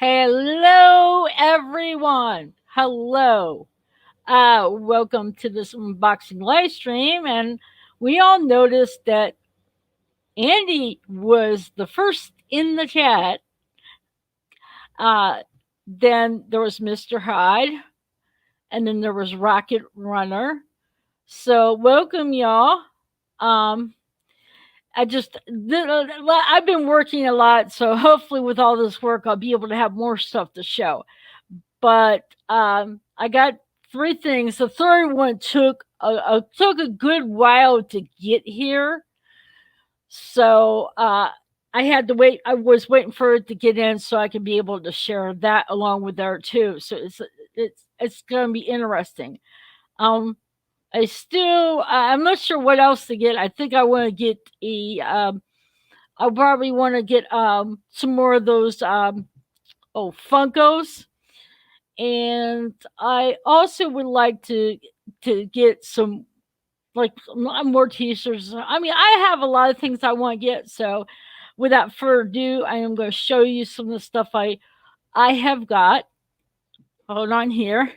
Hello, everyone. Hello. Welcome to this unboxing live stream. And we all noticed that Andy was the first in the chat. Uh, then there was Mr. Hyde, and then there was Rocket Runner. So, welcome, y'all. Um, I've been working a lot, so hopefully, with all this work, I'll be able to have more stuff to show. But I got three things. The third one took a good while to get here, so I had to wait. I was waiting for it to get in so I could be able to share that along with there too. So it's going to be interesting. Um, I'm not sure what else to get. I think I want to get I'll probably want to get some more of those Funkos, and I also would like to get some like more t-shirts. I mean, I have a lot of things I want to get. So, without further ado, I am going to show you some of the stuff I have got. Hold on here.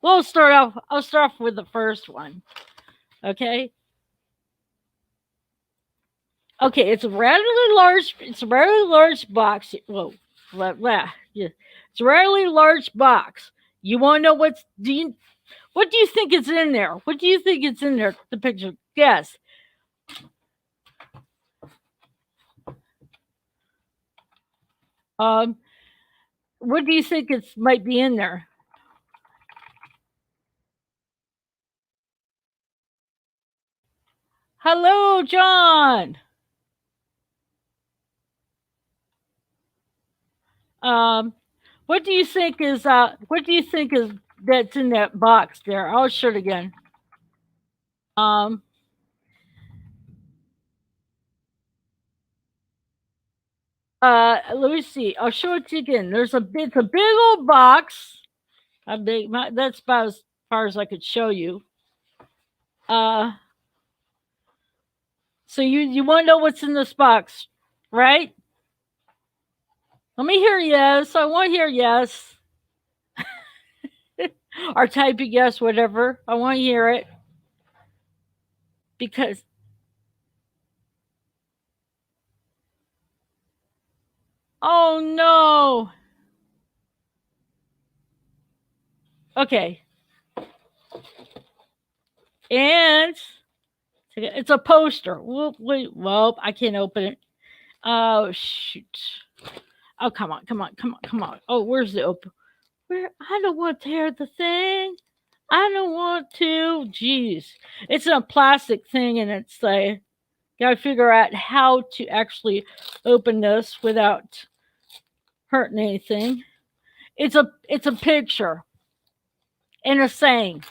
I'll start off with the first one. Okay. Okay, it's a rather large box. Whoa, yeah. It's a rather large box. You want to know what do you think is in there? What do you think is in there? The picture. Guess. Um, what do you think might be in there? Hello, John. Um, what do you think is that's in that box there? I'll show it again. Um, let me see. I'll show it to you again. It's a big old box. That's about as far as I could show you. So you want to know what's in this box, right? Let me hear yes. I want to hear yes. Or type a yes, whatever. I want to hear it. Because oh no. Okay. And it's a poster. Well, I can't open it. Oh shoot. Oh come on. Oh, where's the open? Where I don't want to tear the thing. I don't want to. Jeez. It's a plastic thing and it's like gotta figure out how to actually open this without hurting anything. It's a picture and a saying.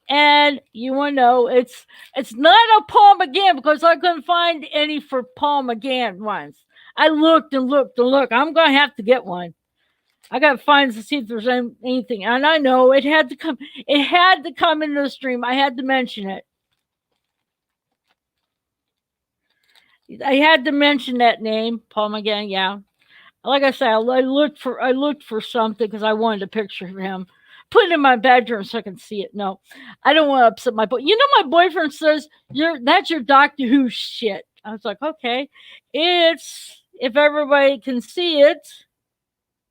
And you want to know it's not a Paul McGann because I couldn't find any for Paul McGann ones. I looked and looked and looked. I'm gonna have to get one. I got to find to see if there's anything. And I know it had to come. It had to come into the stream. I had to mention it. I had to mention that name, Paul McGann. Yeah, like I said, I looked for something because I wanted a picture of him. Put it in my bedroom so I can see it. No, I don't want to upset my boy. You know, my boyfriend says that's your Doctor Who shit. I was like, okay, it's if everybody can see it.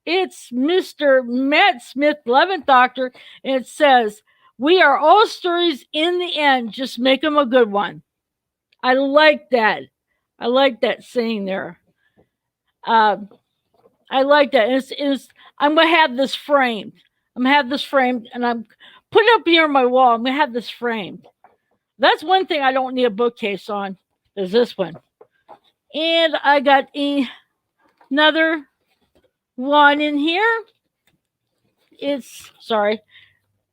It's Mr. Matt Smith, 11th Doctor, and it says, "We are all stories in the end. Just make them a good one." I like that. I like that saying there. I like that. I'm gonna have this framed. I'm gonna have this framed, and I'm put it up here on my wall. I'm gonna have this framed. That's one thing I don't need a bookcase on. Is this one, and I got another one in here. It's sorry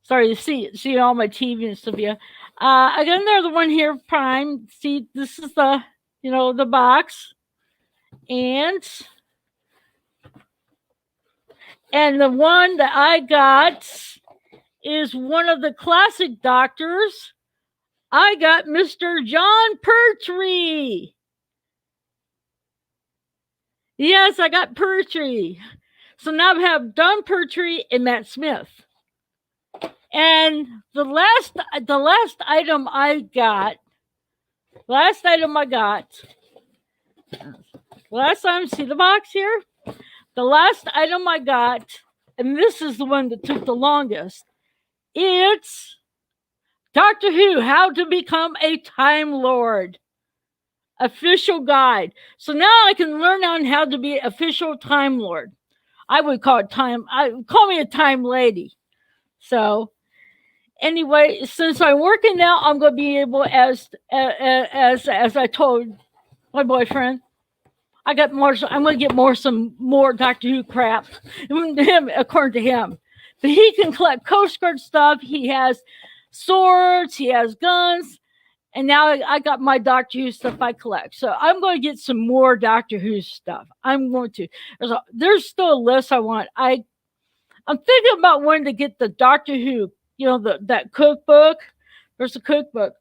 to see all my TV and stuff. Yeah, I got another one here. Prime. See, this is the box, and the one that I got is one of the classic doctors. I got Mr. Jon Pertwee. Yes, I got Pertwee. So now I have Don Pertwee and Matt Smith. And the last item I got, last time, see the box here? The last item I got, and this is the one that took the longest, it's Doctor Who, How to Become a Time Lord. Official guide. So now I can learn on how to be official Time Lord. I would call me a time lady. So anyway, since I'm working now, I'm going to be able, as I told my boyfriend, I got more. I'm going to get some more Doctor Who crap. According to him, but he can collect Coast Guard stuff. He has swords. He has guns. And now I got my Doctor Who stuff I collect. So I'm going to get some more Doctor Who stuff. I'm going to. There's still a list I want. I'm thinking about wanting to get the Doctor Who, that cookbook. There's a cookbook.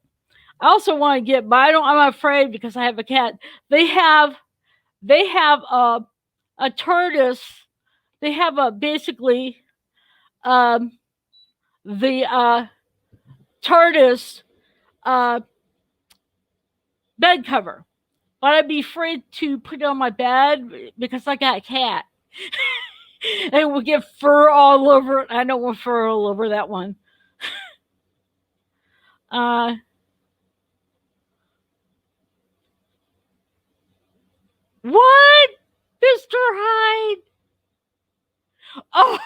I also want to get, but I'm afraid because I have a cat. They have a TARDIS. They have basically the TARDIS bed cover. But I'd be afraid to put it on my bed because I got a cat. And it will get fur all over it. I don't want fur all over that one. What? Mr. Hyde? Oh!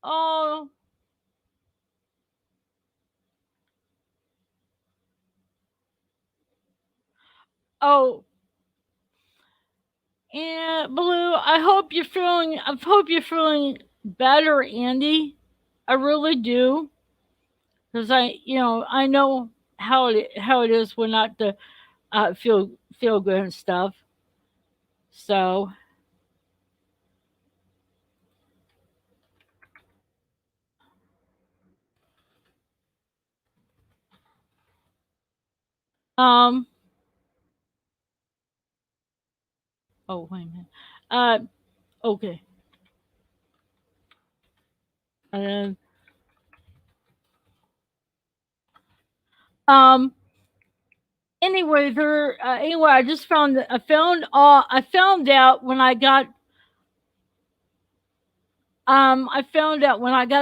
Oh. Oh. And Blue, I hope you're feeling better, Andy. I really do. Because I know how it is when not to feel good and stuff. So, um, oh wait a minute. Okay. And um, anyway, I just I found out when I got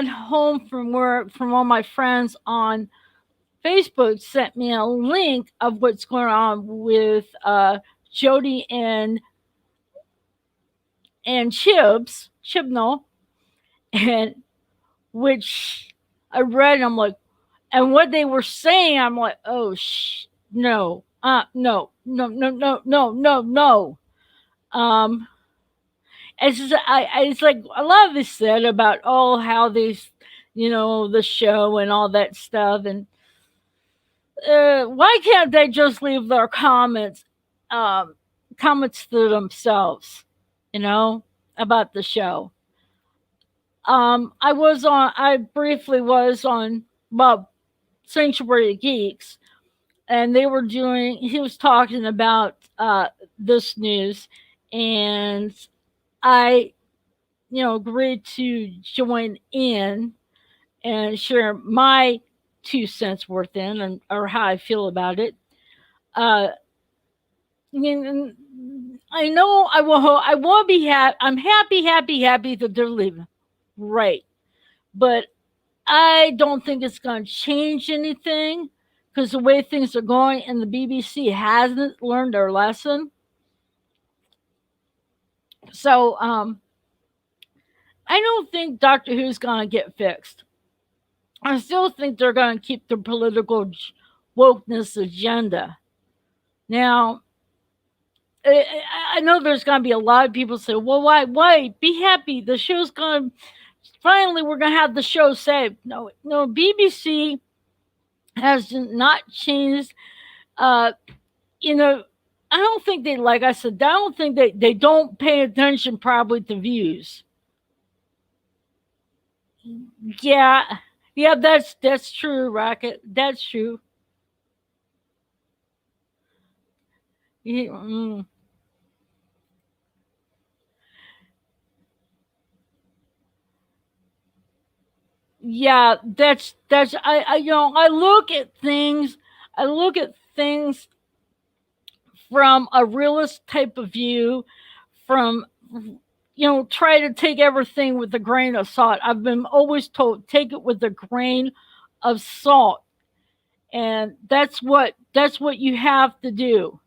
home from work from all my friends on Facebook sent me a link of what's going on with Jody and Chibnall, and which I read. And I'm like, and what they were saying, I'm like, oh no, no, no, no, no, no, no, no. It's like a lot of this said about how these, the show and all that stuff, and why can't they just leave their comments to themselves, about the show? I briefly was on Sanctuary of Geeks, and he was talking about this news, and I, agreed to join in and share my 2 cents worth or how I feel about it. I mean, I know I will be happy. I'm happy that they're leaving. Right. But I don't think it's going to change anything because the way things are going and the BBC hasn't learned their lesson. So, I don't think Doctor Who's going to get fixed. I still think they're going to keep the political wokeness agenda. Now, I know there's going to be a lot of people say, well, why? Be happy. The show's going to, finally, we're going to have the show saved. No, BBC has not changed. I don't think they, like I said, I don't think they don't pay attention probably to views. Yeah, that's true, Rocket. That's true. Mm. Yeah, that's I I look at things. I look at things from a realist type of view, from try to take everything with a grain of salt. I've been always told take it with a grain of salt, and that's what you have to do.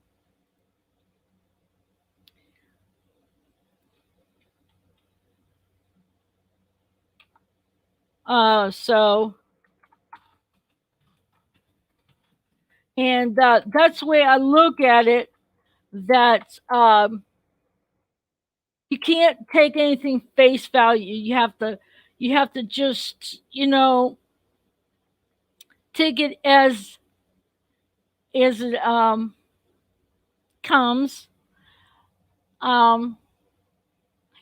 So and that's the way I look at it. That you can't take anything face value. You have to just take it as it comes. Um,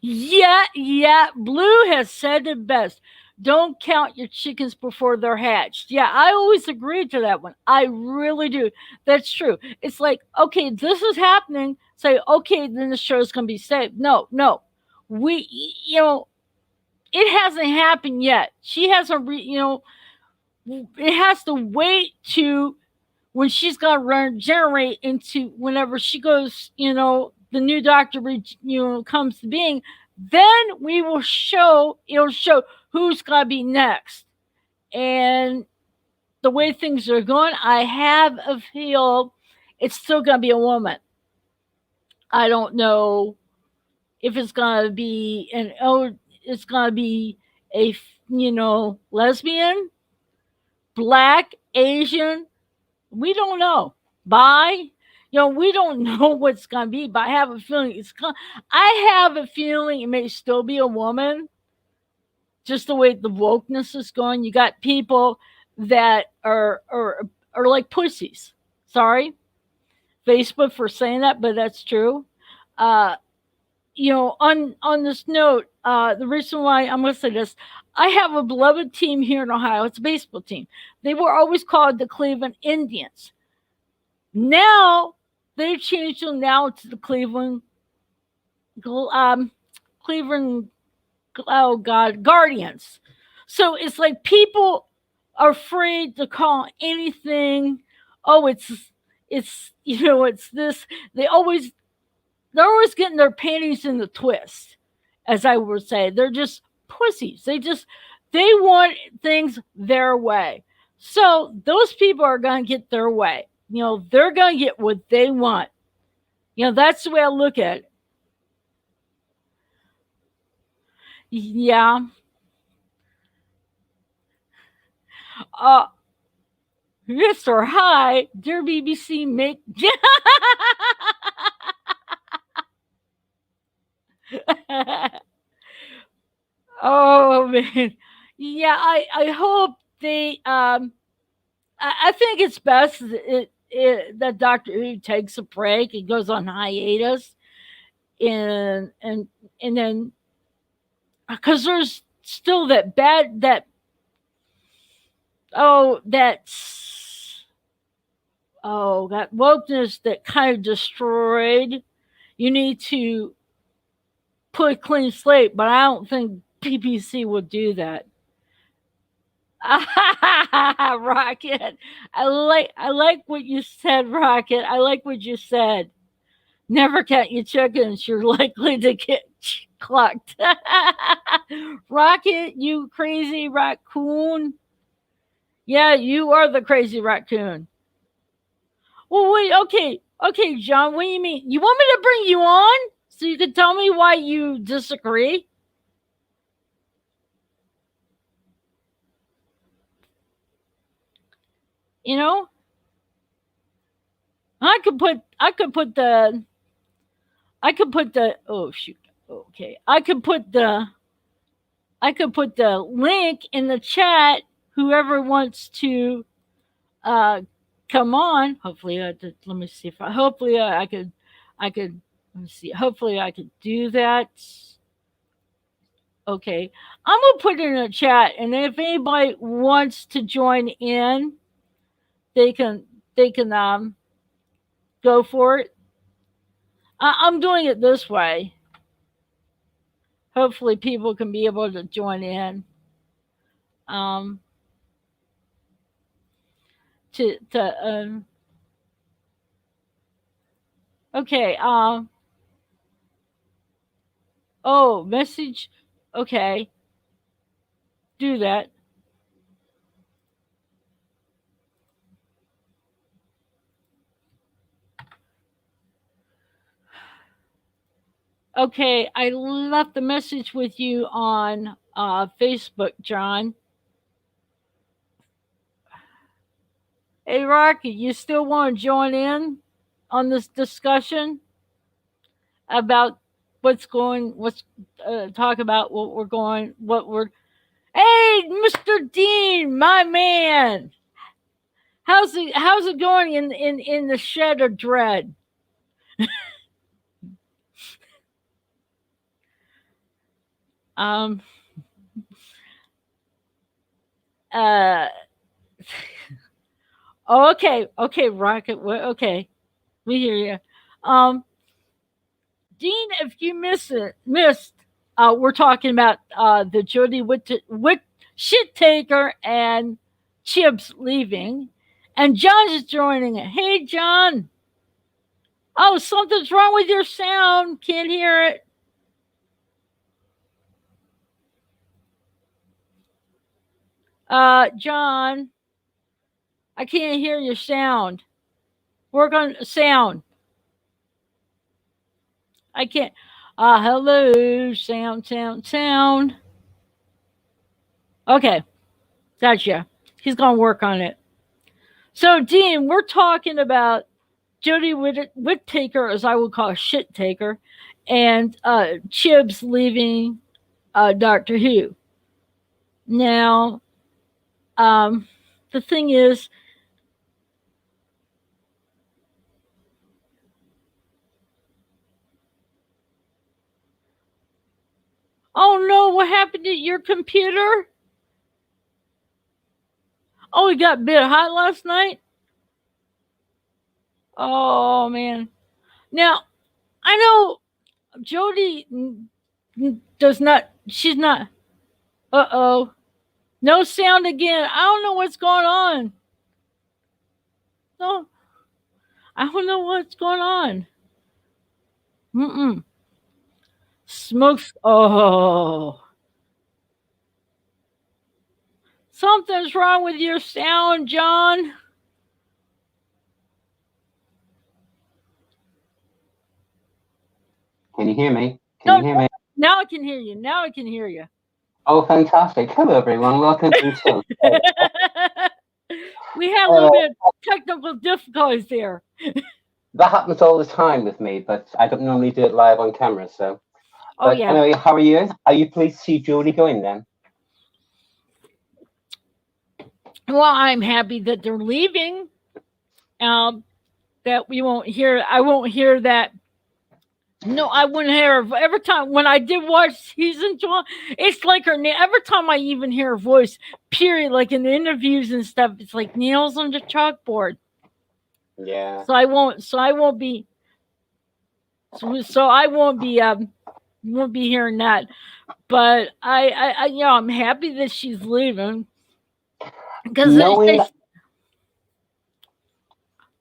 yeah, yeah. Blue has said it best. Don't count your chickens before they're hatched. Yeah, I always agree to that one. I really do. That's true. It's like, okay, this is happening. Say, okay, then the show's gonna be saved. No, no. We, it hasn't happened yet. She hasn't, it has to wait to when she's going to regenerate into whenever she goes, the new doctor, comes to being, then it'll show who's going to be next. And the way things are going, I have a feel it's still going to be a woman. I don't know if it's going to be it's going to be a, lesbian, black, Asian, we don't know. By we don't know what's going to be, but I have a feeling I have a feeling it may still be a woman. Just the way the wokeness is going, you got people that are like pussies. Sorry, Facebook for saying that, but that's true. Uh, on this note, the reason why I'm going to say this, I have a beloved team here in Ohio. It's a baseball team. They were always called the Cleveland Indians. Now they've changed them now to the Cleveland, oh God, Guardians. So it's like people are afraid to call anything. Oh, it's it's this. They're always getting their panties in the twist, as I would say. They're just pussies. They want things their way. So those people are going to get their way. They're going to get what they want. That's the way I look at it. Yeah. Uh, Mr. Hi, dear BBC, make. Oh man, yeah. I hope they. I think it's best that Doctor Who takes a break and goes on hiatus, and then because there's still that oh that's oh that wokeness that kind of destroyed. You need to put a clean slate, but I don't think BBC will do that. Rocket. I like what you said, Rocket. I like what you said. Never count your chickens. You're likely to get clucked. Rocket, you crazy raccoon. Yeah, you are the crazy raccoon. Well, wait, okay, John. What do you mean? You want me to bring you on so you can tell me why you disagree? You know, I could put the oh shoot. Okay. I could put the link in the chat. Whoever wants to uh come on. Hopefully let me see if hopefully I could let me see. Hopefully I could do that. Okay. I'm gonna put it in the chat, and if anybody wants to join in, they can go for it. I'm doing it this way. Hopefully, people can be able to join in. Um, to okay. Oh, message. Okay, do that. Okay, I left the message with you on Facebook, John. Hey, Rocky, you still want to join in on this discussion about what's talk about what we're going, what we're. Hey, Mr. Dean, my man, how's it going in the shed of dread? Um, uh, oh, okay, Rocket, okay, we hear you. Um, Dean, if you missed, we're talking about the Jody Whit shit taker and Chips leaving, and John is joining it. Hey, John. Oh, something's wrong with your sound. Can't hear it. John, I can't hear your sound. Work on sound. I can't. Hello, sound. Okay, gotcha. He's gonna work on it. So, Dean, we're talking about Jody Whittaker, as I would call a shit taker, and Chibs leaving Doctor Who. Now, the thing is, oh no, what happened to your computer? Oh, it got a bit hot last night? Oh, man. Now, I know Jody does not, she's not, uh-oh. No sound again. I don't know what's going on. No, I don't know what's going on. Mm-mm. Smokes. Oh. Something's wrong with your sound, John. Can you hear me? Can No, you hear me? now I can hear you. Now I can hear you. Oh, fantastic. Hello, everyone. Welcome to the show. We had a Uh, little bit of technical difficulties there. that happens all the time with me, but I don't normally do it live on camera. So, Oh, but yeah. anyway, how are you? Are you pleased to see Jodie going then? Well, I'm happy that they're leaving. That we won't hear. I won't hear that. No, I wouldn't hear her. Every time when I did watch season 12, it's like her name. Every time I even hear her voice, period, like in the interviews and stuff, it's like nails on the chalkboard. Yeah. So I won't. So I won't be. So I won't be hearing that. But I'm happy that she's leaving because Knowing,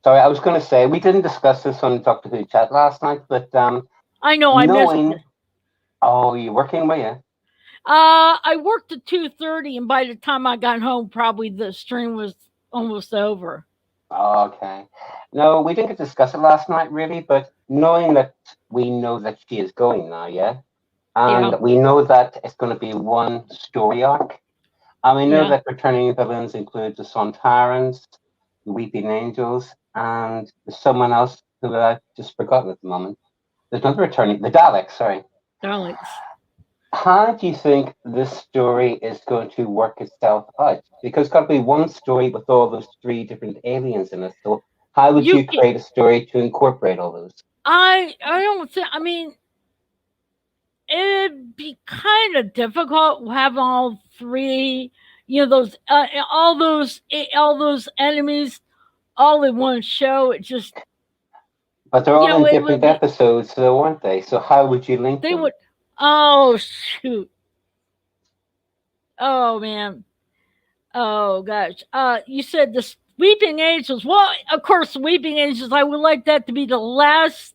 sorry, I was going to say we didn't discuss this on Doctor Who chat last night, but I know I missed it. knowing, oh, you're working, were you? I worked at 2:30, and by the time I got home, probably the stream was almost over. Okay. No, we didn't discuss it last night, really, but knowing that we know that she is going now, yeah? Yeah, And we know that it's going to be one story arc. And we know yeah. that returning villains include the Sontarans, the Weeping Angels, and there's someone else who I've just forgotten at the moment. There's another returning, the Daleks, sorry. Daleks. How do you think this story is going to work itself out? Because it's got to be one story with all those three different aliens in it. So how would You you can, create a story to incorporate all those? I don't think. I mean, it'd be kind of difficult having all three. Those all those enemies all in one show. It just But they're all Yeah, in it different would be. episodes, though, weren't they? So how would you link They them? would. Oh shoot. Oh man. Oh gosh. You said the Weeping Angels. Well, of course, Weeping Angels. I would like that to be the last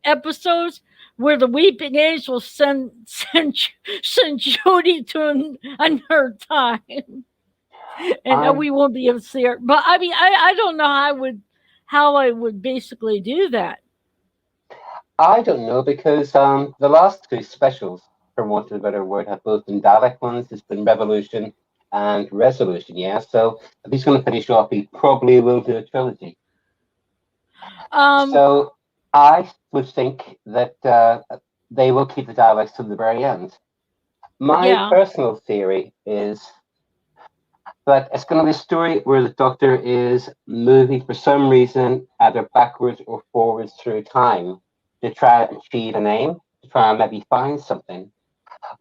episodes where the Weeping Angels send Jody to another time, and I we won't be able to see her. But I mean, I don't know how I would basically do that. I don't know because the last two specials, for want of a better word, have both been Dalek ones. It's been Revolution and Resolution. Yeah. So if he's going to finish off, he probably will do a trilogy. Um, So I would think that they will keep the Daleks to the very end. My yeah. personal theory is that it's going to be a story where the Doctor is moving for some reason either backwards or forwards through time to try and achieve an aim, to try and maybe find something.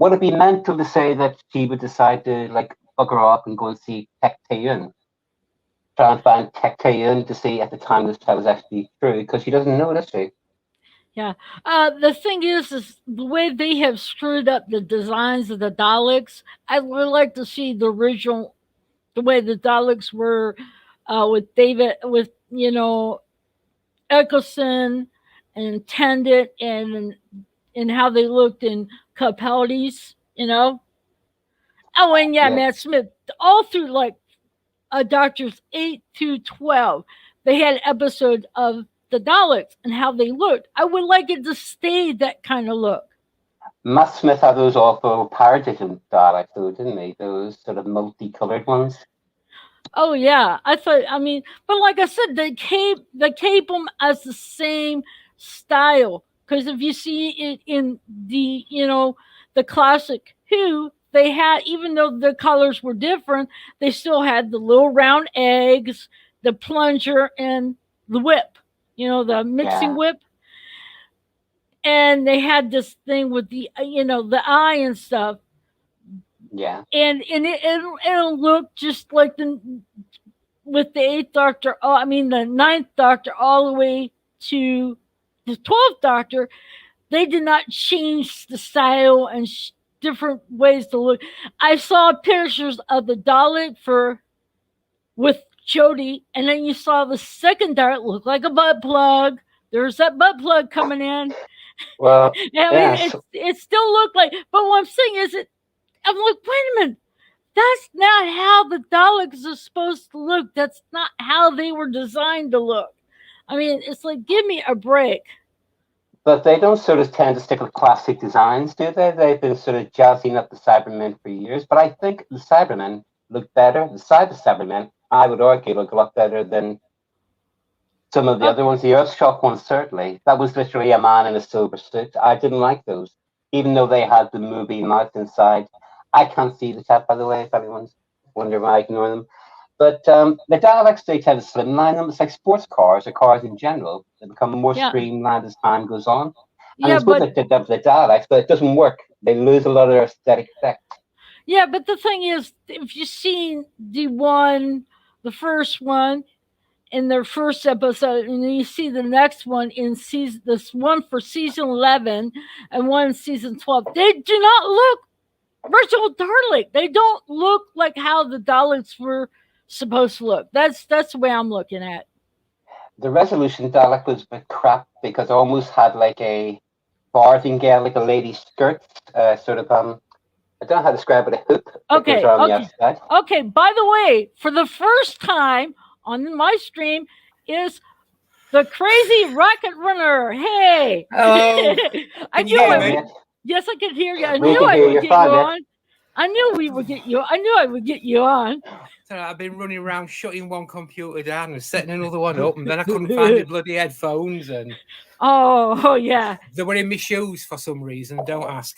Would it be mental to say that she would decide to like bugger off and go and see Tech Tayun? Try and find Tech Tayun to see at the time this was actually true, because she doesn't know, does she? Yeah. The thing is the way they have screwed up the designs of the Daleks. I would like to see the original, the way the Daleks were, with David, with Eccleston and Tendant, and how they looked in Capaldi's. Oh, and yeah, Yeah. Matt Smith. All through like Doctors 8 through 12, they had episodes of the Daleks and how they looked. I would like it to stay that kind of look. Matt Smith had those awful Paradiddle Daleks, though, didn't he? Those sort of multicolored ones. Oh yeah, I thought. I mean, but like I said, they keep them as the same style. Because if you see it in the classic Who, they had, even though the colors were different, they still had the little round eggs, the plunger, and the whip. The mixing Yeah, whip, and they had this thing with the eye and stuff, yeah, and it'll look just like the with the eighth Doctor. Oh, I mean the ninth Doctor, all the way to the 12th Doctor. They did not change the style and different ways to look. I saw pictures of the Dalek for with Jodie, and then you saw the second Dalek look like a butt plug. There's that butt plug coming in. well, I mean, yes. it still looked like. But what I'm saying is, I'm like, wait a minute. That's not how the Daleks are supposed to look. That's not how they were designed to look. I mean, it's like, give me a break. But they don't sort of tend to stick with classic designs, do they? They've been sort of jazzing up the Cybermen for years. But I think the Cybermen look better. The Cyber Cybermen, I would argue, look a lot better than some of the other Okay. ones. The Earthshock one, certainly. That was literally a man in a silver suit. I didn't like those, even though they had the movie mouth inside. I can't see the chat, by the way, if anyone's wondering why I ignore them. But the Daleks, they tend to slimline them. It's like sports cars or cars in general. They become more Yeah. streamlined as time goes on. And Yeah, it's good but that they did that for the Daleks, but it doesn't work. They lose a lot of their aesthetic effect. yeah, but the thing is, if you've seen the first one in their first episode, and then you see the next one in this one for season 11 and one in season 12, they do not look original Dalek. They don't look like how the Daleks were supposed to look. That's the way I'm looking at. The Resolution Dalek was a bit crap because it almost had like a farthingale, like a lady's skirt, sort of, I don't know how to describe it, a hoop that goes Okay, around the okay, outside. okay. By the way, for the first time on my stream is the crazy rocket runner. Hey, Hello. I Can you knew hear I me? would. Yes, I could hear you. I We knew can I hear would you get fine, you Nick. on. I knew we would get you. I knew I would get you on. So I've been running around shutting one computer down and setting another one up, and then I couldn't find my bloody headphones, and Oh yeah, they were in my shoes for some reason. Don't ask,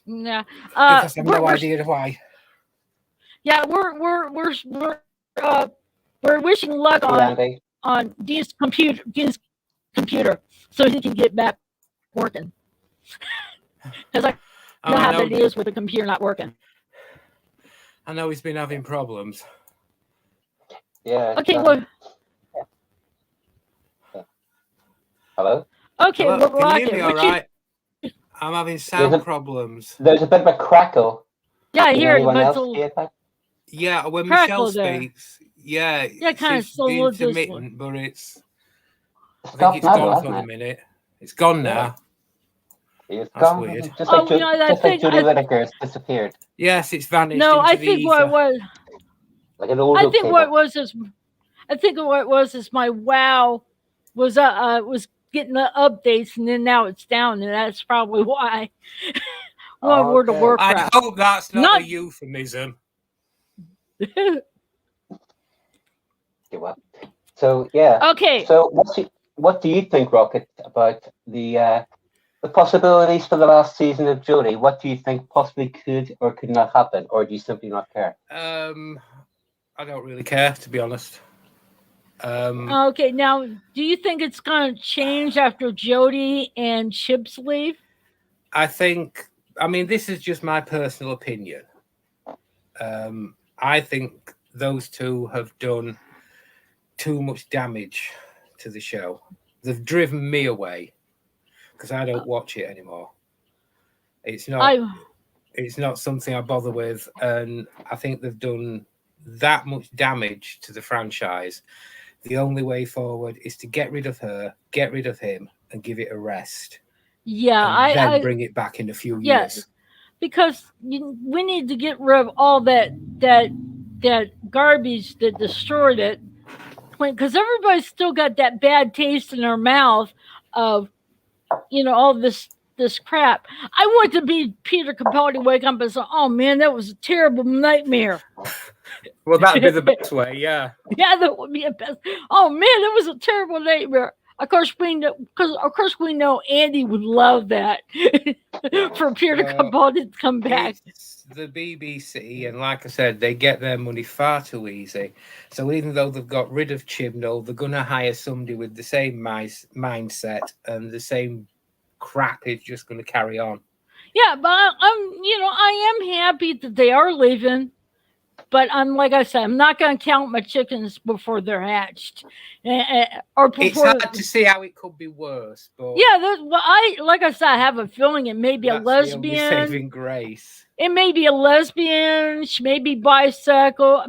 yeah. because I have no We're idea why. yeah, we're wishing luck Hey, Andy. on Dean's computer, so he can get back working. Because I Oh, know I how know. that is with the computer not working. I know he's been having problems. Yeah. Okay, well, Hello? Okay, Hello, we're can you hear rocking. me all right? I'm having sound problems. There's a bit of a crackle. Yeah, I Can hear you, anyone but it's else a little hear that? Yeah, when crackle Michelle there. speaks, yeah, Yeah, it kind of seems to slow be a little dismal. intermittent, but it's. I think Stop it's now, gone though, for the hasn't minute. It's gone Yeah. now. it? It's That's gone. weird. Just Oh, like, you know, I just like think Judy Whittaker has disappeared. Yes, it's vanished no, into I the think what it ether. was. Like an old I oak think what it cable. was is, I think what it was is my WoW was getting the updates, and then now it's down, and that's probably why. Well, World of Okay. I Warcraft. hope that's not Not- a euphemism. Okay, well. So, yeah. Okay. So, what do you think, Rocket, about the possibilities for the last season of Jodie? What do you think possibly could or could not happen, or do you simply not care? I don't really care, to be honest. Okay. Now, do you think it's going to change after Jodie and Chips leave? I think, I mean, this is just my personal opinion. I think those two have done too much damage to the show. They've driven me away because I don't watch it anymore. It's not something I bother with, and I think they've done that much damage to the franchise. The only way forward is to get rid of her, get rid of him, and give it a rest. Yeah, And then I bring it back in a few Yeah. years. Because we need to get rid of all that garbage that destroyed it. Because everybody's still got that bad taste in their mouth of, all this crap. I want to be Peter Capaldi, wake up and say, "Oh man, that was a terrible nightmare." Well, that'd be the best way, yeah. Yeah, that would be a best. Oh man, that was a terrible nightmare. Of course, we know Andy would love that for Peter Capaldi to come back. It's the BBC, and like I said, they get their money far too easy. So even though they've got rid of Chibnall, they're going to hire somebody with the same mindset, and the same crap is just going to carry on. Yeah, but I am happy that they are leaving. But like I said, I'm not going to count my chickens before they're hatched, or before. It's hard to see how it could be worse, but yeah, like I said, I have a feeling it may be a lesbian. The only saving grace. It may be a lesbian. She may be bisexual.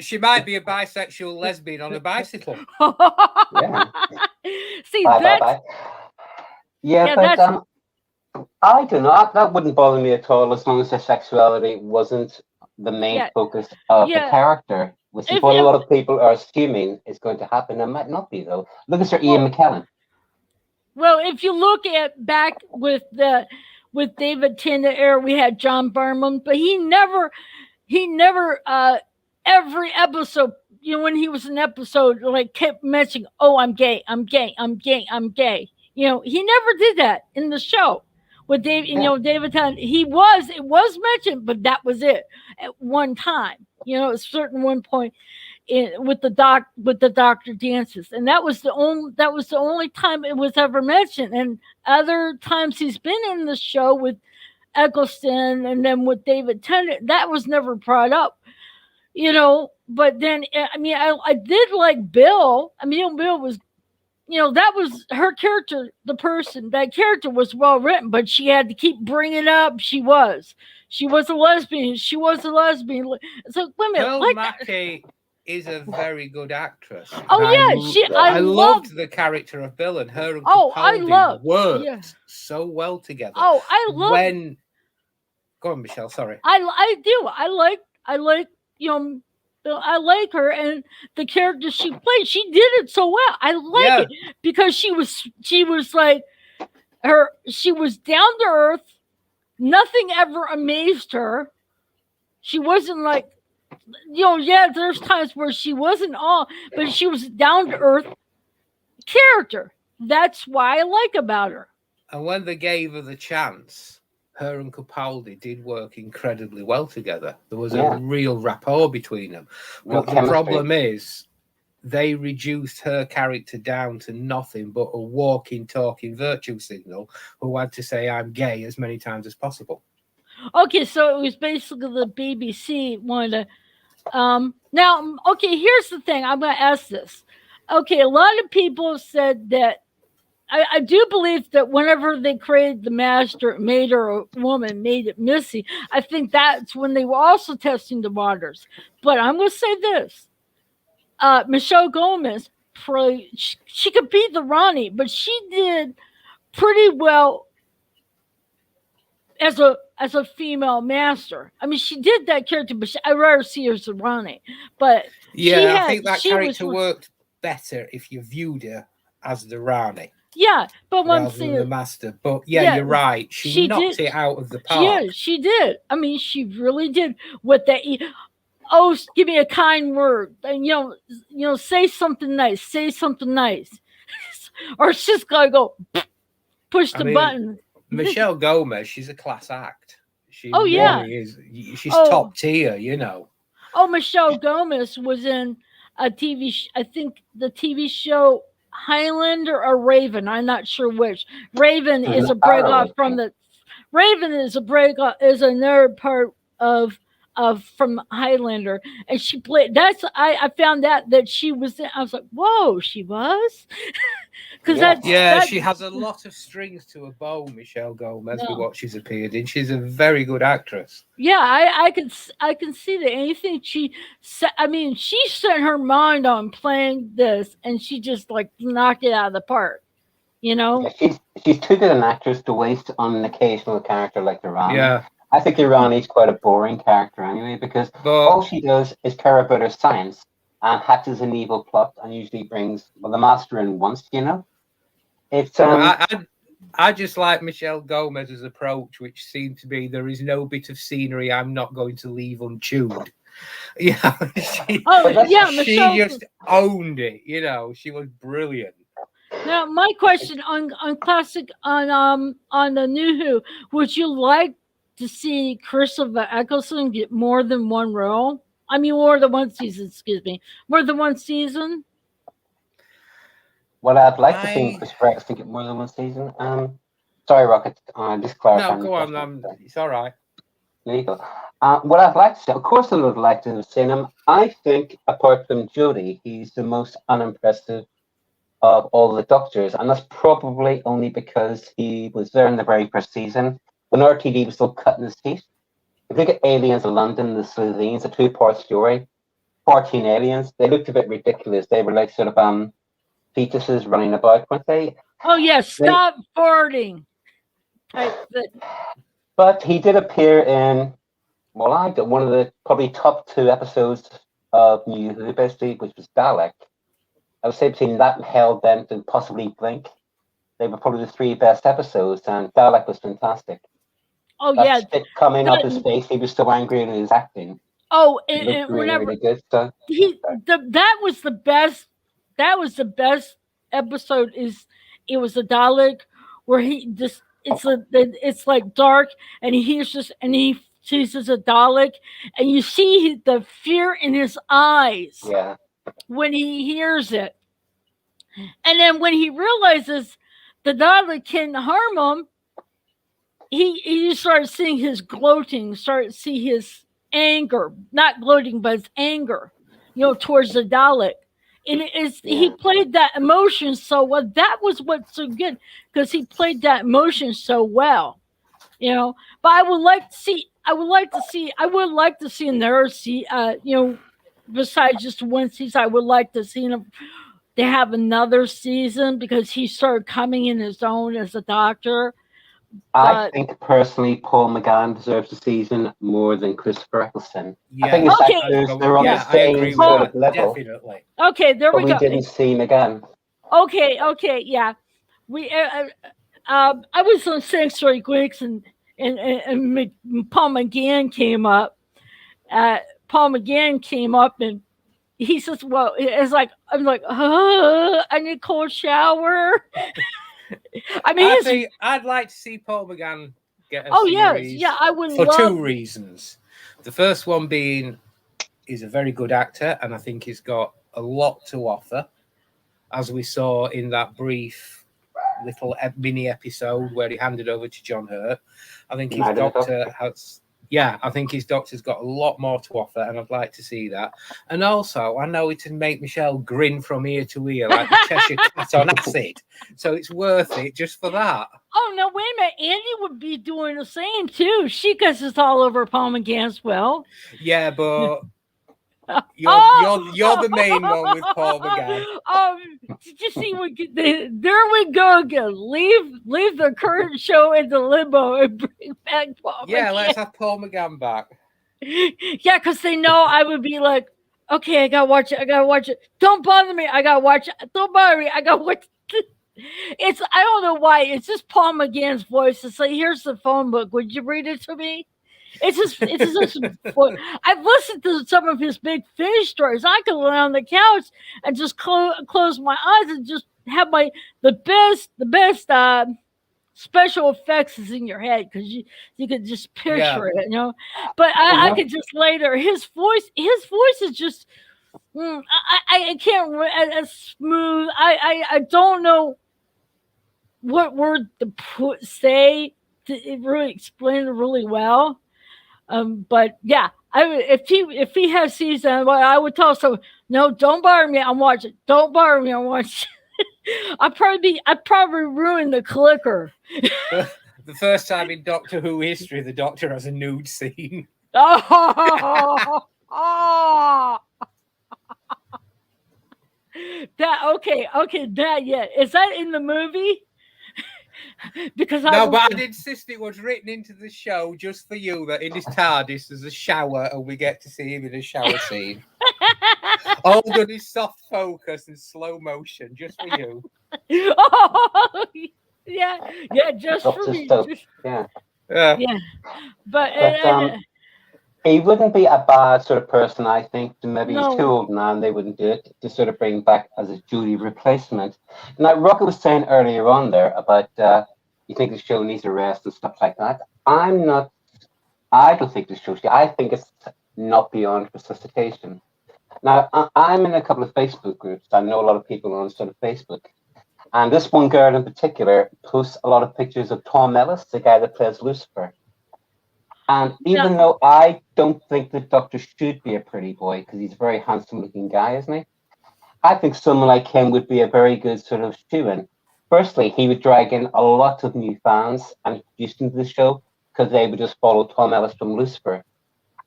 She might be a bisexual lesbian on a bicycle. Yeah. See, bye. Yeah, but I do not. That wouldn't bother me at all as long as their sexuality wasn't the main focus of the character, which is what a lot of people are assuming is going to happen. It might not be, though. Look at Sir Ian McKellen. Well, if you look at back with David Tennant era, we had John Barrowman, but he never every episode, when he was in an episode, like kept mentioning, "Oh, I'm gay, I'm gay, I'm gay, I'm gay." He never did that in the show. With David, David Tennant, it was mentioned, but that was it at one time. At a certain one point, with the doctor dances, and that was the only time it was ever mentioned. And other times he's been in the show with Eccleston, and then with David Tennant, that was never brought up. But then I did like Bill. Bill was. That was her character, that character was well written, but she had to keep bringing up she was a lesbian. She was a lesbian. So women Pearl Mackie is a very good actress. Oh yeah, I loved the character of Bill, and her and Capaldi worked so well together. Oh, I love Go on, Michelle. Sorry. I do. I like I like her, and the character she played, she did it so well. I like it because she was like she was down to earth. Nothing ever amazed her. She wasn't like, there's times where she wasn't all, but she was down to earth character. That's why I like about her. And when they gave her the chance, her and Capaldi did work incredibly well together. There was a real rapport between them. But the problem is, they reduced her character down to nothing but a walking, talking virtue signal who had to say, "I'm gay" as many times as possible. Okay, so it was basically the BBC wanted Now, okay, here's the thing. I'm going to ask this. Okay, a lot of people said that I do believe that whenever they created the master, made her a woman, made it Missy, I think that's when they were also testing the waters. But I'm going to say this. Michelle Gomez, she could be the Ronnie, but she did pretty well as a female master. I mean, she did that character, but I'd rather see her as a Ronnie. But Yeah, I think that character worked better if you viewed her as the Rani. Yeah, but one rather than the master. But yeah, you're right. She knocked it out of the park. Yeah, she did. I mean, she really did. With that, oh, give me a kind word, and say something nice. Say something nice, or it's just gotta go push the button. Michelle Gomez, she's a class act. She really is. She's top tier, you know. Oh, Michelle Gomez was in a TV. I think the TV show Highlander or Raven. I'm not sure which. Raven is a break off from the. Raven is a break off, is another part of from Highlander, and she played. That's I found out that she was. I was like, whoa, she was. Because she has a lot of strings to her bow, Michelle Gomez, with what she's appeared in. She's a very good actress. Yeah, I can see that. Anything she said, I mean, she set her mind on playing this, and she just knocked it out of the park. You know, she's too good an actress to waste on an occasional character like the Rani. Yeah, I think the Rani's quite a boring character anyway, because all she does is care about her science and hatches an evil plot, and usually brings the master in once. You know. It's I just like Michelle Gomez's approach, which seemed to be there is no bit of scenery I'm not going to leave unchewed. Yeah, she just owned it. You know, she was brilliant. Now, my question on classic on the New Who, would you like to see Christopher Eccleston get more than one role? I mean, more than one season. Excuse me, more than one season. Well, I'd like to see Christopher Eccleston get more than one season. Sorry, Rocket. Just clarifying. No, go on. It's all right. There you go. What I'd like to say, of course, I would like to have seen him. I think, apart from Jodie, he's the most unimpressive of all the Doctors, and that's probably only because he was there in the very first season when RTD was still cutting his teeth. If you look at Aliens of London, the Slitheen's a 2-part story. 14 aliens. They looked a bit ridiculous. They were like sort of fetuses running about, weren't they? Oh yes, stop farting. But he did appear in, I got one of the probably top 2 episodes of New Who, basically, which was Dalek. I would say between that and Hellbent and possibly Blink, they were probably the 3 best episodes, and Dalek was fantastic. Oh that spit coming up his face, he was so angry in his acting. Oh, and whenever really good, so. That was the best. That was the best episode. It was a Dalek where it's like dark, and he sees a Dalek, and you see the fear in his eyes. Yeah. When he hears it, and then when he realizes the Dalek can harm him, he starts seeing his gloating, starts to see his anger, not gloating, but his anger, towards the Dalek. And he played that emotion so well. That was what's so good, because he played that emotion so well, But I would like to see another besides just one season. I would like to see him to have another season, because he started coming in his own as a Doctor. I think personally, Paul McGann deserves a season more than Christopher Eccleston. Yeah. I think his actors, they're on the same sort of level. Definitely. Okay, there we go. We didn't see McGann. Okay, yeah. We I was on Sanctuary Weeks, and Paul McGann came up. Paul McGann came up, and he says, "Well, it's like I'm like, I need a cold shower." I mean, I'd like to see Paul McGann get a series. Yeah, I would for 2 reasons. The first one being he's a very good actor, and I think he's got a lot to offer, as we saw in that brief little mini episode where he handed over to John Hurt. I think his Doctor has, Yeah, I think his Doctor's got a lot more to offer, and I'd like to see that. And also, I know it'd make Michelle grin from ear to ear like the Cheshire Cat on acid. So it's worth it just for that. Oh no, wait a minute. Andy would be doing the same too. She gusses all over Paul McGann as well. Yeah, but you're the main one with Paul McGann. Did you see there we go again. Leave the current show into limbo and bring back Paul Yeah, McGann. let's have Paul McGann back. Yeah, because they know I would be like, okay, I gotta watch it. Don't bother me. I gotta watch it. Don't bother me. I gotta watch it. I don't know why. It's just Paul McGann's voice. It's like, here's the phone book. Would you read it to me? It's just I've listened to some of his Big Finish stories. I could lay on the couch and just close my eyes and just have the best special effects is in your head because you could just picture it, you know. But I could just lay there. His voice is just I can't as smooth. I don't know what word to say to really explain it really well. But yeah, if he has season, I would tell someone, no, don't bother me. I'm watching. Don't bother me. I'm watching. I'd probably ruin the clicker. The first time in Doctor Who history, the Doctor has a nude scene. Oh. That yet. Is that in the movie? Because but I'd insist it was written into the show just for you that in his TARDIS there's a shower and we get to see him in a shower scene. All done in soft focus and slow motion, just for you. Oh, yeah, just for me. Yeah. But he wouldn't be a bad sort of person, I think. Maybe No. he's too old now and they wouldn't do it to sort of bring back as a Judy replacement. Now, Rocket was saying earlier on there about you think the show needs a rest and stuff like that. I don't think the show should. I think it's not beyond resuscitation. Now, I'm in a couple of Facebook groups. I know a lot of people on sort of Facebook. And this one girl in particular posts a lot of pictures of Tom Ellis, the guy that plays Lucifer. And even though I don't think the Doctor should be a pretty boy, because he's a very handsome-looking guy, isn't he? I think someone like him would be a very good sort of shoo-in. Firstly, he would drag in a lot of new fans and introduce them to the show, because they would just follow Tom Ellis from Lucifer.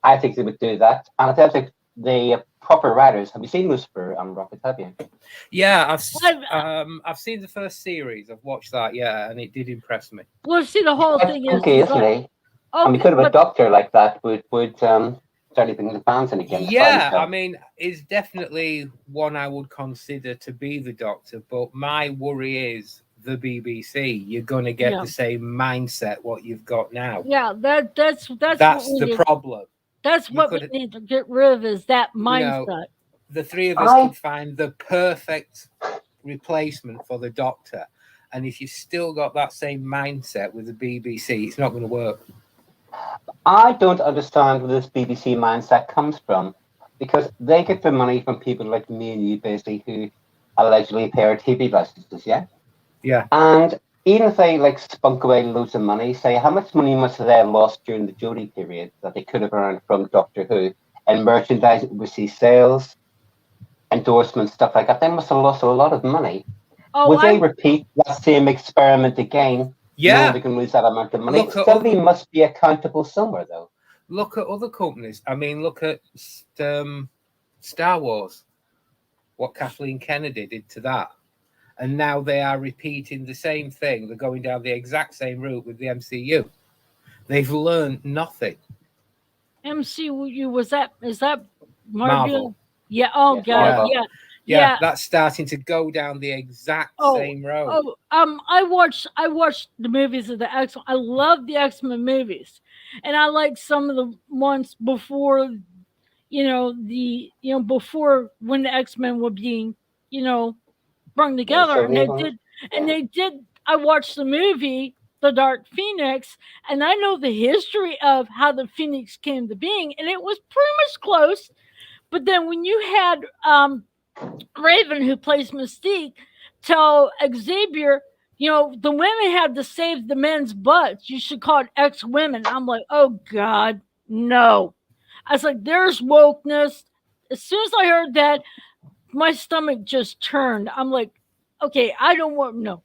I think they would do that. And I think the proper writers, have you seen Lucifer on Rocket, have you? Yeah, I've seen the first series. I've watched that, yeah, and it did impress me. Well, see, the whole thing is... Okay, isn't he? And we could have a Doctor like that would start bringing the fans in again. Yeah, I mean, it's definitely one I would consider to be the Doctor, but my worry is the BBC. You're going to get the same mindset what you've got now. Yeah, that's the problem. That's what we need to get rid of is that mindset. You know, the three of us could find the perfect replacement for the Doctor. And if you've still got that same mindset with the BBC, it's not going to work. I don't understand where this BBC mindset comes from, because they get their money from people like me and you, basically, who allegedly pay our TV licenses, yeah? Yeah. And even if they spunk away loads of money, say, how much money must have they lost during the Jodie period that they could have earned from Doctor Who and merchandise, overseas sales, endorsements, stuff like that? They must have lost a lot of money. Would they repeat that same experiment again? Yeah, they can lose that amount of money. Somebody must be accountable somewhere, though. Look at other companies. I mean, look at Star Wars. What Kathleen Kennedy did to that, and now they are repeating the same thing. They're going down the exact same route with the MCU. They've learned nothing. MCU is that Marvel? Yeah. Oh God. Marvel. Yeah. Yeah, that's starting to go down the exact same road. I watched the movies of the X-Men. I love the X-Men movies, and I like some of the ones before, before when the X-Men were being, brought together, and they did. I watched the movie The Dark Phoenix, and I know the history of how the Phoenix came to being, and it was pretty much close. But then when you had Raven, who plays Mystique, tell Xavier, the women had to save the men's butts. You should call it X-Women. I'm like, oh God. No. I was like, there's wokeness. As soon as I heard that, my stomach just turned. I'm like, okay, I don't want no.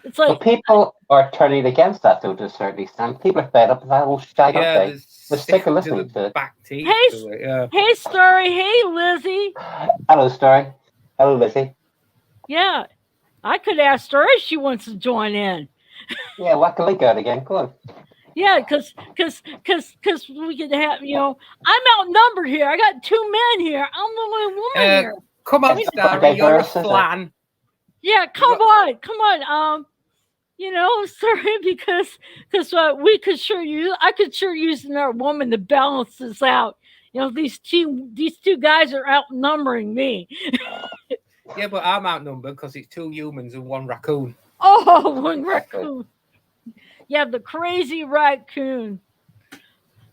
It's But like, people are turning against that, though, to a certain extent. People are fed up with that whole shit, aren't Yeah, they? They're sick of listening to it. back teeth Hey, to it. Yeah. hey, Story, hey, Lizzie. Hello, Story. Hello, Lizzie. Yeah, I could ask her if she wants to join in. Yeah, whack a link out again. Go on. Yeah, because we could have, I'm outnumbered here. I got 2 men here. I'm the only woman here. Come on, It's Starry, you're a diverse, isn't it? flan. Yeah, come on. Sorry, because we could sure use. I could sure use another woman to balance this out. These two guys are outnumbering me. Yeah, but I'm outnumbered because it's 2 humans and 1 raccoon. Oh, one raccoon. Yeah, the crazy raccoon.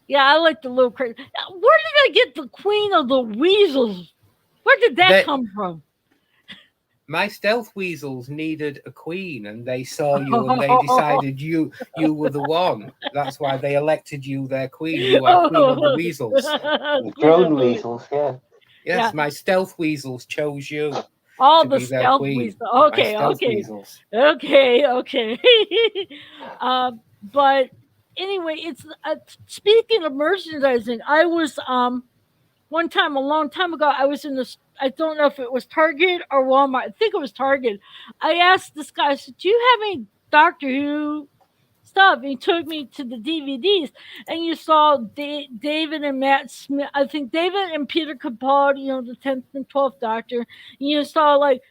Yeah, I like the little crazy. Where did I get the queen of the weasels? Where did that come from? My stealth weasels needed a queen, and they saw you, and they decided you were the one. That's why they elected you their queen. You are queen of the weasels. Drone weasels, yeah. Yes, Yeah. my stealth weasels chose you. All to the be their stealth queen. weasels. My Okay, stealth okay. weasels. Okay. But anyway, it's speaking of merchandising. I was one time a long time ago. I was in this. I don't know if it was Target or Walmart. I think it was Target. I asked this guy. I said, "Do you have any Doctor Who stuff?" And he took me to the DVDs, and you saw David and Matt Smith. I think David and Peter Capaldi. The 10th and 12th Doctor. And you saw like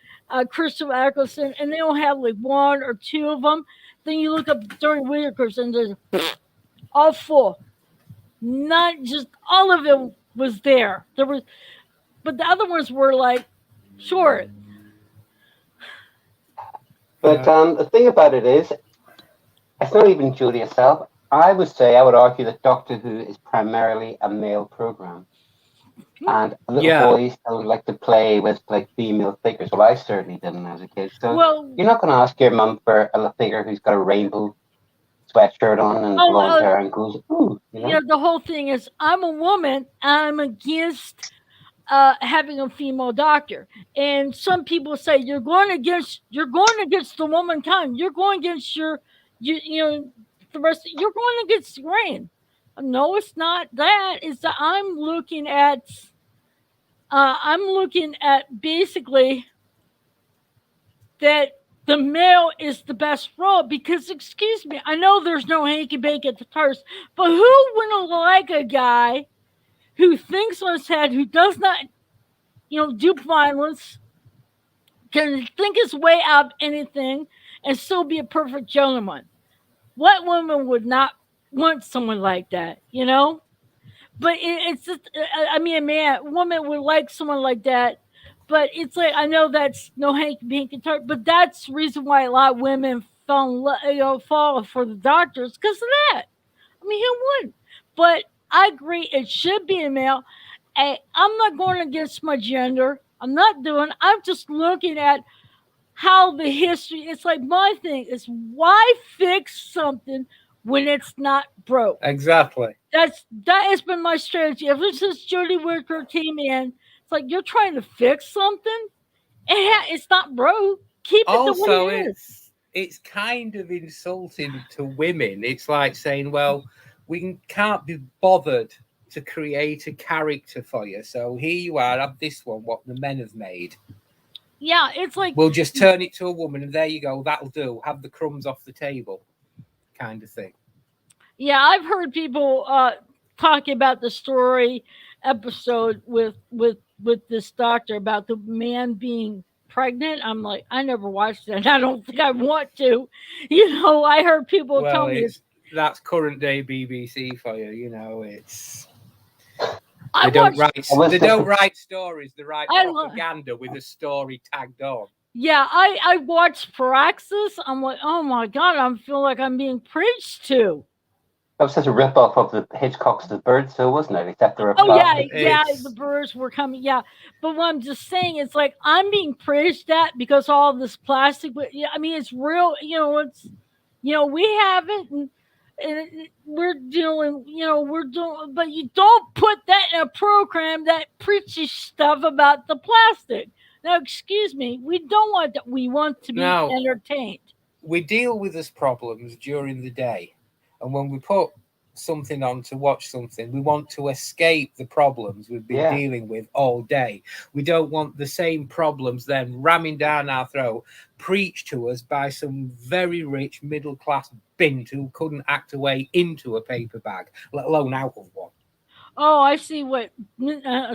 Christopher Eccleston, and they don't have like 1 or 2 of them. Then you look up during Whittaker's, and there's all 4. Not just all of it was there. There was, but the other ones were like short. But the thing about it is, it's not even Julie herself. I would argue that Doctor Who is primarily a male program. And little boys don't like to play with like female figures. Well, I certainly didn't as a kid. So you're not going to ask your mum for a figure who's got a rainbow sweatshirt on and blonde hair and goes, ooh. The whole thing is, I'm a woman. I'm against having a female doctor, and some people say you're going against the womankind. You're going against the rest. You're going against the grain. No, it's not that. It's that I'm looking at basically that the male is the best role because, excuse me, I know there's no hanky panky at the first, but who wouldn't like a guy who thinks on his head, who does not, do violence, can think his way out of anything, and still be a perfect gentleman? What woman would not want someone like that, But it's just, a woman would like someone like that. But it's like, I know that's no hanky panky tart, but that's the reason why a lot of women fall for the doctors because of that. I mean, who wouldn't? But I agree, it should be a male. I'm not going against my gender. I'm just looking at how the history. It's like my thing is, why fix something when it's not broke? Exactly. That has been my strategy ever since Jodie Whittaker came in. It's like, you're trying to fix something, it's not broke. Keep it the way it is. It's kind of insulting to women. It's like saying, well, we can't be bothered to create a character for you, so here you are, have this one, what the men have made. Yeah, it's like, we'll just turn it to a woman, and there you go, that'll do. Have the crumbs off the table, kind of thing. Yeah, I've heard people talking about the story episode with this doctor about the man being pregnant. I'm like, I never watched it. I don't think I want to. I heard people tell me that's current day BBC for you. It's they don't write stories. They write propaganda with a story tagged on. Yeah, I watched Praxis. I'm like, oh my God, I feel like I'm being preached to. That was such a rip-off of the Hitchcock's The Birds, so wasn't it? Except they were the birds were coming. Yeah, but what I'm just saying is, like, I'm being preached at because all this plastic. But yeah, I mean, it's real. It's we have it, and and we're dealing, we're doing, but you don't put that in a program that preaches stuff about the plastic. Now, excuse me, we don't want that. We want to be No. entertained. We deal with those problems during the day, and when we put something on to watch something, we want to escape the problems we've been Yeah. dealing with all day. We don't want the same problems then ramming down our throat, preached to us by some very rich middle class bint who couldn't act a way into a paper bag, let alone out of one. Oh, I see what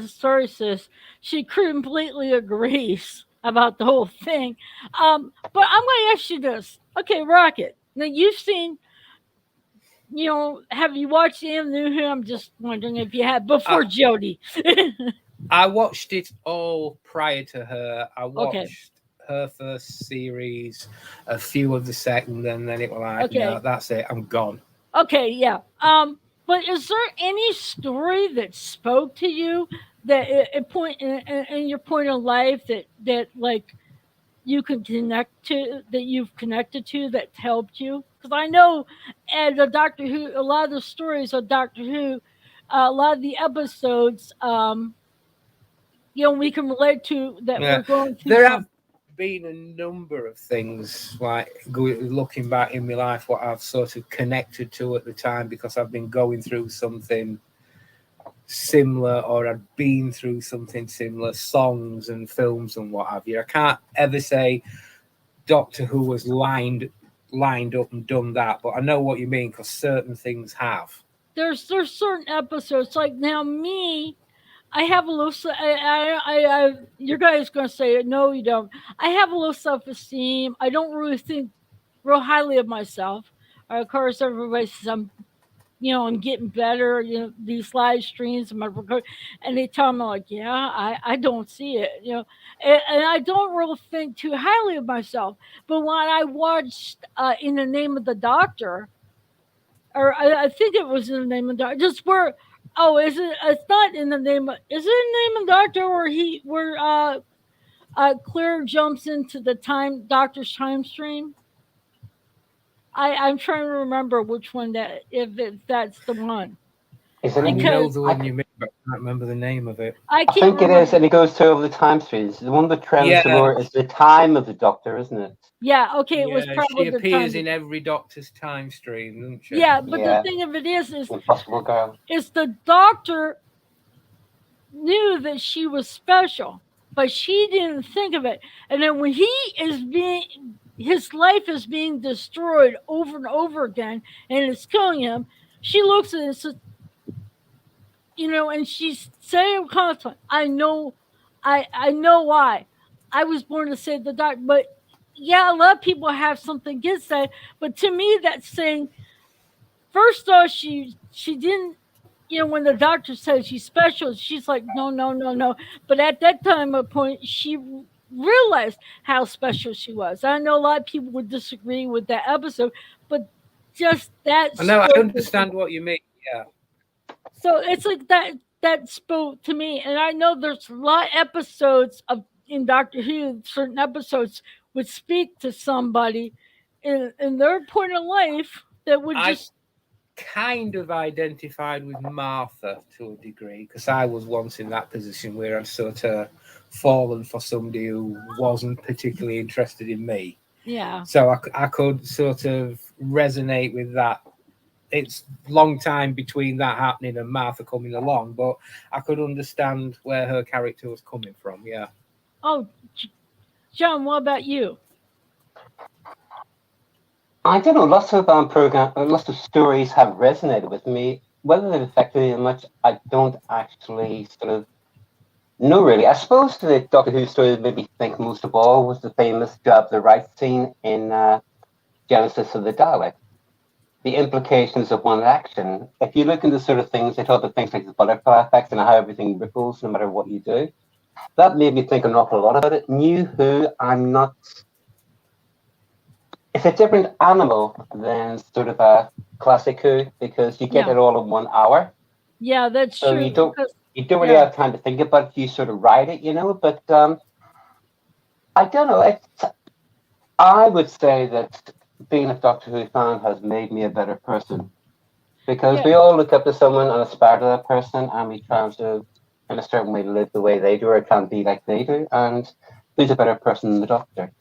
sorry, sis. She completely agrees about the whole thing. But I'm going to ask you this. Okay, Rocket. Now you've seen, have you watched Am New Who? I'm just wondering if you had before Jody. I watched it all prior to her. I watched Okay. her first series, a few of the second, and then it was like, Okay. no, that's it. I'm gone. Okay, yeah. But is there any story that spoke to you that at point in your point of life that like you can connect to, that you've connected to, that helped you? Because I know, and the Doctor Who, a lot of the stories of Doctor Who, a lot of the episodes, we can relate to that. Yeah. We're going through. There have been a number of things, like looking back in my life, what I've sort of connected to at the time because I've been going through something similar, or I'd been through something similar, songs and films and what have you. I can't ever say Doctor Who was lined up and done that, but I know what you mean because certain things have. There's certain episodes, like now me, I have a little. I your guys gonna say no, you don't. I have a little self-esteem. I don't really think real highly of myself. Of course, everybody says I'm getting better. These live streams and my record, and they tell me like, yeah, I don't see it. And I don't really think too highly of myself. But when I watched In the Name of the Doctor, or I think it was In the Name of the Doctor, just where. Oh, is it? It's not in the name. Is it in the name of Doctor where Claire jumps into the Doctor's time stream? I'm trying to remember which one that's the one. Is it I know Because the one you mean, but I can't remember the name of it. I I can't think it remember. is, and it goes through all the time streams. The one that trends Yeah. the more is the time of the Doctor, isn't it? Yeah, okay, it was Yeah, probably she the appears time. in every Doctor's time stream, doesn't she? Yeah, but Yeah. the thing of it is Impossible Girl. the Doctor knew that she was special, but she didn't think of it. And then when his life is being destroyed over and over again, and it's killing him, she looks at it and says, and she's saying constantly, I know why. I was born to save the Doctor. But yeah, a lot of people have something against that. But to me, that's saying, first off, she didn't, when the Doctor says she's special, she's like, no, no, no, no. But at that time of point, she realized how special she was. I know a lot of people would disagree with that episode, but just that. I know, I understand what you mean. Yeah. So it's like that spoke to me, and I know there's a lot of episodes in Doctor Who. Certain episodes would speak to somebody in their point of life that would just. Kind of identified with Martha to a degree because I was once in that position where I'd sort of fallen for somebody who wasn't particularly interested in me. Yeah. So I could sort of resonate with that. It's a long time between that happening and Martha coming along, but I could understand where her character was coming from. Yeah. Oh, John, what about you? I don't know. Lots of stories have resonated with me. Whether they've affected me much, I don't actually sort of know really. I suppose the Doctor Who story that made me think most of all was the famous Job the Right scene in Genesis of the Dalek. The implications of one action. If you look into sort of things, they talk about things like the butterfly effect and how everything ripples no matter what you do. That made me think an awful lot about it. New Who, I'm not. It's a different animal than sort of a classic Who because you get it all in 1 hour. Yeah, that's so true. You don't really have time to think about it. You sort of ride it, But I don't know. I would say that being a Doctor Who fan has made me a better person because Yeah. we all look up to someone and aspire to that person, and we try to, in a certain way, live the way they do or try and be like they do. And who's a better person than the doctor?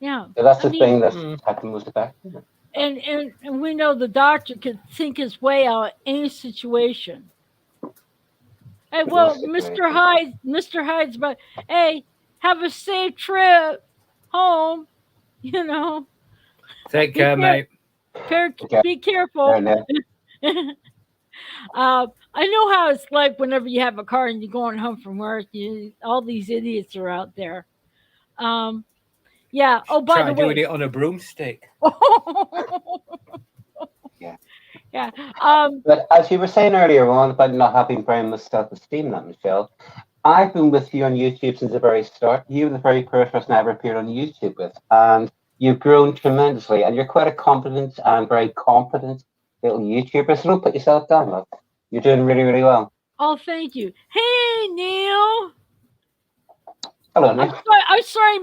Yeah. So that's I the mean, thing that's Mm. happened most about. and we know the doctor could think his way out of any situation. Hey, well, Mr. Hyde's about, hey, have a safe trip home. You know, Take be care, mate. Okay, be fair careful. enough. I know how it's like whenever you have a car and you're going home from work. All these idiots are out there. Yeah. Oh, by Try the doing way. it on a broomstick. Yeah. Yeah. But as you were saying earlier on about not having very much self-esteem, that Michelle, I've been with you on YouTube since the very start. You were the very first person I ever appeared on YouTube with, and you've grown tremendously. And you're quite a competent and very competent little YouTuber. So don't put yourself down, love. You're doing really, really well. Oh, thank you. Hey, Neil. Hello, I'm Nick. sorry. I'm sorry I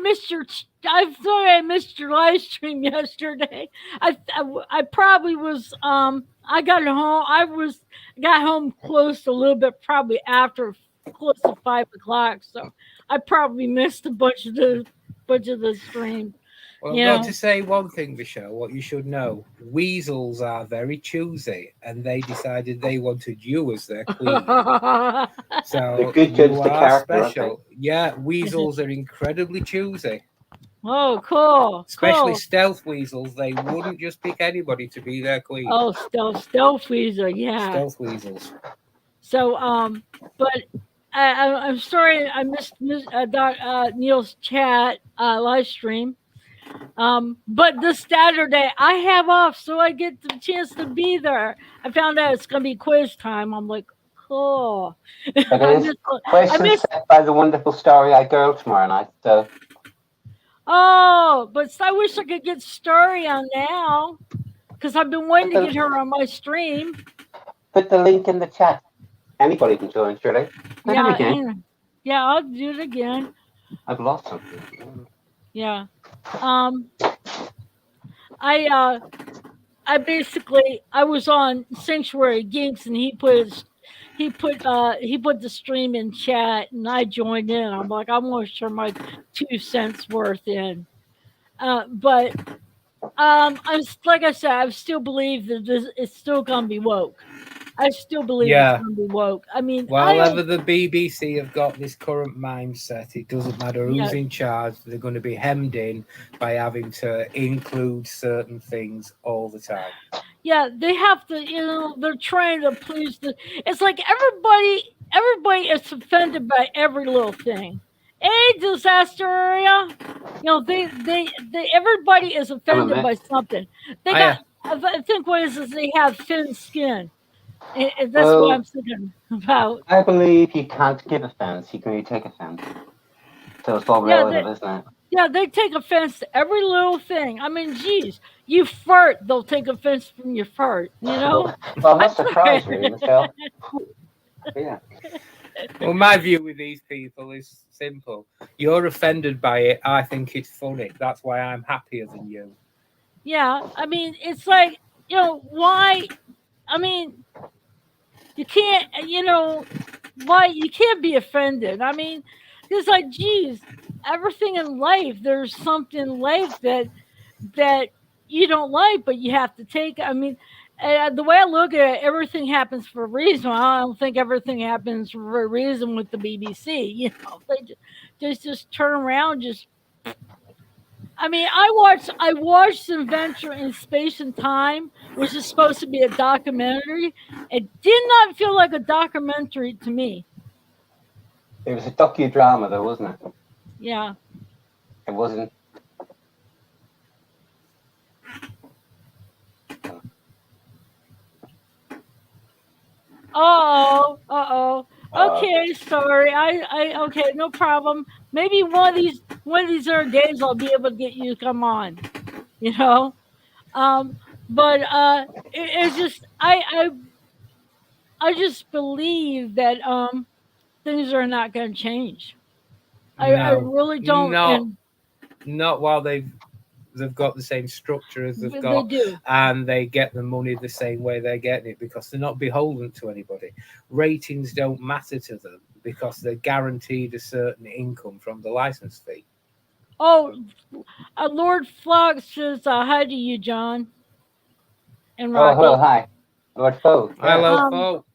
missed your live stream yesterday. I probably was. I got home. Got home close a little bit, probably after close to 5 o'clock. So I probably missed a bunch of the stream. Well, I've You got know. to say one thing, Michelle, what you should know. Weasels are very choosy, and they decided they wanted you as their queen. They're So good judges you of are character, aren't they? special. Yeah, weasels are incredibly choosy. Oh, cool. Especially Cool. stealth weasels. They wouldn't just pick anybody to be their queen. Oh, stealth weasel. Yeah. Stealth weasels. So, but I'm sorry I missed Neil's chat live stream. But this Saturday I have off, so I get the chance to be there. I found out it's gonna be quiz time. I'm like, cool. It I is missed. I questions missed. set by the wonderful Starry-Eyed Girl tomorrow night. So Oh, but I wish I could get Starry on now because I've been waiting to put get her on my stream. the link in the chat. Anybody can join, surely. Put it Yeah, again. yeah, I'll do it again. I've lost something. Yeah. I basically I was on Sanctuary Geeks and he put the stream in chat and I joined in. I'm like, I'm gonna share my 2 cents worth in. But I'm like I said, I still believe that it's still gonna be woke. I still believe Yeah. it's gonna be woke. I mean, While ever the BBC have got this current mindset, it doesn't matter who's Yeah. in charge, they're going to be hemmed in by having to include certain things all the time. yeah, they have to, they're trying to please it's like everybody is offended by every little thing. Hey, disaster area. They everybody is offended by something. They got I think what is they have thin skin. And that's what I'm thinking about. I believe you can't give offense, you can only take offense. So it's all relative, isn't it? Yeah, they take offense to every little thing. I mean, geez, you fart, they'll take offense from your fart, Well, I'm not surprised, really, Michelle. Yeah. Well, my view with these people is simple. You're offended by it. I think it's funny. That's why I'm happier than you. Yeah, I mean, it's like, why? I mean, you can't, why you can't be offended. I mean, it's like, geez, everything in life, there's something in life that you don't like, but you have to take. I mean, the way I look at it, everything happens for a reason. I don't think everything happens for a reason with the BBC. They just turn around, I mean, I watched Adventure in Space and Time, which is supposed to be a documentary. It did not feel like a documentary to me. It was a docudrama, though, wasn't it? Yeah. It wasn't. Okay, sorry. Okay, no problem. Maybe one of these other days I'll be able to get you to come on. But it's just I just believe that things are not going to change. I really don't. Not while they've they've got the same structure as they've They got, do. and they get the money the same way they're getting it because they're not beholden to anybody. Ratings don't matter to them because they're guaranteed a certain income from the license fee. Oh, Lord Flock says hi to you, John and Oh, hello, Rocky. hi. Lord Foe. Hello, Um, folks.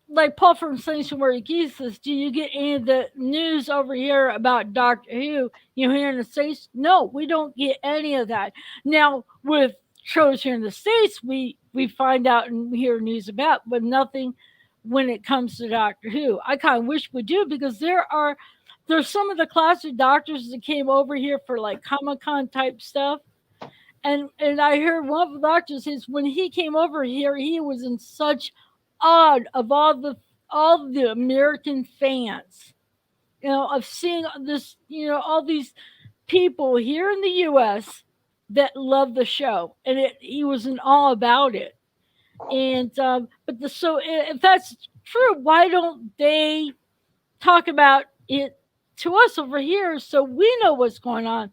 Like Paul from Sanctuary Geese says, do you get any of the news over here about Doctor Who? Here in the States? No, we don't get any of that. Now, with shows here in the States, we find out and we hear news about, but nothing when it comes to Doctor Who. I kind of wish we do because there's some of the classic doctors that came over here for like Comic-Con type stuff. And I heard one of the doctors says when he came over here, he was in such awe of all the American fans, of seeing this, all these people here in the U.S. that love the show, and he was in awe about it. And so if that's true, why don't they talk about it to us over here so we know what's going on?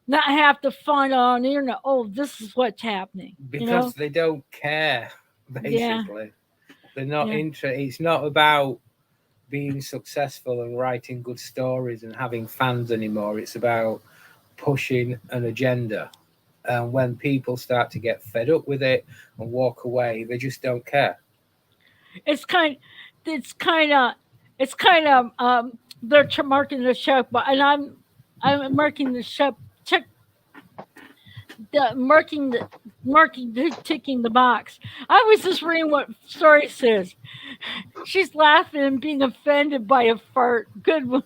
Not have to find out on the internet. Oh, this is what's happening. Because they don't care, basically. Yeah. They're not Yeah. interested. It's not about being successful and writing good stories and having fans anymore. It's about pushing an agenda. And when people start to get fed up with it and walk away, they just don't care. It's kind of they're marking the show, but and I'm marking the show check ticking the box. I was just reading what Story says. She's laughing and being offended by a fart. Good one.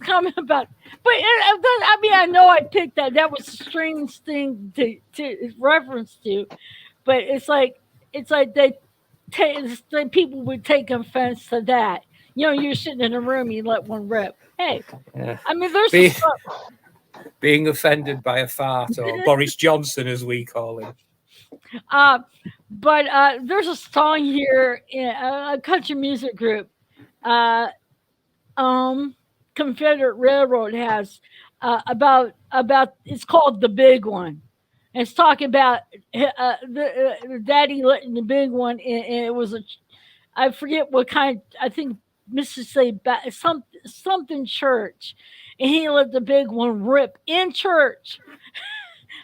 Comment about, but I mean I know I picked that. That was a strange thing to reference to, but it's like people would take offense to that. You're sitting in a room, you let one rip. Hey, Yeah. I mean, there's Be- some stuff. Being offended by a fart, or Boris Johnson, as we call him. But there's a song here in a country music group. Confederate Railroad has about it's called The Big One. And it's talking about the daddy letting the big one, and it was I forget what kind. I think Mississippi something church, and he let the big one rip in church.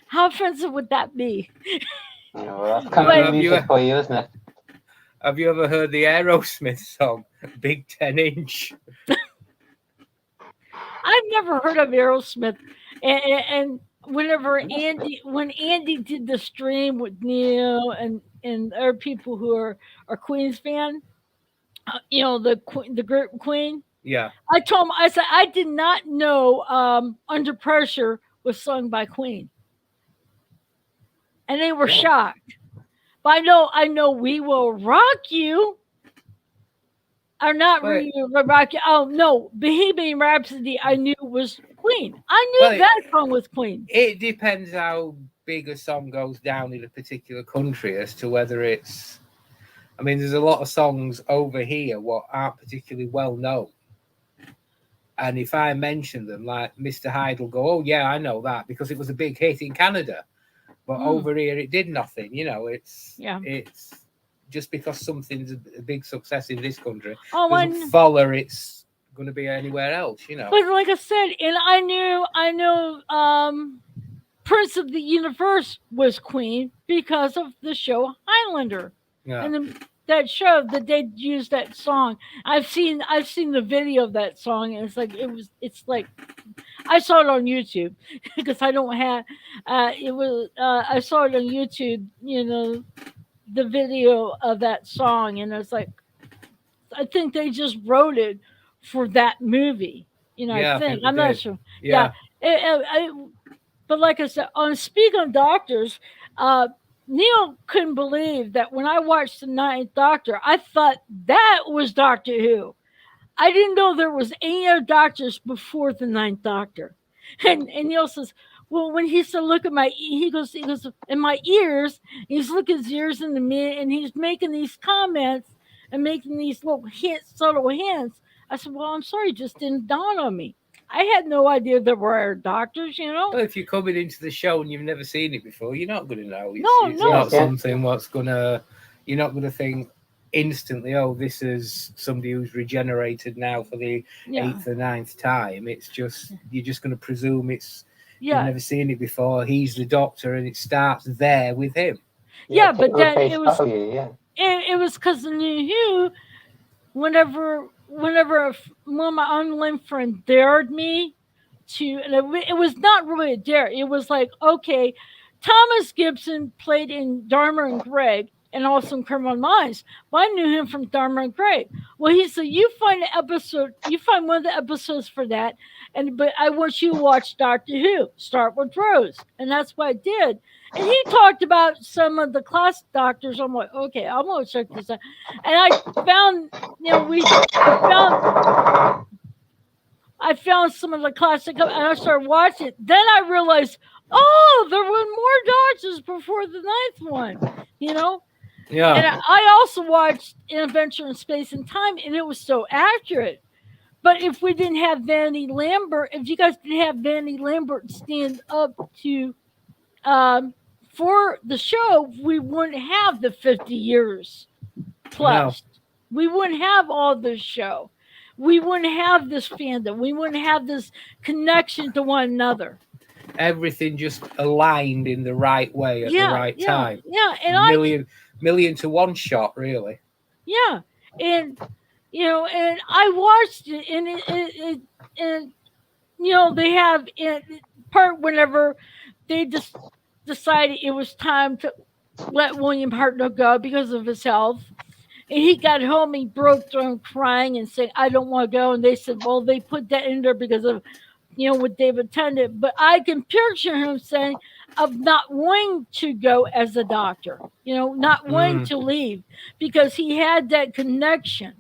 How offensive would that be? That's country Have you- music for you, isn't it? Have you ever heard the Aerosmith song, Big 10-inch? I've never heard of Aerosmith, and when Andy did the stream with Neil and other people who are Queen's fan, the group Queen, Yeah. I told him, I said I did not know Under Pressure was sung by Queen, and they were shocked. But I know We Will Rock You. Or not Wait. We Will Rock You. Oh no, Bohemian Rhapsody I knew was Queen. I knew Well, that song was Queen. It depends how big a song goes down in a particular country as to whether it's. I mean, there's a lot of songs over here what aren't particularly well known. And if I mention them, like Mr. Hyde will go, "Oh yeah, I know that because it was a big hit in Canada," but over here it did nothing. It's just because something's a big success in this country doesn't follow it's going to be anywhere else. But like I said, and I knew Prince of the Universe was Queen because of the show Highlander. Yeah. And that show that they used that song. I've seen the video of that song, and it's like I saw it on YouTube because I don't have I saw it on YouTube, the video of that song, and it's like I think they just wrote it for that movie. Yeah, I think they I'm not did. sure. Yeah. But like I said, on Speak on Doctors, Neil couldn't believe that when I watched the Ninth Doctor, I thought that was Doctor Who. I didn't know there was any other doctors before the Ninth Doctor. And Neil says, well, when he said, look at he goes, in my ears, he's looking at his ears in the mirror, and he's making these comments and making these little subtle hints. I said, well, I'm sorry, it just didn't dawn on me. I had no idea there were doctors, you know. Well, if you're coming into the show and you've never seen it before, you're not going to know. It's, No, it's no. not Yeah. something what's gonna. You're not going to think instantly, oh, this is somebody who's regenerated now for the Yeah, eighth or ninth time. It's just you're just going to presume it's you've yeah, never seen it before. He's the doctor, and it starts there with him. Yeah, take but on then face it was value, yeah. it was because of Hugh. Whenever one of my online friends dared me to, and it was not really a dare. It was like, okay, Thomas Gibson played in Dharma and Greg and also in Criminal Minds. But I knew him from Dharma and Greg. Well, he said, you find one of the episodes for that, but I want you to watch Doctor Who. Start with Rose, and that's what I did. And he talked about some of the classic doctors. I'm like, okay, I'm gonna check this out. And I found, I found some of the classic, and I started watching it. Then I realized, oh, there were more doctors before the ninth one, you know. Yeah. And I also watched An Adventure in Space and Time, and it was so accurate. But if we didn't have Vanity Lambert, if you guys didn't have Vanity Lambert stand up to for the show, we wouldn't have the 50 years plus. We wouldn't have all this show. We wouldn't have this fandom. We wouldn't have this connection to one another. Everything just aligned in the right way at the right time. Yeah, and million to one shot, really. Yeah, and and I watched it, and they have part whenever they just decided it was time to let William Hartnell go because of his health. And he got home, he broke down crying and saying, I don't want to go. And they said, well, they put that in there because of, with David Tennant. But I can picture him saying, of not wanting to go as a doctor, not wanting to leave because he had that connection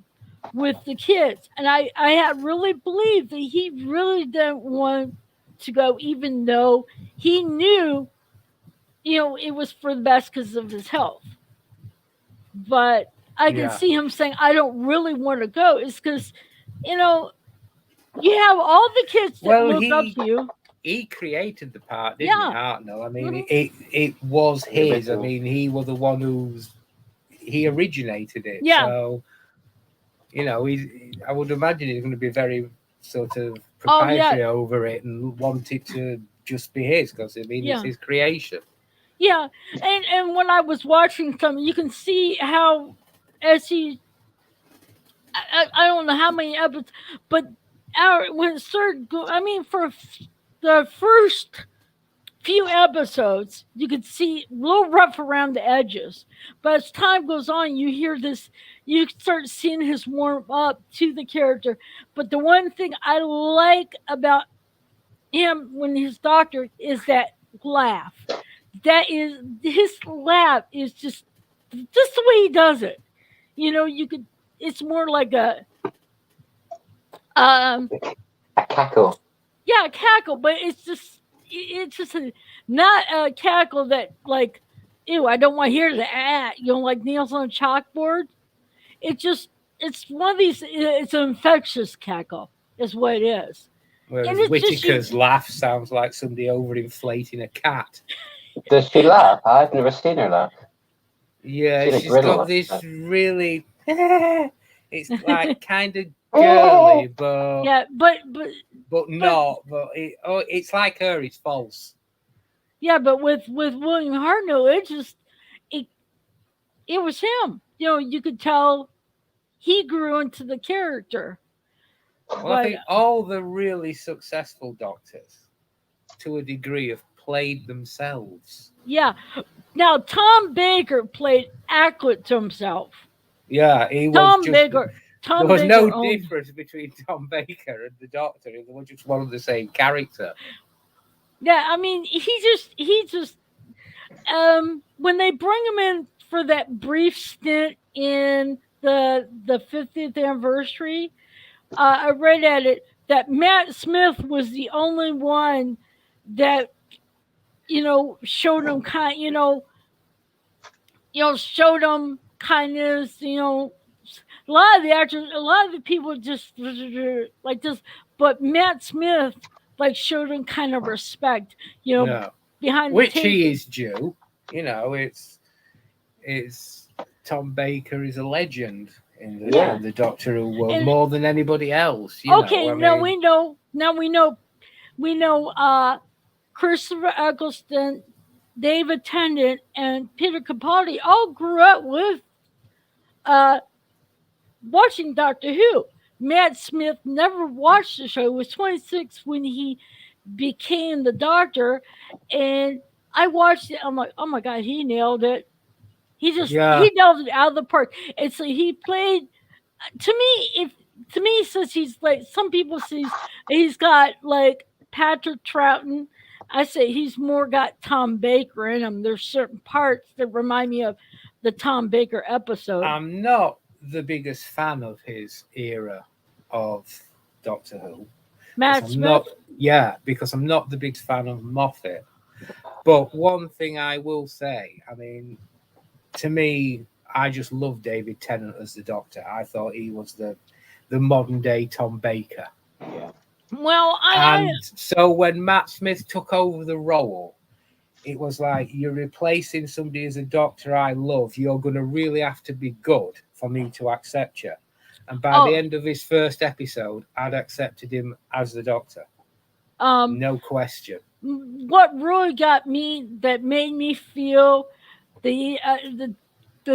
with the kids. And I had really believed that he really didn't want to go, even though he knew, it was for the best because of his health. But I can see him saying, I don't really want to go. It's because, you have all the kids that look up to you. He created the part, didn't he, Hartnell? I mean, it was his. I mean, he was the one he originated it. Yeah. So, I would imagine he's going to be very sort of proprietary over it and want it to just be his because, it's his creation. Yeah, and when I was watching some, you can see how, as he, I don't know how many episodes, but when it started, for the first few episodes, you could see a little rough around the edges. But as time goes on, you hear this, you start seeing his warm up to the character. But the one thing I like about him when he's doctor is that laugh. That is, his laugh is just the way he does it. It's more like a cackle. Yeah, a cackle, but it's just not a cackle that like, ew, I don't want to hear that. Like nails on a chalkboard. It's one of these. It's an infectious cackle, is what it is. Whereas Whittaker's laugh sounds like somebody overinflating a cat. Does she laugh? I've never seen her laugh. Yeah, she's got this really. It's like kind of girly, but yeah, but not. But it's like her. It's false. Yeah, but with William Hartnell, it was him. You could tell he grew into the character. Well, I think all the really successful doctors, to a degree, have played themselves. Yeah. Now, Tom Baker played accurate to himself. Yeah, he was Tom just, Baker. There was no difference between Tom Baker and the Doctor. They were just one of the same character. Yeah, he just when they bring him in for that brief stint in the 50th anniversary, I read at it that Matt Smith was the only one that showed him showed him kindness. A lot of the actors, a lot of the people just but Matt Smith like showed him kind of respect, No. behind Which the tape. he is due. It's Tom Baker is a legend in the Doctor Who world And- more than anybody else. Okay, now we know. Now we know. We know. Christopher Eccleston, David Tennant, and Peter Capaldi all grew up with watching Doctor Who. Matt Smith never watched the show. He was 26 when he became the Doctor, and I watched it. I'm like, oh my god, he nailed it. He nailed it out of the park. And so he played. To me, since he's like some people say he's got like Patrick Troughton. I say he's more got Tom Baker in him. There's certain parts that remind me of the Tom Baker episode. I'm not the biggest fan of his era of Doctor Who. Matt Smith. Because I'm not the biggest fan of Moffat. But one thing I will say, I mean, to me, I just love David Tennant as the Doctor. I thought he was the modern day Tom Baker. Yeah. Well, so when Matt Smith took over the role, it was like, you're replacing somebody as a Doctor I love. You're going to really have to be good for me to accept you. And by the end of his first episode, I'd accepted him as the Doctor. No question. What really got me, that made me feel the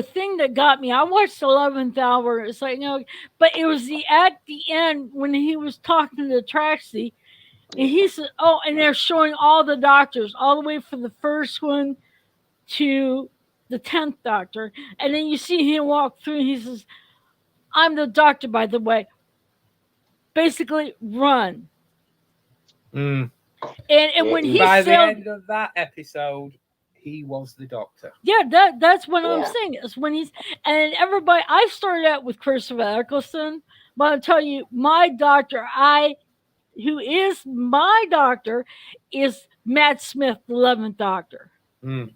thing that got me, I watched 11th Hour. It's like, but it was at the end when he was talking to Traxy, and he said, and they're showing all the Doctors, all the way from the first one to the 10th Doctor. And then you see him walk through, and he says, I'm the Doctor, by the way. Basically, run. And when he by sailed, the end of that episode, he was the Doctor. Yeah, that's what I'm saying. Is when he's, and everybody. I started out with Christopher Eccleston, but I'll tell you, my Doctor, who is my Doctor, is Matt Smith, the 11th Doctor. Well,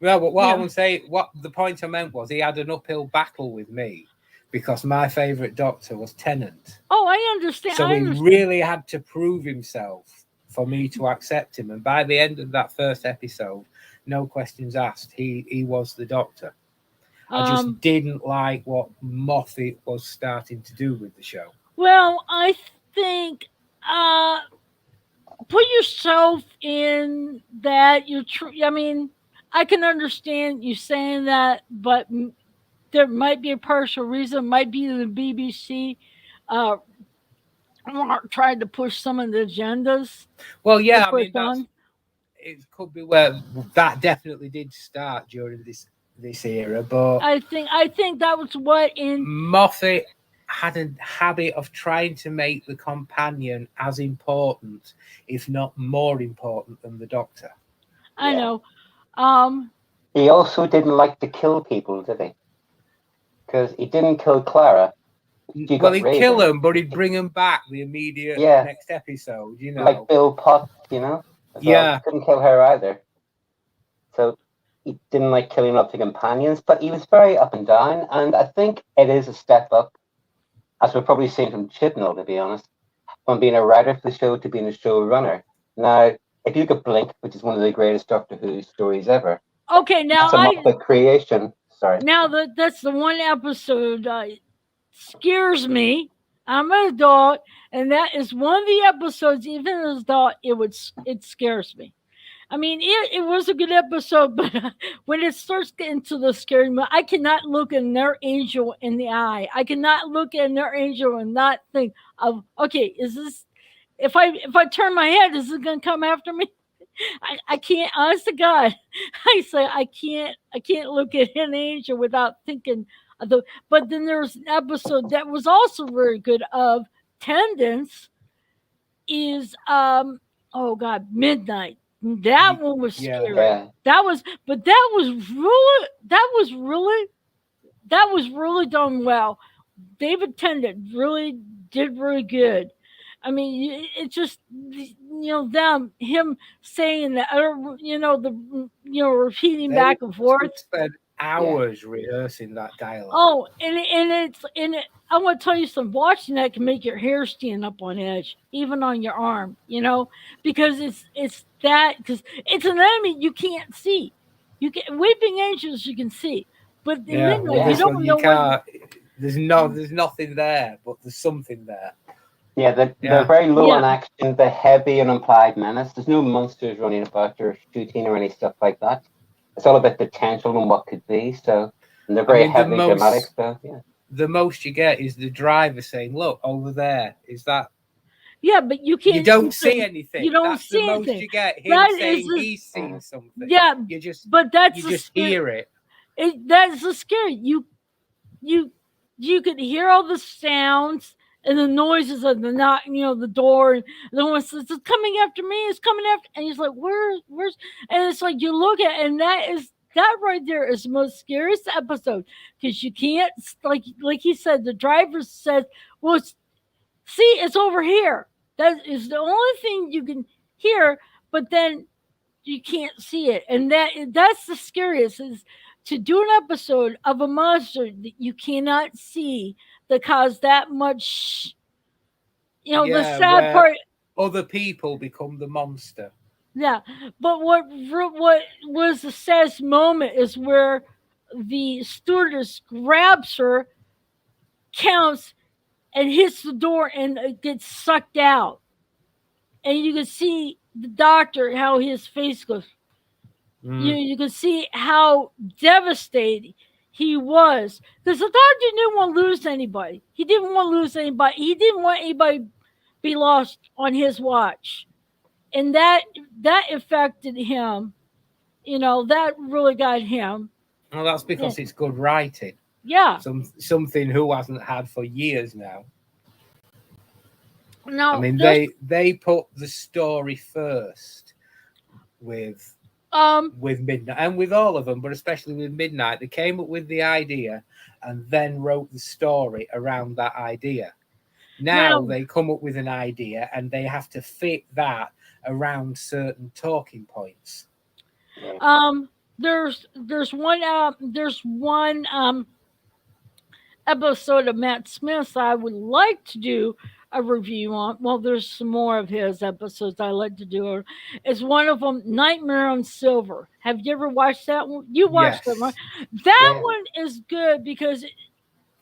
but what I would say, what the point I meant was, he had an uphill battle with me because my favourite Doctor was Tennant. Oh, I understand. So he really had to prove himself for me to accept him. And by the end of that first episode, no questions asked, he was the Doctor. I just didn't like what Moffat was starting to do with the show. Well, I think put yourself in that. I mean, I can understand you saying that, but there might be a partial reason. Might be the BBC tried to push some of the agendas. Well, yeah, I mean, it could be where that definitely did start during this era, but I think that was what Moffat had a habit of trying to make the companion as important, if not more important, than the Doctor. I know. He also didn't like to kill people, did he? Because he didn't kill Clara. He'd kill them, but he'd bring them back the immediate next episode, Like Bill Potts, So he couldn't kill her either. So he didn't like killing up the companions, but he was very up and down, and I think it is a step up, as we're probably seeing from Chibnall, to be honest, from being a writer for the show to being a showrunner. Now, if you look at Blink, which is one of the greatest Doctor Who stories ever. Okay, now the creation. Sorry. Now that's the one episode scares me. I'm an adult, and that is one of the episodes. Even as an adult, it scares me. I mean, it was a good episode, but when it starts getting to the scary mode, I cannot look at their angel in the eye. I cannot look at their angel and not think of, okay, is this? If I turn my head, is it going to come after me? I can't. Honest to God, I say I can't look at an angel without thinking of the. But then there's an episode that was also very good of Tendance. Is Midnight. That one was scary. Yeah. That was really done well. David Tennant really did really good. I mean, it's just him saying that, repeating back and forth. hours rehearsing that dialogue. Oh, I want to tell you something. Watching that can make your hair stand up on edge, even on your arm. Because it's because it's an enemy you can't see. You can Weeping Angels you can see, but in Yeah, Midnight well, you this don't one know you can't. There's nothing there, but there's something there. Yeah, they're Yeah. very low on Yeah. action, but heavy and implied menace. There's no monsters running about or shooting or any stuff like that. It's all about the potential and what could be. So, and they're very I mean, the heavily dramatic. most- So, yeah. The most you get is the driver saying, "Look over there. Is that?" Yeah, but you can't. You don't see anything. You don't That's see the most anything. you get. Him That saying is the- he's seen something. Yeah, You just but that's you the just scary. hear it. That's the scary. You could hear all the sounds and the noises of the knock, the door, and the one says, "It's coming after me. It's coming after," and he's like, "Where's?" And it's like you look at, and that right there is the most scariest episode because you can't like he said. The driver said, "Well, it's over here." That is the only thing you can hear, but then you can't see it, and that's the scariest is to do an episode of a monster that you cannot see that caused that much. The Yeah, sad where- part. Other people become the monster. Yeah, but what was the saddest moment is where the stewardess grabs her, counts, and hits the door and it gets sucked out, and you can see the doctor how his face goes. You can see how devastated he was because the doctor didn't want to lose anybody. He didn't want to lose anybody. He didn't want anybody to be lost on his watch, and that affected him. That really got him. Well, that's because it's good writing. Yeah. Something who hasn't had for years now. No, I mean, they put the story first with Midnight and with all of them, but especially with Midnight. They came up with the idea and then wrote the story around that idea. Now they come up with an idea and they have to fit that around certain talking points. There's one episode of Matt Smith's I would like to do a review on. Well, there's some more of his episodes I like to do. Is one of them Nightmare on Silver? Have you ever watched that one? You watched that one. That one is good because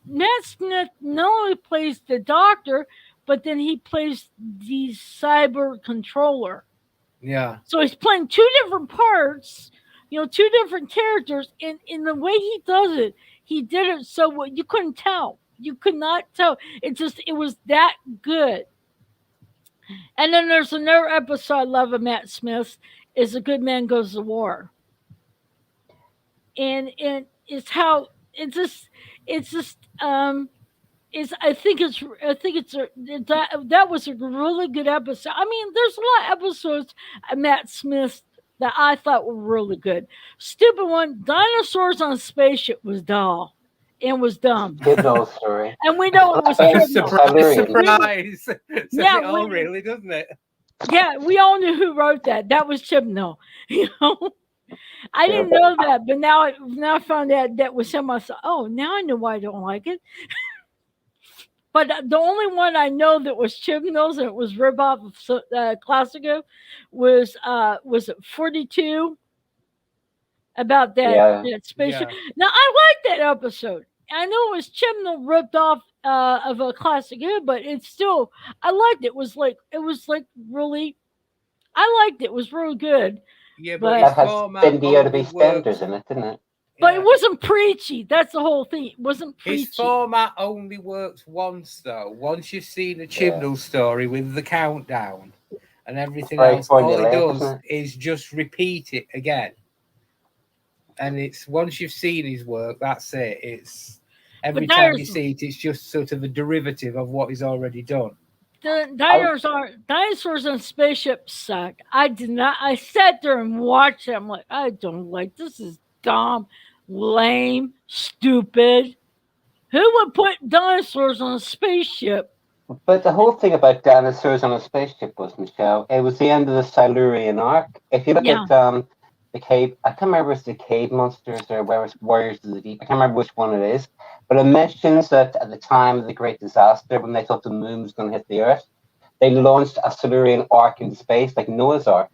Matt Smith not only plays the doctor, but then he plays the cyber controller. Yeah. So he's playing two different parts, two different characters, and in the way he does it, he did it so you couldn't tell. You could not tell. It was that good. And then there's another episode I love of Matt Smith is A Good Man Goes to War. And it's how I think that was a really good episode. I mean, there's a lot of episodes of Matt Smith that I thought were really good. Stupid one, Dinosaurs on a Spaceship was dull and was dumb. Chibnall story. And we know it was Surprise. Yeah, it all really, doesn't it? Yeah, we all knew who wrote that. That was Chibnall. I didn't know that, but now I found out that was him. I thought, oh, now I know why I don't like it. But the only one I know that was Chibnall's and it was ripoff of Classico was it 42 about that spaceship. Yeah. Now I liked that episode. I know it was Chibnall ripped off of a Classico, but it's still I liked it. It was like really I liked it. It was really good. Yeah, but that has Cindy out of EastEnders in it, didn't it? But it wasn't preachy. That's the whole thing. It wasn't preachy. His format only works once, though. Once you've seen a Chibnall story with the countdown and everything else, all it does is just repeat it again. And it's once you've seen his work, that's it. It's every time you see it, it's just sort of a derivative of what he's already done. The dinosaurs on spaceships suck. I sat there and watched them like I don't like this. Is dumb, lame, stupid. Who would put dinosaurs on a spaceship? But the whole thing about dinosaurs on a spaceship was, Michelle, it was the end of the Silurian arc. If you look at the cave. I can't remember if it's the cave monsters or where it's Warriors of the Deep. I can't remember which one it is, but it mentions that at the time of the Great Disaster, when they thought the moon was going to hit the Earth, they launched a Silurian ark into space, like Noah's Ark,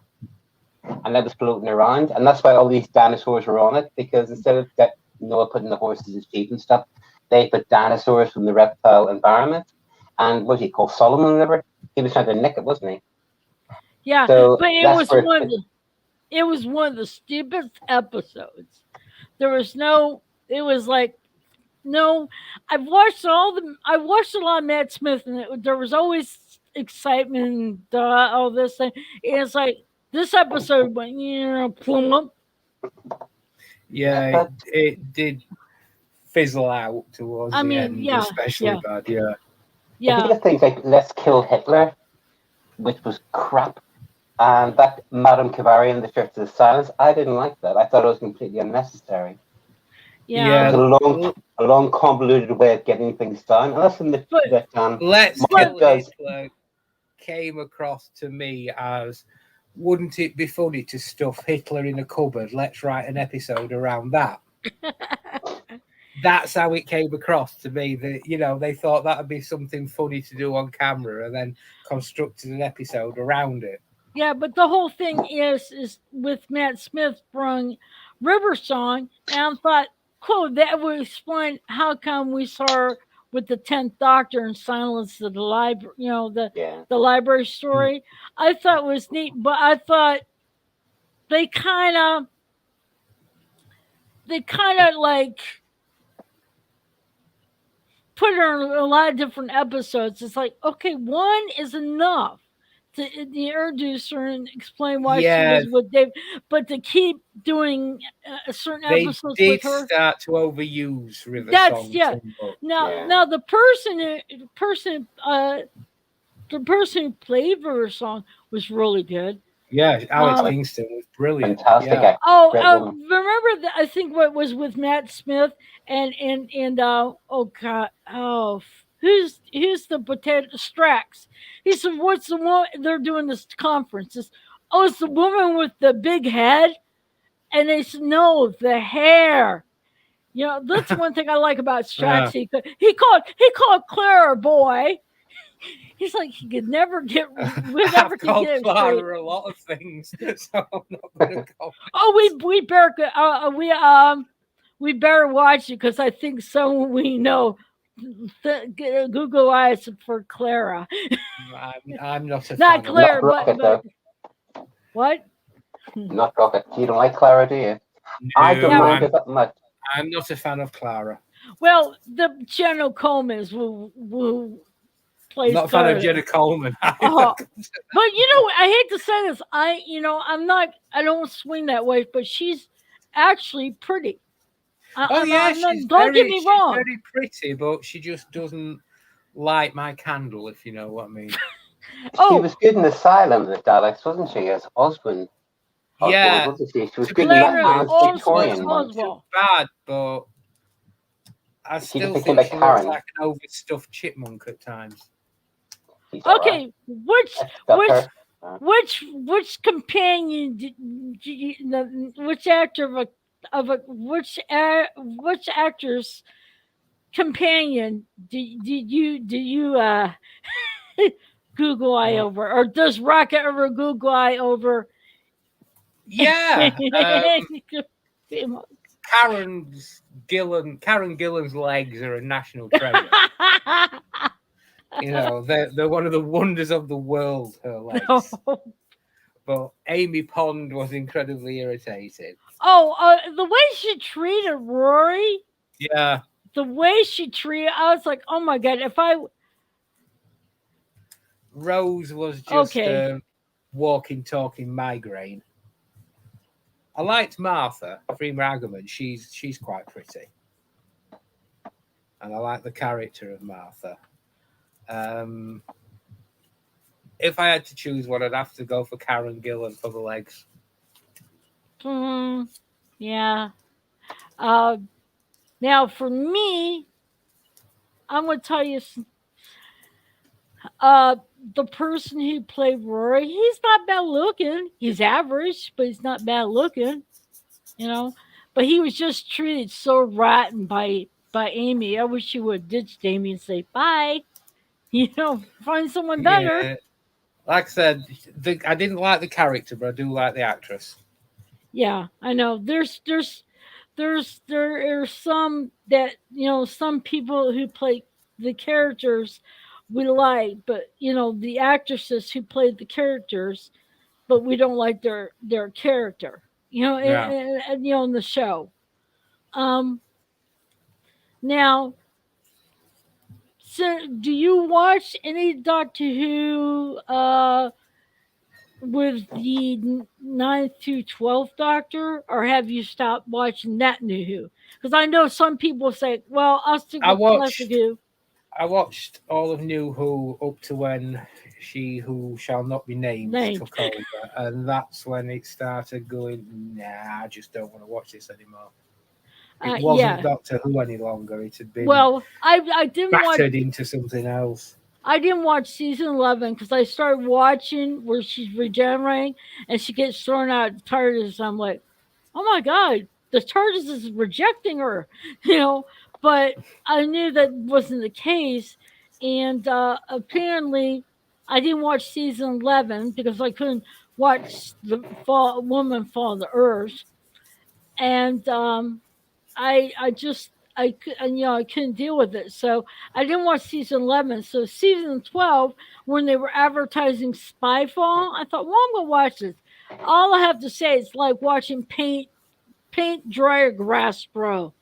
and that was floating around, and that's why all these dinosaurs were on it. Because instead of that Noah putting the horses and sheep and stuff, they put dinosaurs from the reptile environment. And what he called Solomon, or whatever, he was trying to nick it, wasn't he? Yeah, So but it that's was where one of the it was one of the stupidest episodes. There was no it was like no I watched a lot of Matt Smith, and there was always excitement and all this thing. And it's like this episode went, plump. Yeah, But- it did fizzle out towards I the mean, end, yeah, especially yeah. bad. Yeah, I Yeah. think of things like Let's Kill Hitler, which was crap, and that Madame Cavari and the Church of Silence, I didn't like that. I thought it was completely unnecessary. Yeah. It was a long convoluted way of getting things done. And that's in the But- that Let's Mark Kill does. Hitler came across to me as, wouldn't it be funny to stuff Hitler in a cupboard? Let's write an episode around that. That's how it came across to me. That they thought that would be something funny to do on camera, and then constructed an episode around it. Yeah, but the whole thing is with Matt Smith brung River Song, and I thought, cool, that would explain how come we saw her with the 10th Doctor and Silence of the Library, Yeah. the library story. I thought it was neat, but I thought they kind of like put her in a lot of different episodes. It's like, okay, one is enough to introduce her and explain why Yeah. she was with Dave, but to keep doing certain They episodes did with her. start to overuse River That's- Song. yeah. somewhat. Now, Yeah. now the person who played River Song was really good. Yeah, Alex Um, Kingston was brilliant. Fantastic Yeah. actor. Oh, Great woman. remember that? I think what was with Matt Smith and oh god, who's the potato Strax? He said, "What's the one they're doing this conference? It's the woman with the big head," and they said, "No, the hair." That's one thing I like about Strax. He called Clara a boy. He's like he could never get. We never I've could called get it straight. Clara a lot of things, so I'm not going to go. Oh, we better watch it because I think someone we know Google eyes for Clara, I'm not a not fan of Claire, Not Rocket, but what? Not Rocket. You don't like Clara, do you? No, I don't Yeah, mind it that much. I'm not a fan of Clara. Well, the Jenna Coleman who plays. Not a fan of Clara. Jenna Coleman. Oh. But I hate to say this. I don't swing that way, but she's actually pretty. Oh yeah, she's don't get me she's wrong. very pretty, but she just doesn't light my candle, if you know what I mean. She Oh, was good in Asylum, the Daleks, wasn't she? As Osmond. Yeah. Wasn't she? She was To good in be that Clara and Oswald. Victorian one. Oswald. Bad, but I She still just think became she a looks Karen. like an overstuffed chipmunk at times. She's all right. Okay, which That's her. which companion which actor which actor's companion did you Google eye over, or does Rocket ever Google eye over? Yeah, Karen Gillan's legs are a national treasure. They're one of the wonders of the world, her legs. But Amy Pond was incredibly irritated. The way she treated Rory, Yeah, I was like, oh my god, Rose was just Okay. a walking, talking migraine. I liked Martha, Freema Aggerman. She's quite pretty. And I like the character of Martha. If I had to choose one, I'd have to go for Karen Gillan for the legs. yeah. Now for me, I'm gonna tell you. The person who played Rory, he's not bad looking. He's average, but he's not bad looking. you know. But he was just treated so rotten by Amy. I wish she would have ditched Amy and say bye. You know, find someone better. Yeah. Like I said, I didn't like the character, but I do like the actress. Yeah, I know. There are some that some people who play the characters we like, but the actresses who played the characters, but we don't like their character. Yeah. In the show. Um, Now, so do you watch any Doctor Who with the ninth to 12th Doctor, or have you stopped watching that new Who? Because I know some people say, well, I'll stick I with classic watched Who. I watched all of New Who up to when She Who Shall Not Be Named Named. took over, and that's when it started going. Nah, I just don't want to watch this anymore. It wasn't Yeah. Doctor Who any longer. It had been Well, I didn't watch. battered into something else. I didn't watch season 11 because I started watching where she's regenerating and she gets thrown out of the TARDIS. I'm like, oh my god, the TARDIS is rejecting her, But I knew that wasn't the case, and apparently, I didn't watch season 11 because I couldn't watch the woman fall to earth, and I just I couldn't deal with it, so I didn't watch season 11. So season 12, when they were advertising Spyfall, I thought, well, I'm gonna watch this. All I have to say is like watching paint dry or grass grow.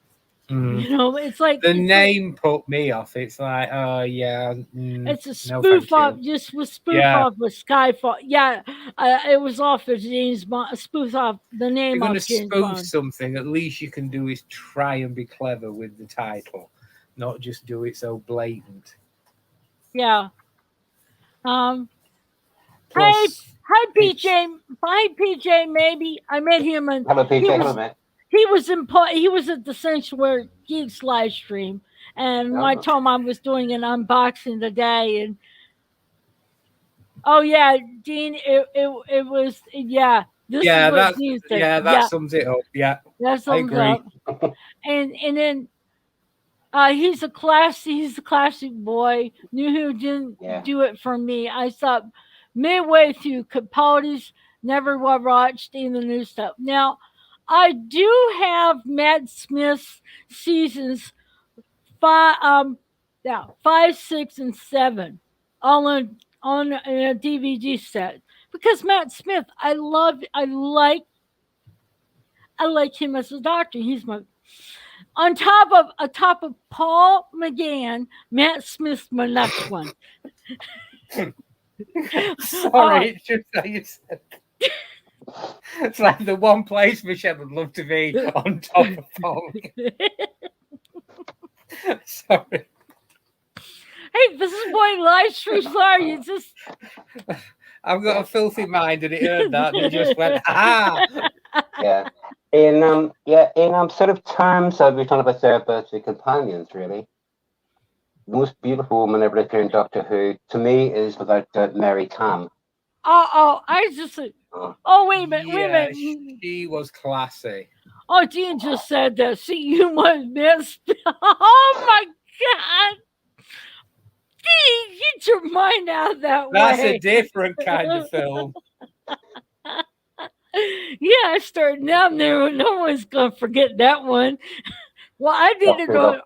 It's like The name put me off. It's like, oh yeah, it's a no, spoof thank off, you. just with spoof Yeah. off with Skyfall. Yeah, it was off of James Bond, spoof off the If name you're going of to James spoof Bond. something, at least you can do is try and be clever with the title, not just do it so blatant. Yeah. Um. Plus, Hi, it's- PJ. Hi, PJ. Maybe I met him and Hello, PJ. he Hello, was man. he was at the Sanctuary Geeks live stream, and I Oh. told him I was doing an unboxing today, and oh yeah, Dean, it was yeah. This yeah, is what that's Dean said. yeah, that sums it up. Yeah, that I sums agree. up. And then he's a classic boy. Knew who didn't Yeah. do it for me. I stopped midway through Capaldi's, never watched any of the new stuff. Now, I do have Matt Smith's seasons 5, 6, and 7, all on a DVD set because Matt Smith, I like him as a doctor. He's my on top of Paul McGann, Matt Smith's my next one. Sorry, it's just how you said. It's like the one place Michelle would love to be on top of Paul. Sorry. Hey, this is why live streams are. You just I've got a filthy mind and it heard that and it just went, ah! Yeah. In sort of terms of we're talking about therapeutic companions, really. The most beautiful woman ever appeared in Doctor Who, to me, is without doubt Mary Tam. I just said, oh wait a minute. She was classy. Oh, Dean just said that. See, you must miss. Oh my God. Dean, get your mind out of that That's way. a different kind of film. Yeah, I started now. No one's gonna forget that one. Well, I did it on.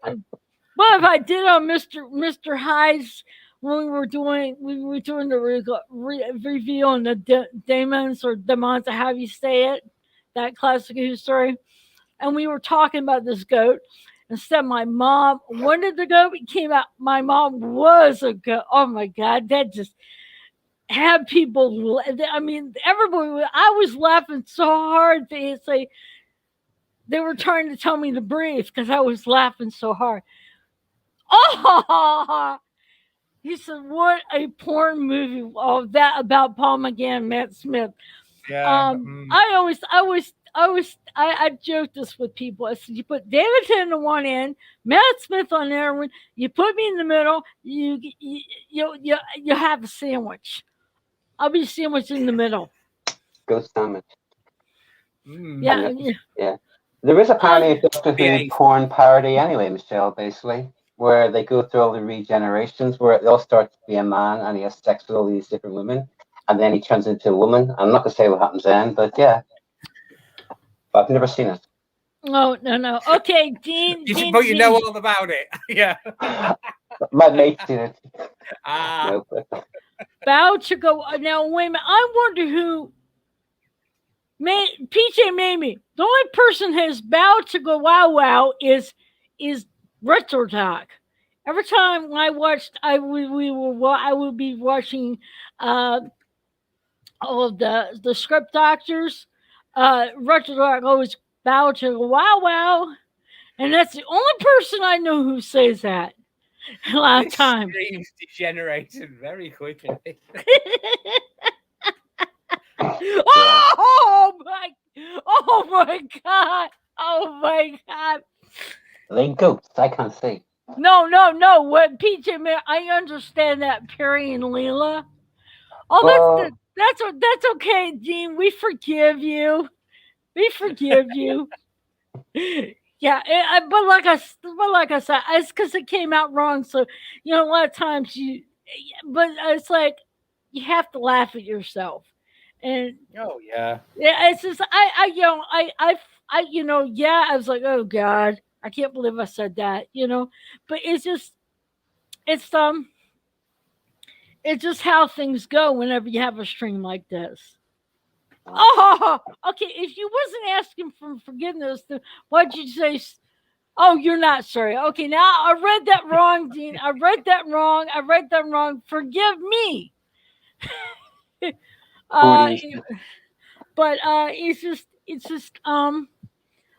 Well, if I did on Mr. Hyde's when we were doing the review on the demons or demons, how you say it, that classic Who story, and we were talking about this goat. Instead, my mom wanted the goat. It came out. My mom was a goat. Oh my God, that just had people. I mean, everybody. I was laughing so hard. They were trying to tell me to breathe because I was laughing so hard. Oh, he said, "What a porn movie!" Oh, that about Paul McGann, Matt Smith. Yeah. I joked this with people. I said, you put David Tennant on one end, Matt Smith on the other one. You put me in the middle. You have a sandwich. I'll be sandwiched in the middle. Ghost sandwich. Yeah, And yeah. yeah, there is apparently a Doctor Who Yeah. porn parody anyway, Michelle, basically, where they go through all the regenerations, where it all starts to be a man and he has sex with all these different women, and then he turns into a woman. I'm not gonna say what happens then, but yeah, but I've never seen it. No, no, no. Okay, Dean. Dean, But you know Dean. all about it. Yeah. My mate's seen it. Ah. No, but- Bow to go. Now, wait a minute. I wonder who. PJ Mamie. The only person has bowed to go wow wow is Retro Talk. Every time I watched, I would be watching all of the script doctors. Retro Talk always bow to go wow wow, and that's the only person I know who says that. A lot of This times. stream's degenerated very quickly. Oh my! Oh my God! Oh my God! they goats. I can't see. No, no, no. What PJ man? I understand that Perry and Leela. Oh, that's okay, Dean. We forgive you. We forgive you. Yeah, but like I said, it's because it came out wrong. So a lot of times but it's like you have to laugh at yourself, and Oh yeah. yeah, it's just yeah, I was like, oh God, I can't believe I said that, but it's it's just how things go whenever you have a stream like this. Oh, okay. If you wasn't asking for forgiveness, then why'd you say? Oh, you're not sorry. Okay, now I read that wrong, Dean. I read that wrong. I read that wrong. Forgive me. uh, but it's just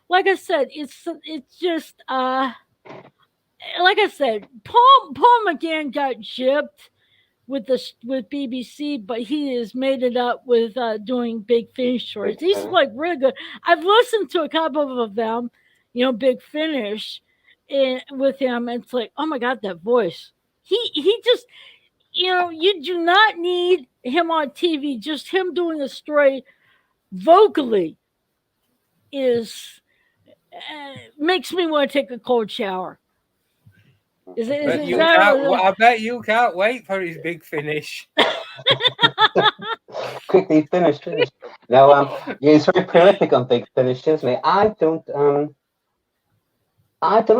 like I said, it's just like I said, Paul McGann got gypped with BBC, but he has made it up with doing Big Finish stories. He's like really good. I've listened to a couple of them, Big Finish, and with him, and it's like, oh my God, that voice. He just, you do not need him on TV. Just him doing a story vocally is makes me want to take a cold shower. Is that I bet you can't wait for his Big Finish. Quickly finish. Now, he's very prolific on Big Finish, isn't he? I don't know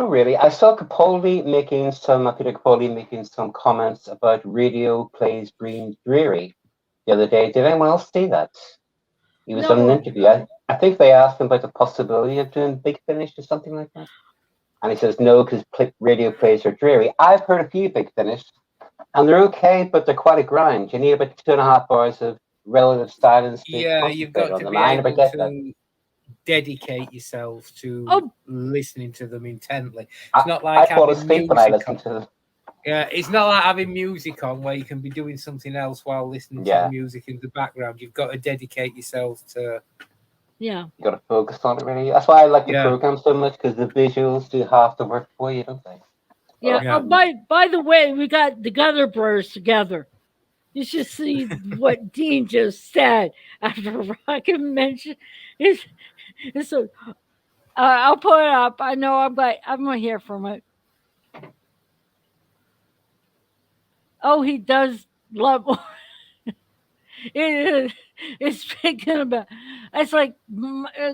really. I saw Peter Capaldi making some comments about radio plays Green Dreary the other day. Did anyone else see that? He was on an interview. I think they asked him about the possibility of doing Big Finish or something like that. And he says no, because radio plays are dreary. I've heard a few Big Finish, and they're okay, but they're quite a grind. You need about 2.5 hours of relative silence. Yeah, you've got to be able to dedicate yourself to listening to them intently. It's not like I fall asleep when I listen to them. Yeah, it's not like having music on where you can be doing something else while listening to the music in the background. You've got to dedicate yourself to. Yeah, you got to focus on it really. That's why I like the program so much, because the visuals do half the work for you, don't they? Yeah. By the way, we got the Gutter Brothers together. You should see what Dean just said after Rocket mentioned. So I'll put it up. I know I'm gonna hear from it. Oh, he does love. It's speaking about. It's like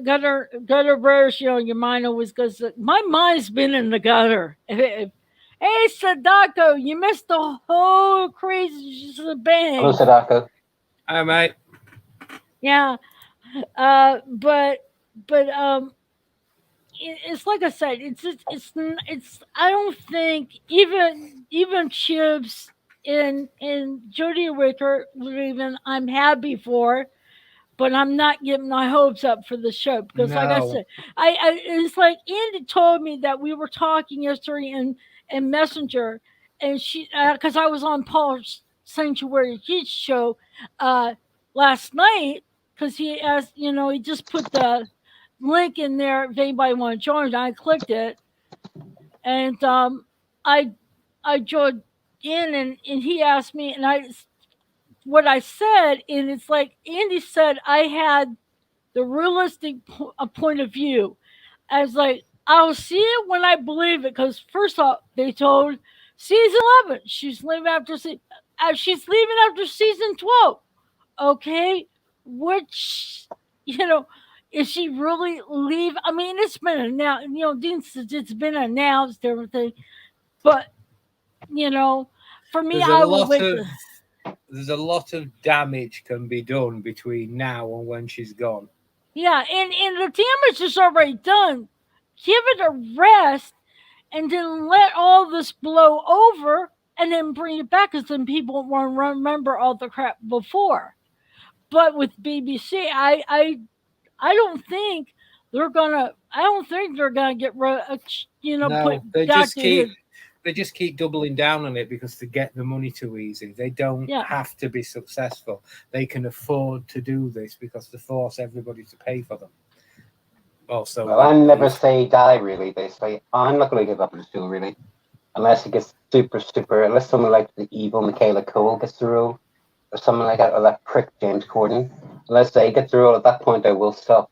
gutter verse. Your mind always goes. My mind's been in the gutter. Hey, Sadako, you missed the whole crazy bang. Hello, Sadako. Hi, mate. Yeah, but it's like I said. It's. I don't think even Chibs and Jodie Whittaker even I'm happy for, but I'm not getting my hopes up for the show because, like I said, I it's like Andy told me that we were talking yesterday in Messenger, and she because I was on Paul's Sanctuary Kids show last night because he asked, he just put the link in there if anybody want to join. I clicked it, and I joined in, and he asked me, and what I said, and it's like Andy said, I had the realistic point of view. As like, I'll see it when I believe it. Because first off, they told season 11 she's leaving after she's leaving after season 12. Okay, which you know, is she really leave? I mean, it's been announced. Dean says it's been announced, everything, but for me, There's a I would lot wait. of there's a lot of damage can be done between now and when she's gone. Yeah, and the damage is already done. Give it a rest, and then let all this blow over, and then bring it back, because then people won't remember all the crap before. But with BBC, I don't think they're gonna. I don't think they're gonna get No, put they Doctor Who. just keep doubling down on it because they get the money too easy. They don't Yeah. have to be successful. They can afford to do this because they force everybody to pay for them. Also, Well, I never say die, really. They say, I'm not going to give up on the show, really. Unless it gets super, unless someone like the evil Michaela Cole gets the role, or someone like that, or that prick James Corden. Unless they get the role, at that point I will stop.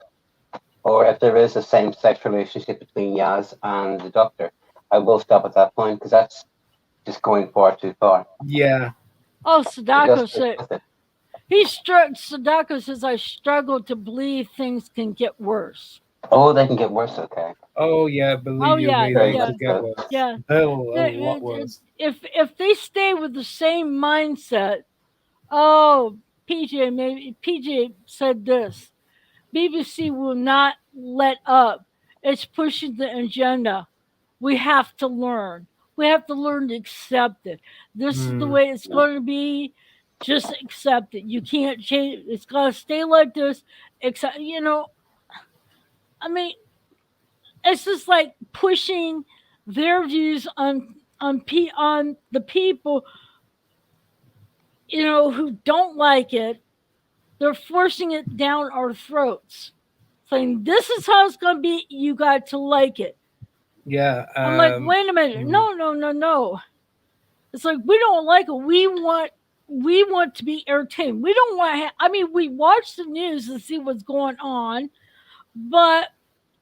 Or if there is a same-sex relationship between Yaz and the Doctor, I will stop at that point, because that's just going far too far. Yeah. Oh, Sadako Just stick said with it. Sadako says, I struggle to believe things can get worse. Oh, they can get worse, okay. Oh yeah, believe you yeah, me, Very they yeah, could get worse. yeah. Oh, a lot worse. If they stay with the same mindset, oh, PJ said this. BBC will not let up. It's pushing the agenda. We have to learn. We have to learn to accept it. This is the way it's going to be. Just accept it. You can't change. It's going to stay like this. Except, I mean, it's just like pushing their views on the people, who don't like it. They're forcing it down our throats, saying this is how it's going to be. You got to like it. Yeah. I'm like, wait a minute. No. It's like, we don't like it. We want to be entertained. We don't want. We watch the news and see what's going on, but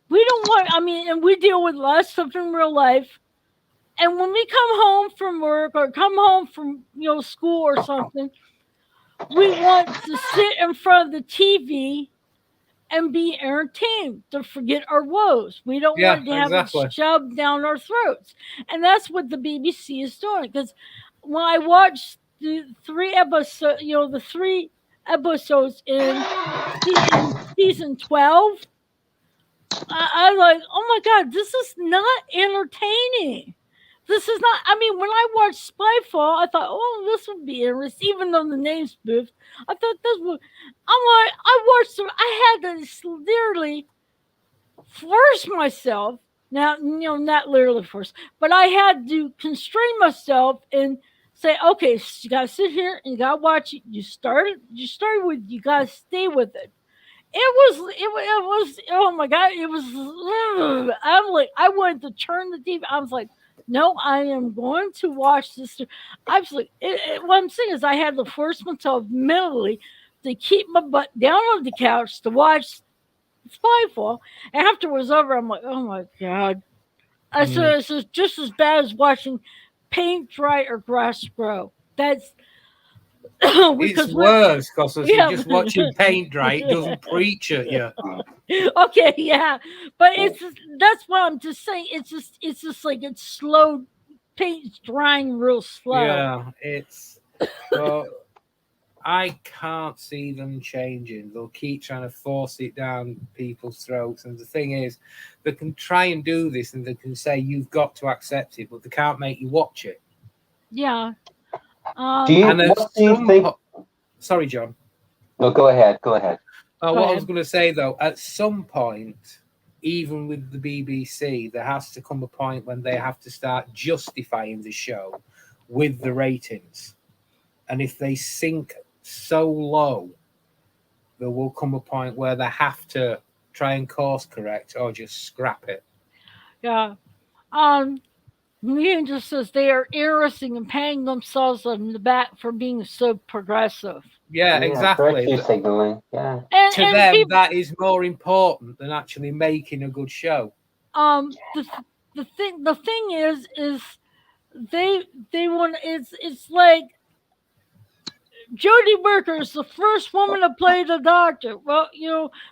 we don't want. And we deal with a lot of stuff in real life. And when we come home from work or come home from school or something, we want to sit in front of the TV and be entertained, to forget our woes. We don't want to have it shoved down our throats. And that's what the BBC is doing. Because when I watched the 3 episodes, the 3 episodes in season 12, I like, oh my God, this is not entertaining. This is not. When I watched Spyfall, I thought, oh, this would be interesting. Even though the name's spoofed, I thought this would. I watched it. I had to literally force myself. Now, not literally force, but I had to constrain myself and say, okay, so you gotta sit here and you gotta watch it. You started with. You gotta stay with it. It was. Oh my God! It was. I'm like, I wanted to turn the TV. I was like, no, I am going to watch this. Absolutely. What I'm saying is, I had to force myself mentally to keep my butt down on the couch to watch Spyfall. And after it was over, I'm like, oh my God. I said, it's just as bad as watching paint dry or grass grow. That's. It's worse because you're just watching paint dry. It doesn't preach at you. Okay, yeah, but that's what I'm just saying. It's just like it's slow. Paint's drying real slow. Yeah, it's. Well, I can't see them changing. They'll keep trying to force it down people's throats. And the thing is, they can try and do this, and they can say you've got to accept it, but they can't make you watch it. Yeah. What do you think? Sorry, John. No, go ahead. I was going to say, though, at some point, even with the BBC, there has to come a point when they have to start justifying the show with the ratings. And if they sink so low, there will come a point where they have to try and course correct or just scrap it. Yeah. Ian just says they are interesting and patting themselves on the back for being so progressive. Yeah, Yeah, exactly. virtue signaling. Yeah. To And them, people, that is more important than actually making a good show. the thing is they want it's like Jodie Whittaker is the first woman to play the Doctor. Well,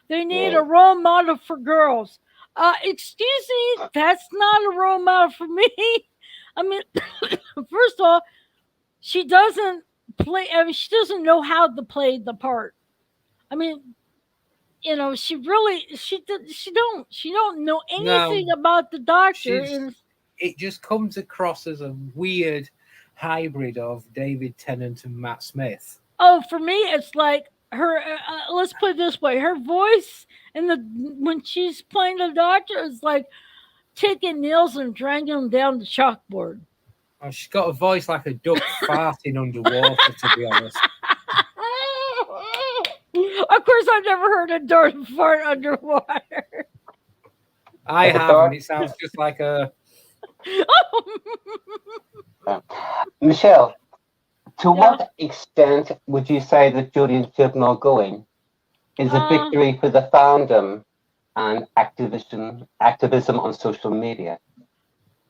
they need Yeah. a role model for girls. Excuse me, that's not a role model for me. I mean, first of all, she doesn't play. I mean, she doesn't know how to play the part. I mean, she don't know No, anything about the Doctor. she's. It just comes across as a weird hybrid of David Tennant and Matt Smith. Oh, for me, it's like her. Let's put it this way: her voice and when she's playing the Doctor is like taking nails and dragging them down the chalkboard. Oh, she's got a voice like a duck farting underwater, to be honest. Of course, I've never heard a dart fart underwater. I Like a haven't. dart? It sounds just like a. Michelle, to Yeah. what extent would you say that Jodie and Chibnall going is a victory for the fandom and activism on social media?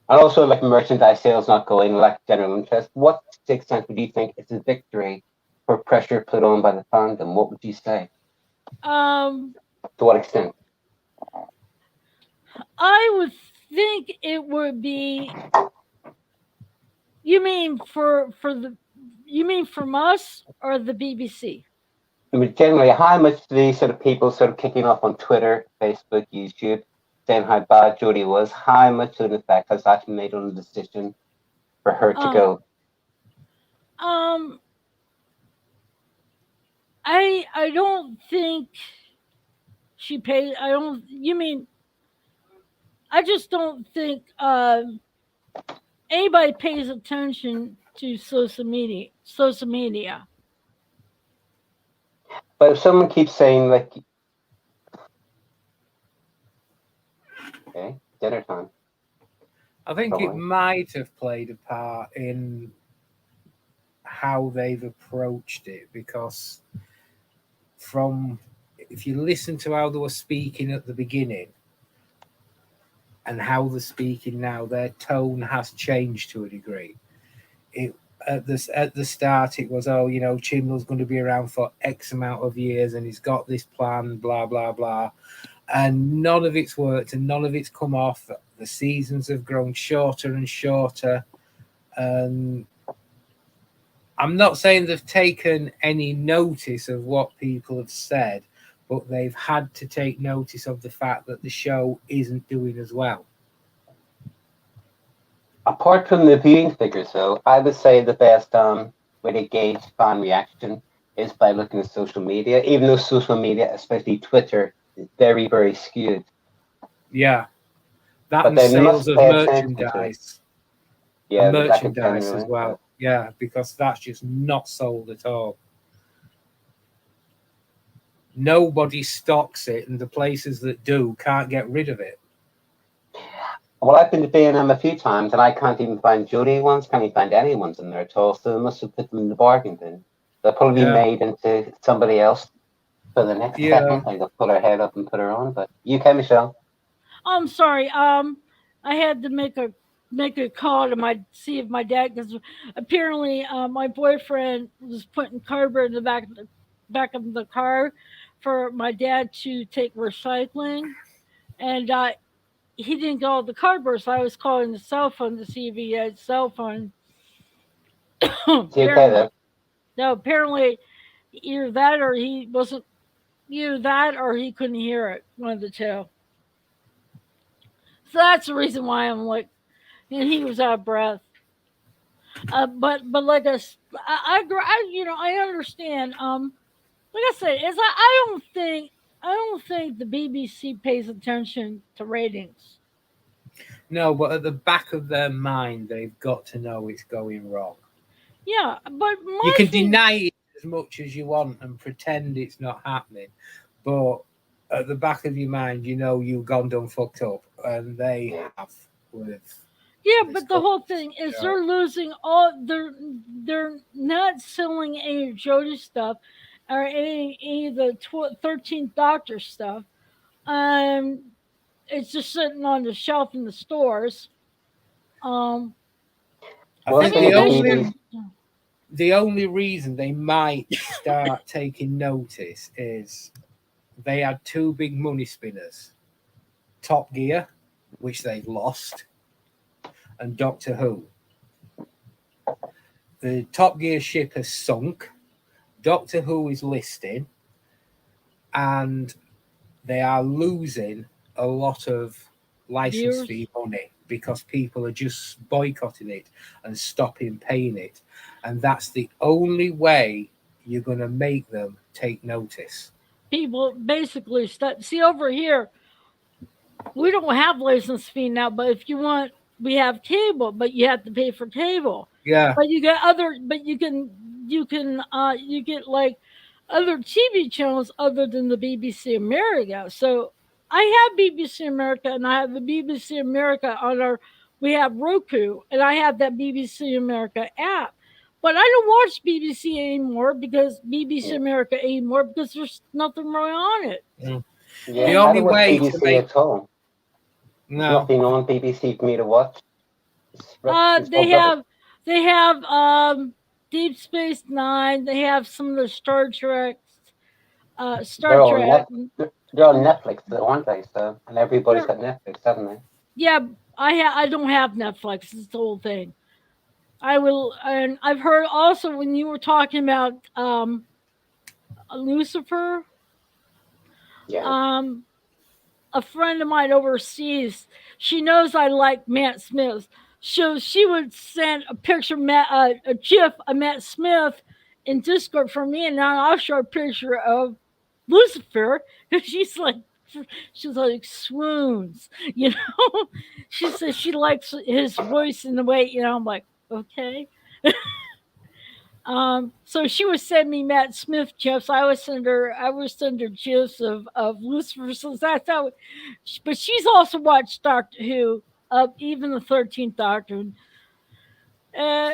And also, like merchandise sales not going, like general interest. What extent would you think it's a victory for pressure put on by the fandom? What would you say? um, To what extent? I would think it would be. You mean for the? You mean from us or the BBC? I mean, generally, how much do these sort of people sort of kicking off on Twitter, Facebook, YouTube, saying how bad Jodie was, how much of an effect has that made on the decision for her to Um, go? um, I don't think she paid. I don't. You mean? I just don't think anybody pays attention to social media. Social media. But if someone keeps saying, like, okay, dinner time. I think it Probably. might have played a part in how they've approached it because if you listen to how they were speaking at the beginning and how they're speaking now, their tone has changed to a degree. At the start, it was, Chibnall's going to be around for X amount of years and he's got this plan, blah blah blah, and none of it's worked and none of it's come off. The seasons have grown shorter and shorter, and I'm not saying they've taken any notice of what people have said, but they've had to take notice of the fact that the show isn't doing as well. Apart from the viewing figures, though, I would say the best way to gauge fan reaction is by looking at social media, even though social media, especially Twitter, is very, very skewed. Yeah. That But and they sales must of pay attention to it. merchandise. Yeah, And there's like a merchandise genuine as well. interest. Yeah, because that's just not sold at all. Nobody stocks it, and the places that do can't get rid of it. Well, I've been to B&M a few times, and I can't even find Jodie ones, can't even find any ones in there at all, so they must have put them in the bargain bin. They'll probably be Yeah. made into somebody else for the next Yeah. segment. Like they'll put her head up and put her on. But UK, Michelle. I'm sorry. I had to make a call to see if my dad, because apparently my boyfriend was putting cardboard in the back of the car for my dad to take recycling, and he didn't get all the cardboard, so I was calling the cell phone to see if he had cell phone. Is he okay apparently, though? no, apparently either that or he wasn't. Either that or he couldn't hear it. One of the two. So that's the reason why I'm like, and he was out of breath. But like I understand. Like I said, I don't think the BBC pays attention to ratings. No, but at the back of their mind, they've got to know it's going wrong. Yeah, but You can deny it as much as you want and pretend it's not happening, but at the back of your mind, you know you've gone done fucked up, and they have with. Yeah, It's but the called whole thing is show. they're losing all. They're not selling any Jodie stuff or any of the 13th Doctor stuff. Um, it's just sitting on the shelf in the stores. Um, I Well, I think some mean, of the they BBs, the only reason they might start taking notice is they had two big money spinners, Top Gear, which they've lost, and Doctor Who. The Top Gear ship has sunk. Doctor Who is listing, and they are losing a lot of license Viewers? fee money because people are just boycotting it and stopping paying it. And that's the only way you're going to make them take notice. people basically see over here. We don't have license fee now, but if you want, we have cable, but you have to pay for cable. Yeah. But you get other, but you get like other TV channels other than the BBC America. So I have BBC America, and I have the BBC America on our. We have Roku, and I have that BBC America app. But I don't watch BBC anymore because BBC Yeah. America anymore because there's nothing really on it. Mm. yeah, The I only don't watch way to BBC make at all. There's no, nothing on BBC for me to watch. It's They all rubbish. have Deep Space Nine. They have some of the Star Trek, They're Star on Trek. they're on Netflix, aren't they? So, and everybody's They're- got Netflix, haven't they? Yeah, I don't have Netflix. It's the whole thing. I will, and I've heard also when you were talking about Lucifer. Yeah. A friend of mine overseas, she knows I like Matt Smith. So she would send a picture, a GIF of Matt Smith in Discord for me, and now I'll show a picture of Lucifer. And she's like swoons, you know. She says she likes his voice and the way, I'm like, okay. So she would send me Matt Smith gifs. I would send her gifs of Lucifer. So that's how. But she's also watched Doctor Who, even the 13th Doctor. Uh,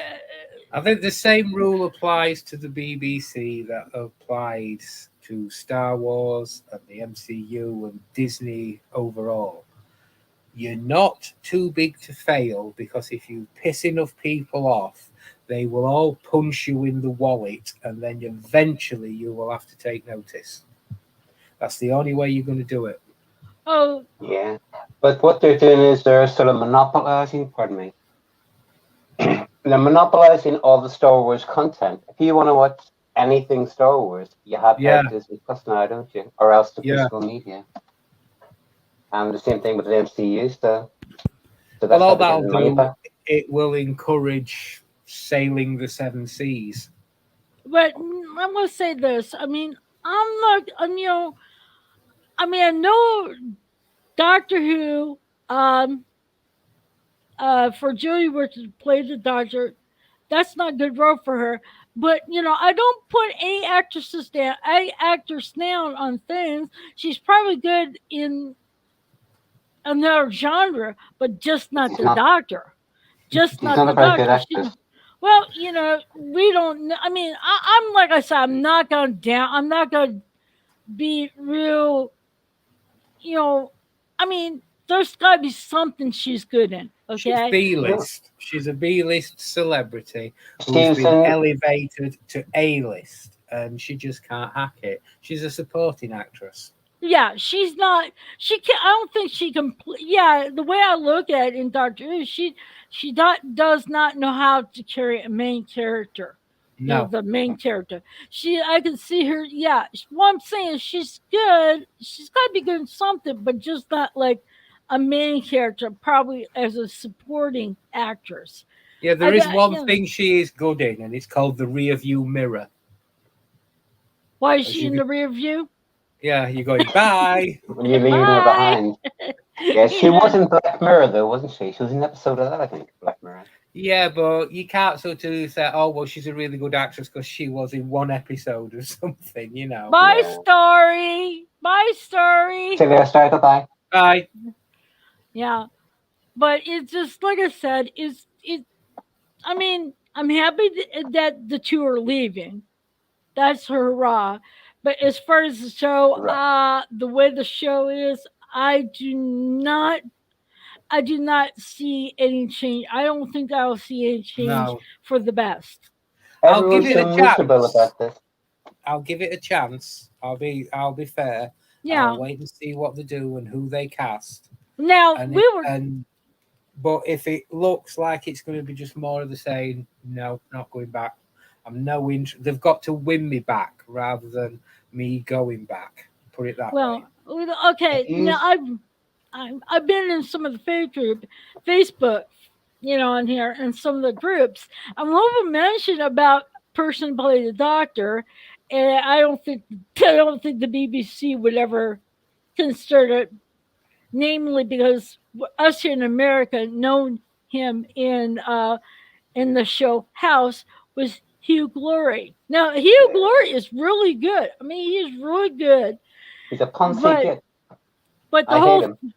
I think the same rule applies to the BBC that applied to Star Wars and the MCU and Disney overall. You're not too big to fail because if you piss enough people off, they will all punch you in the wallet and then eventually you will have to take notice. That's the only way you're going to do it. oh, Yeah. But what they're doing is they're sort of monopolizing, pardon me, they're monopolizing all the Star Wars content. If you want to watch anything Star Wars, you have to have Disney Plus now, don't you? Or else the physical media. And the same thing with the MCU. So that's well, all how they're that'll getting the money do, back. it will encourage sailing the seven seas. but I'm gonna say this. I mean, I'm not. I know Doctor Who. For Julie Ward to play the Doctor, that's not good role for her. But I don't put any actors down on things. She's probably good in another genre, but just not She's the not- Doctor. Just She's not not the a very good Doctor. actress. Well, we don't. I mean, I'm like I said, I'm not going down. I'm not going to be real. I mean, there's got to be something she's good in. She's Okay. B-list. She's a B-list celebrity She who's was been in- elevated to A-list, and she just can't hack it. She's a supporting actress. Yeah, she's not. She can. I don't think she can. Yeah, the way I look at it in Doctor Who, she does not know how to carry a main character. No, The main character. I can see her. Yeah, what I'm saying is she's good. She's got to be good in something, but just not like a main character. Probably as a supporting actress. yeah, there is one yeah. thing she is good in, and it's called the rear view mirror. Why is As she you in the rear view? Yeah, you're going, bye. When you're leaving her Bye. behind. Yeah, she was in Black Mirror, though, wasn't she? She was in an episode of that, I think, Black Mirror. Yeah, but you can't sort of say, oh, well, she's a really good actress because she was in one episode or something, you know. Bye, Yeah. story. Bye, story. See you later, Star. Bye-bye. Bye. Yeah. But it's just like I said, it. I mean, I'm happy that the two are leaving. That's hurrah. But as far as the show, Right. the way the show is, I do not I do not see any change. I don't think I'll see any change No, for the best. I'll give Everyone's it so a miserable chance. about this. I'll give it a chance. I'll be fair. I'll Yeah. wait and see what they do and who they cast. Now And we it, were and but if it looks like it's going to be just more of the same, no, not going back. I'm no interest. They've got to win me back rather than me going back. Put it that way. okay. Now He's I've been in some of the Facebook, on here and some of the groups. And one of them mentioned about person playing the doctor, and I don't think the BBC would ever consider it, namely because us here in America known him in the show House was Hugh Glory. Now Hugh Glory is really good. I mean, he is really good, he's a poncy but kid. but the I hate whole him.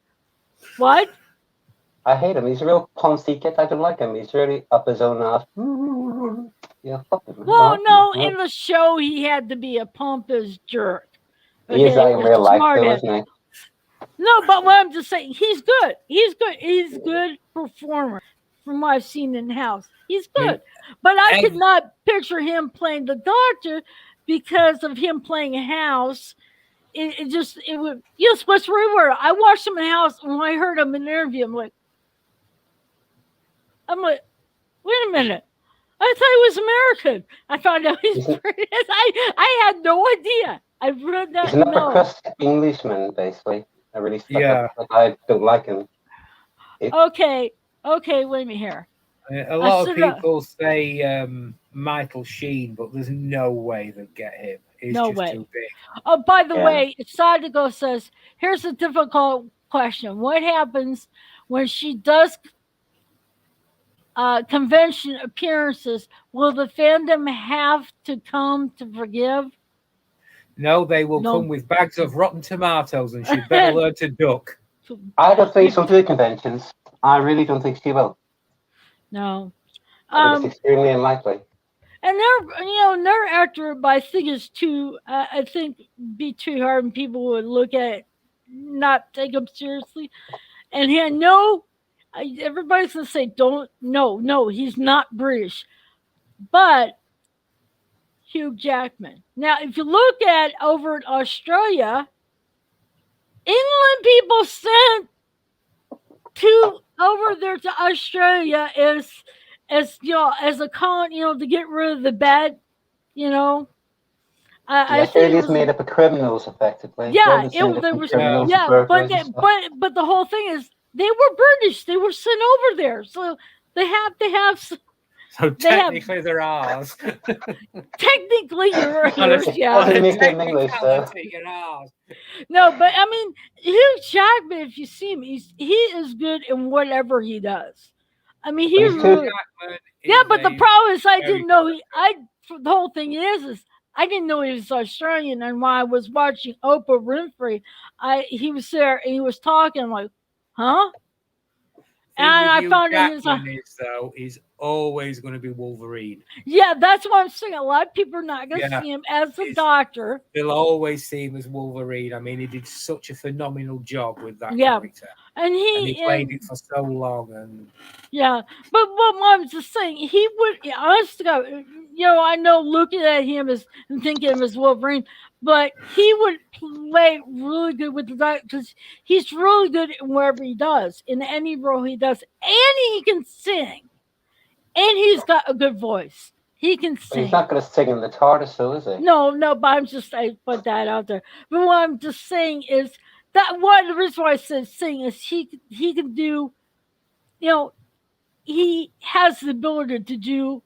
what? I hate him. He's a real poncy kid. I don't like him. He's really up his own ass. Yeah, fuck him. Well, no, in the show he had to be a pompous jerk. He is that in real life, smart though, head. isn't he? No, but what I'm just saying, he's good. He's good. He's a good performer from what I've seen in House. He's I mean, good. But I could ev- not picture him playing the doctor because of him playing House. It would, yes, West River. I watched him in House, and when I heard him in an interview, I'm like, wait a minute. I thought he was American. I found out he's He's, British. I had no idea. I read he's that. an upper No. crust Englishman, basically. A really stuck Yeah. up. I don't like him. Okay. Okay, wait a minute here. A lot of said, people say Michael Sheen, but there's no way they'd get him. He's No just way. too big. Oh, by the Yeah. way, Sadigo says, here's a difficult question. What happens when she does convention appearances? Will the fandom have to come to forgive? No, they will No. come with bags of rotten tomatoes, and she'd better learn to duck. I don't think she'll do conventions. I really don't think she will. No. I think it's extremely unlikely. And their actor, but I think is too. I think be too hard, and people would look at it, not take him seriously. And he had everybody's gonna say, "Don't, no, he's not British," but Hugh Jackman. Now, if you look at over in Australia, England people sent over there to Australia as a colony, to get rid of the bad, I think it Australia's was, made up of criminals, effectively. yeah, They're the there same was, criminals, yeah, burglars and stuff. but the whole thing is they were British. They were sent over there, so they have to have. So They have- technically they're ours. Technically, you're On a- yeah. on a Doesn't make them English, though. technicality, you're ours. No, but I mean, Hugh Jackman. If you see him, he is good in whatever he does. I mean, he But he's too- really. Jackman Yeah, is but the a- problem is I very didn't know the whole thing is I didn't know he was Australian, and while I was watching Oprah Winfrey, he was there and he was talking. I'm like, huh? thing And with I Hugh found out he was Jackman is though he's always going to be Wolverine. yeah, that's what I'm saying. A lot of people are not going to Yeah. see him as a It's- doctor. They'll always see him as Wolverine. I mean, he did such a phenomenal job with that Yeah. character, And and he he played it for so long. And yeah, but I'm just saying, he would, honest to God, I know looking at him and thinking of him as Wolverine, but he would play really good with the doctor because he's really good in wherever he does, in any role he does, and he can sing, and he's got a good voice. He can But sing. he's not going to sing in the TARDIS, though, is he? No, but I put that out there. But what I'm just saying is that one of the reasons why I said sing is he can do, he has the ability to do.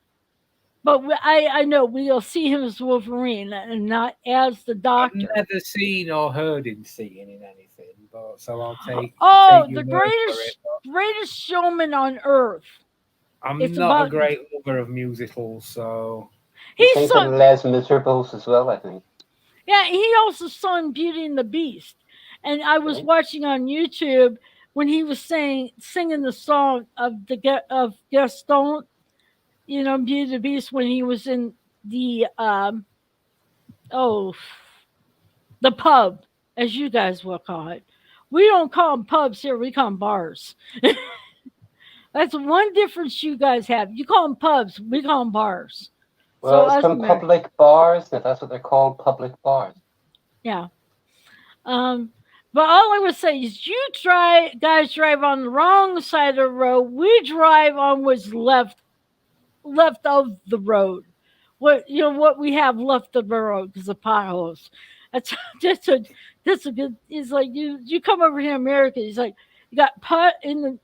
But I know we'll see him as Wolverine and not as the I've doctor. never seen or heard him singing in anything. But so I'll take. Oh, take your the word for greatest it, but greatest showman on earth. I'm it's not a about- great lover of musicals, so He He's sings sung, in Les Miserables as well, I think. yeah, he also sung Beauty and the Beast. And I was Okay. watching on YouTube when he was singing the song of Gaston, Beauty and the Beast, when he was in the oh the pub, as you guys will call it. We don't call them pubs here; we call them bars. That's one difference you guys have. You call them pubs, we call them bars. Well, it's us from Amer- public bars. That's what they're called, public bars. yeah. But all I would say is, guys drive on the wrong side of the road. We drive on what's left of the road. What we have left of the road because of potholes. That's that's a good. It's like you come over here in America. It's like you got pot in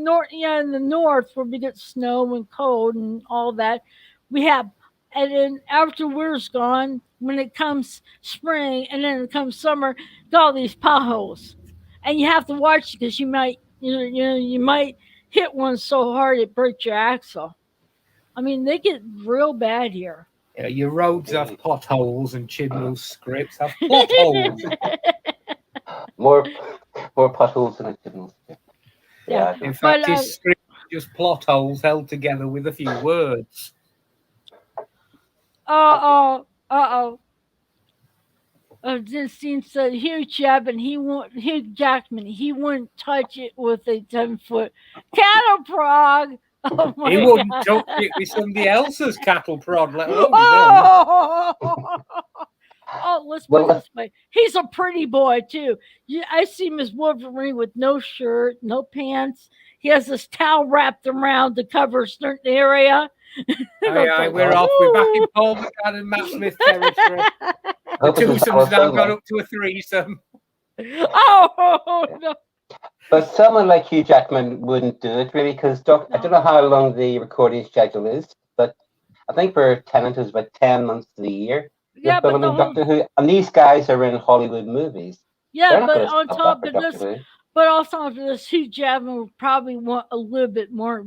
north, in the north where we get snow and cold and all that. We have, and then after winter's gone, when it comes spring and then it comes summer, got all these potholes, and you have to watch because you might you might hit one so hard it breaks your axle. I mean, they get real bad here. Yeah, your roads have potholes and Chibnall's scripts have plot holes. More potholes than a signal. Yeah. In fact, But, his script is just plot holes held together with a few words. This scene said Hugh Jackman. He wouldn't touch it with a 10-foot cattle prod. Oh my He wouldn't God. touch it with somebody else's cattle prod, let alone his own. Let's put it Well, this way. He's a pretty boy too. I see him as Wolverine with no shirt, no pants. He has this towel wrapped around to cover a certain area. Aye, we're off. We're back in Paul McGann and Matt Smith territory. The twosome's now got up to a threesome. Oh no! But someone like Hugh Jackman wouldn't do it really because I don't know how long the recording schedule is, but I think for Tennant it's about 10 months of the year. Yeah, but filming Doctor Who, and these guys are in Hollywood movies. yeah, but gonna on stop top that of for this, Doctor Who. but also on this, Hugh Jackman would probably want a little bit more.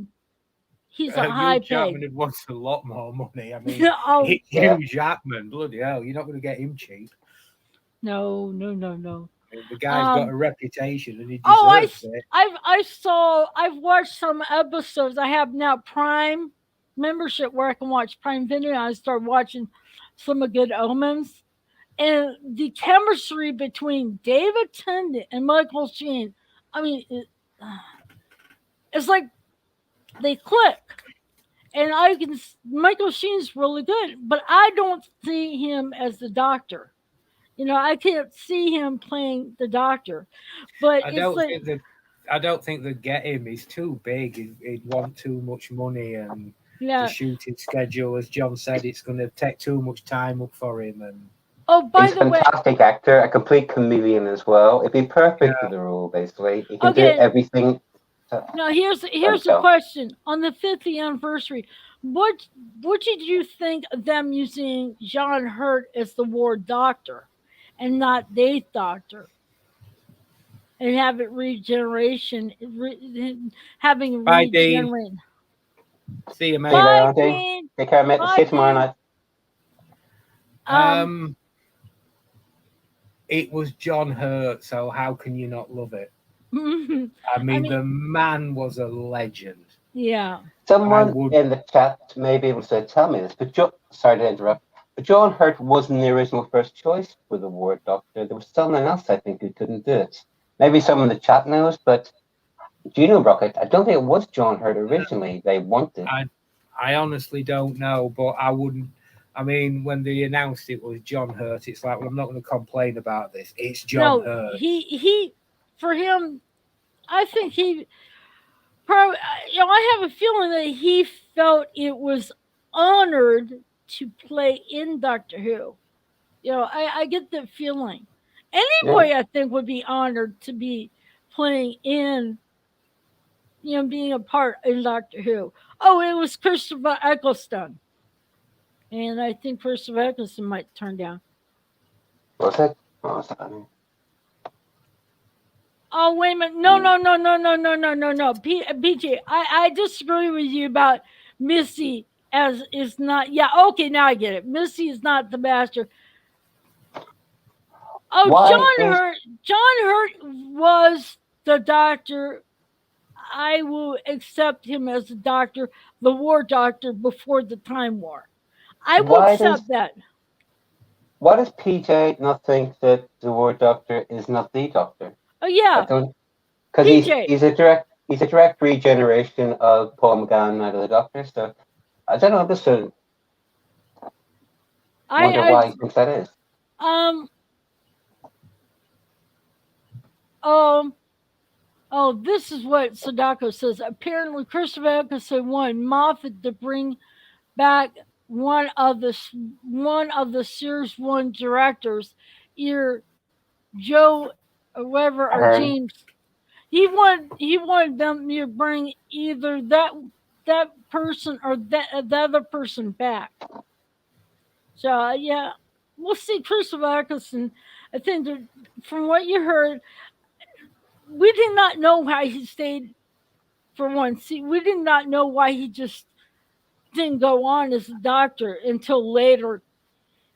He's a high Hugh pay. Jackman wants a lot more money. I mean, Oh, Hugh Yeah. Jackman, bloody hell, you're not going to get him cheap. no. I mean, the guy's got a reputation and he Oh, deserves it. I've watched some episodes. I have now Prime membership where I can watch Prime Video. I started watching some of Good Omens, and the chemistry between David Tennant and Michael Sheen. I mean, it's like they click, and Michael Sheen's really good, but I don't see him as the Doctor. I can't see him playing the Doctor, but I don't think they'd get him. He's too big. He'd want too much money, and the shooting schedule, as John said, it's going to take too much time up for him. And by He's the a way, fantastic actor, a complete chameleon as well. It'd be perfect for the role, basically. He can do Okay. everything. now here's the question: on the 50th anniversary, what did you think of them using John Hurt as the War Doctor, and not the 8th Doctor? And have it having Bye, Dean. regenerate. see you, mate. Bye. Bye, Auntie. Dean. Take care, mate. Bye, See you tomorrow Dean. night. It was John Hurt, so how can you not love it? Um, I mean, the man was a legend. yeah. Someone would- in the chat may be able to tell me this, but sorry to interrupt. But John Hurt wasn't the original first choice for the War Doctor. There was someone else, I think, who couldn't do it. Maybe someone in the chat knows, but do you know, Rocket? I don't think it was John Hurt originally. They wanted. I honestly don't know, but I wouldn't. I mean, when they announced it was John Hurt, it's like, well, I'm not going to complain about this. It's John Hurt. He for him, I think he probably. I have a feeling that he felt it was honored to play in Doctor Who. I get that feeling. Anybody, I think, would be honored to be playing in, being a part in Doctor Who. Oh, it was Christopher Eccleston. And I think Christopher Eccleston might turn down. Was it? Oh, was that? Oh, wait a minute. No. PJ, I disagree with you about Missy as is not. Yeah, okay, now I get it. Missy is not the master. Oh, Why John Hurt was the doctor. I will accept him as a doctor, the war doctor before the Time War. I will Why accept that. Why does PJ not think that the War Doctor is not the Doctor? Oh I yeah, don't, because PJ. he's a direct regeneration of Paul McGann out of the Doctor. So I don't know. Just wonder why he thinks that is. Um. Um. Oh, this is what Sadako says. Apparently, Christopher Eccleston wanted Moffat to bring back one of the Series 1 directors, either Joe or whatever or Hearn. James. He wanted them to bring either that person or the other person back. So yeah, we'll see. Christopher Eccleston. I think that from what you heard, we did not know why he stayed for one. See, we did not know why he just didn't go on as a doctor until later.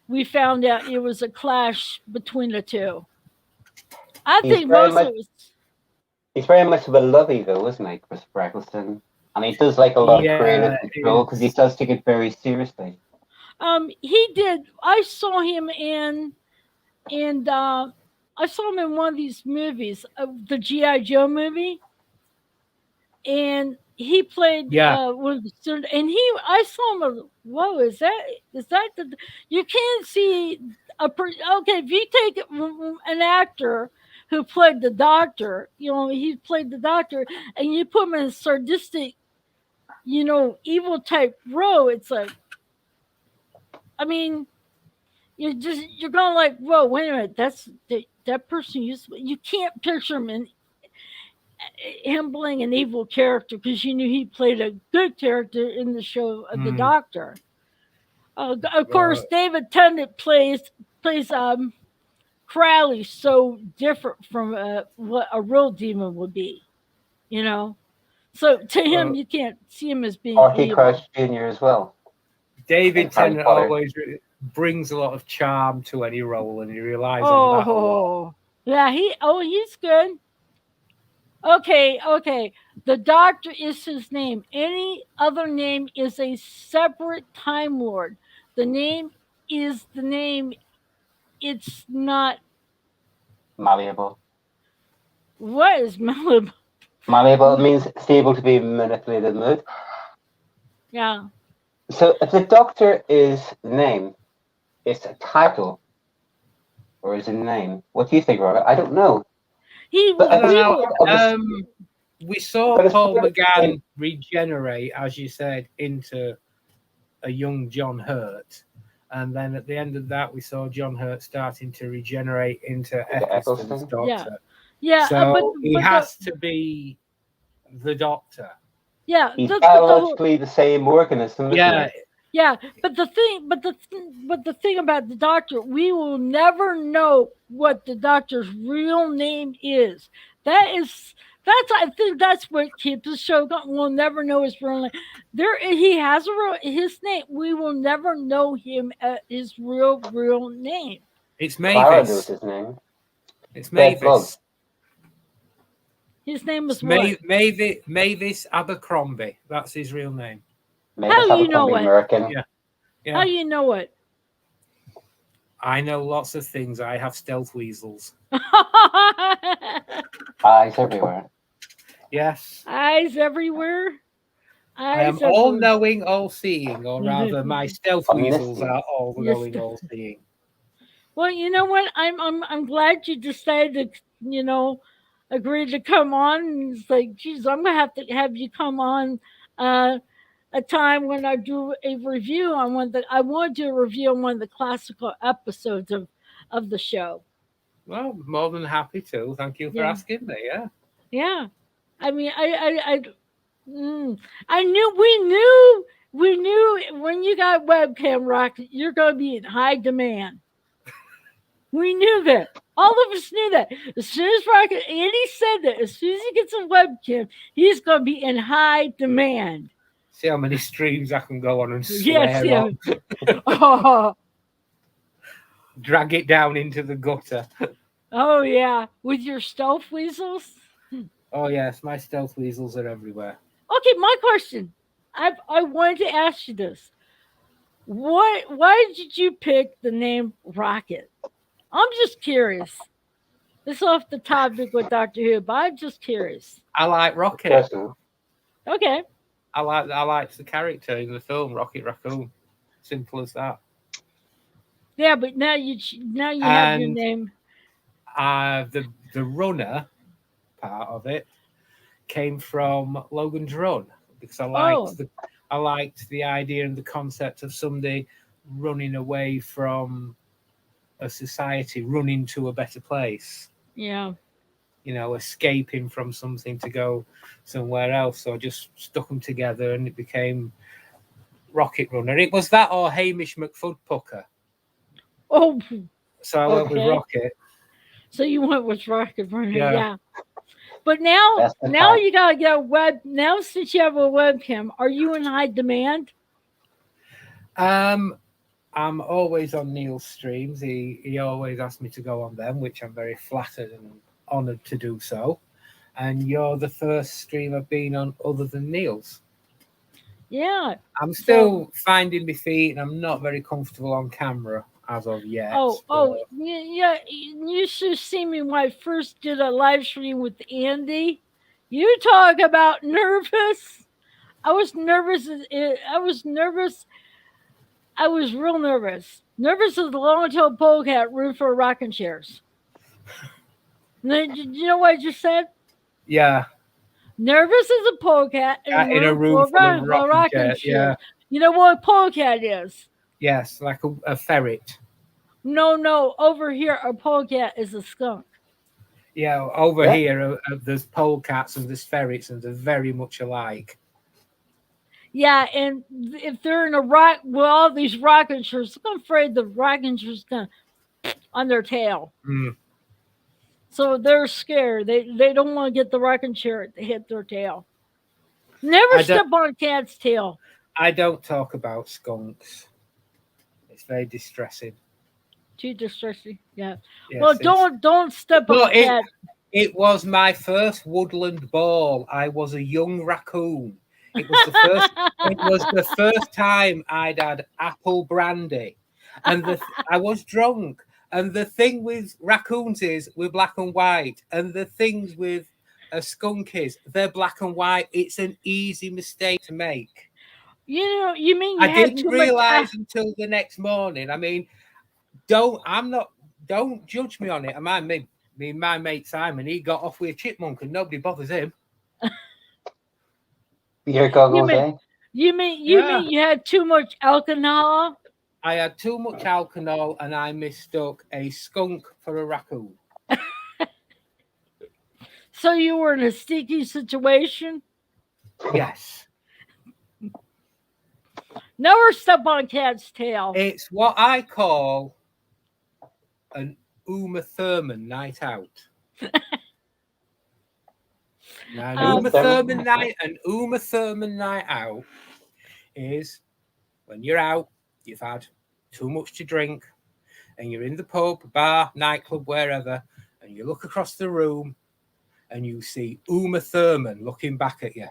We found out it was a clash between the two. I He's think very most much- of it was. He's very much of a lovey, though, isn't he, Christopher Eccleston? And he does like a lot Yeah, of creative control because he does take it very seriously. He did. I saw him I saw him in one of these movies, the GI Joe movie, and he played one of the students, and I saw him. Whoa, is that the? You can't see okay, if you take an actor who played the Doctor, he played the Doctor, and you put him in a sadistic, evil type role. It's like, I mean, you're going like, whoa, wait a minute, that's that person you can't picture him playing an evil character because you knew he played a good character in the show The Doctor. Of course, David Tennant plays Crowley so different from what a real demon would be, So to him, you can't see him as being Archie evil. Crouch Jr. as well. David Harry Tennant Potter. always brings a lot of charm to any role, and he relies on that a lot. Yeah, he's good. Okay. The Doctor is his name. Any other name is a separate Time Lord. The name is the name. It's not. Malleable. What is malleable? Malleable means stable to be manipulated in mood. Yeah. So if the Doctor is the name, it's a title, or is it a name? What do you think, Robert? I don't know. We saw Paul McGann regenerate, as you said, into a young John Hurt. And then at the end of that, we saw John Hurt starting to regenerate into Eccleston's Doctor. Yeah. So he has to be the Doctor. Yeah. He's biologically the same organism. Yeah. Yeah, but the thing about the Doctor, we will never know what the Doctor's real name is. I think that's what keeps the show going. We'll never know his real name. He has his name. We will never know him at his real name. It's Mavis. Clara knows his name. It's Mavis. His name is Mavis Abercrombie. That's his real name. How do you know it? American. Yeah. How do you know it? I know lots of things. I have stealth weasels. Eyes everywhere. Yes. Eyes everywhere. I am all-knowing, all-seeing, or rather, my stealth weasels are all-knowing, all-seeing. Well, you know what? I'm glad you decided to, agree to come on. It's like, geez, I'm gonna have to have you come on a time when I do a review on I want to do a review on one of the classical episodes of the show. Well, more than happy to. Thank you for asking me. Yeah. Yeah. I mean, we knew when you got webcam rocket, you're going to be in high demand. We knew that. All of us knew that. As soon as Andy said that, as soon as he gets a webcam, he's going to be in high demand. See how many streams I can go on and swear on. Oh. Drag it down into the gutter. Oh, yeah. With your stealth weasels? Oh yes, my stealth weasels are everywhere. Okay, my question. I wanted to ask you this. Why did you pick the name Rocket? I'm just curious. This is off the topic with Doctor Who, but I'm just curious. I like Rocket. Personal. Okay. I like the character in the film, Rocket Raccoon. Simple as that. Yeah, but now you have your And name. The runner part of it came from Logan's Run because I liked the idea and the concept of somebody running away from a society, running to a better place. Yeah. Escaping from something to go somewhere else. So I just stuck them together and it became Rocket Runner. It was that or Hamish McFudpucker. Oh, So I went with okay. Rocket. So you went with Rocket Runner, Yeah. yeah. But now That's the now type. you gotta get a web. Now since you have a webcam, are you in high demand? I'm always on Neil's streams. He always asks me to go on them, which I'm very flattered and honoured to do so. And you're the first stream I've been on other than Neil's. Yeah. I'm still finding my feet, and I'm not very comfortable on camera as of yet. Yeah. You should see me when I first did a live stream with Andy. You talk about nervous. I was nervous. I was nervous. I was real nervous. Nervous as a long-tailed polecat room for rocking chairs. Did you know what I just said? Yeah, Nervous as a polecat in a room full of rocking chairs. Yeah, You know what a polecat is? yes, like a ferret. No. Over here, a polecat is a skunk. Yeah, over here there's polecats and there's ferrets, and they're very much alike. Yeah, and if they're in a rock with all these rocking chairs, I'm afraid the rocking chairs gonna on their tail. Mm. So they're scared. They don't want to get the rocking chair to hit their tail. Never step on a cat's tail. I don't talk about skunks. It's very distressing. Too distressing. Yeah. Yes, well, don't step on a cat. It was my first woodland ball. I was a young raccoon. It was the first time I'd had apple brandy, and I was drunk. And the thing with raccoons is we're black and white, and the things with a skunk is they're black and white. It's an easy mistake to make. You mean I didn't realize until the next morning. I mean, don't judge me on it. My mate Simon, he got off with a chipmunk, and nobody bothers him. Your goggles, eh? You mean you had too much alcohol? I had too much alcohol, and I mistook a skunk for a raccoon. So you were in a sticky situation? Yes. Never step on a cat's tail. It's what I call an Uma Thurman night out. Now, an Uma Thurman night out is when you're out, you've had too much to drink, and you're in the pub, bar, nightclub, wherever, and you look across the room and you see Uma Thurman looking back at you.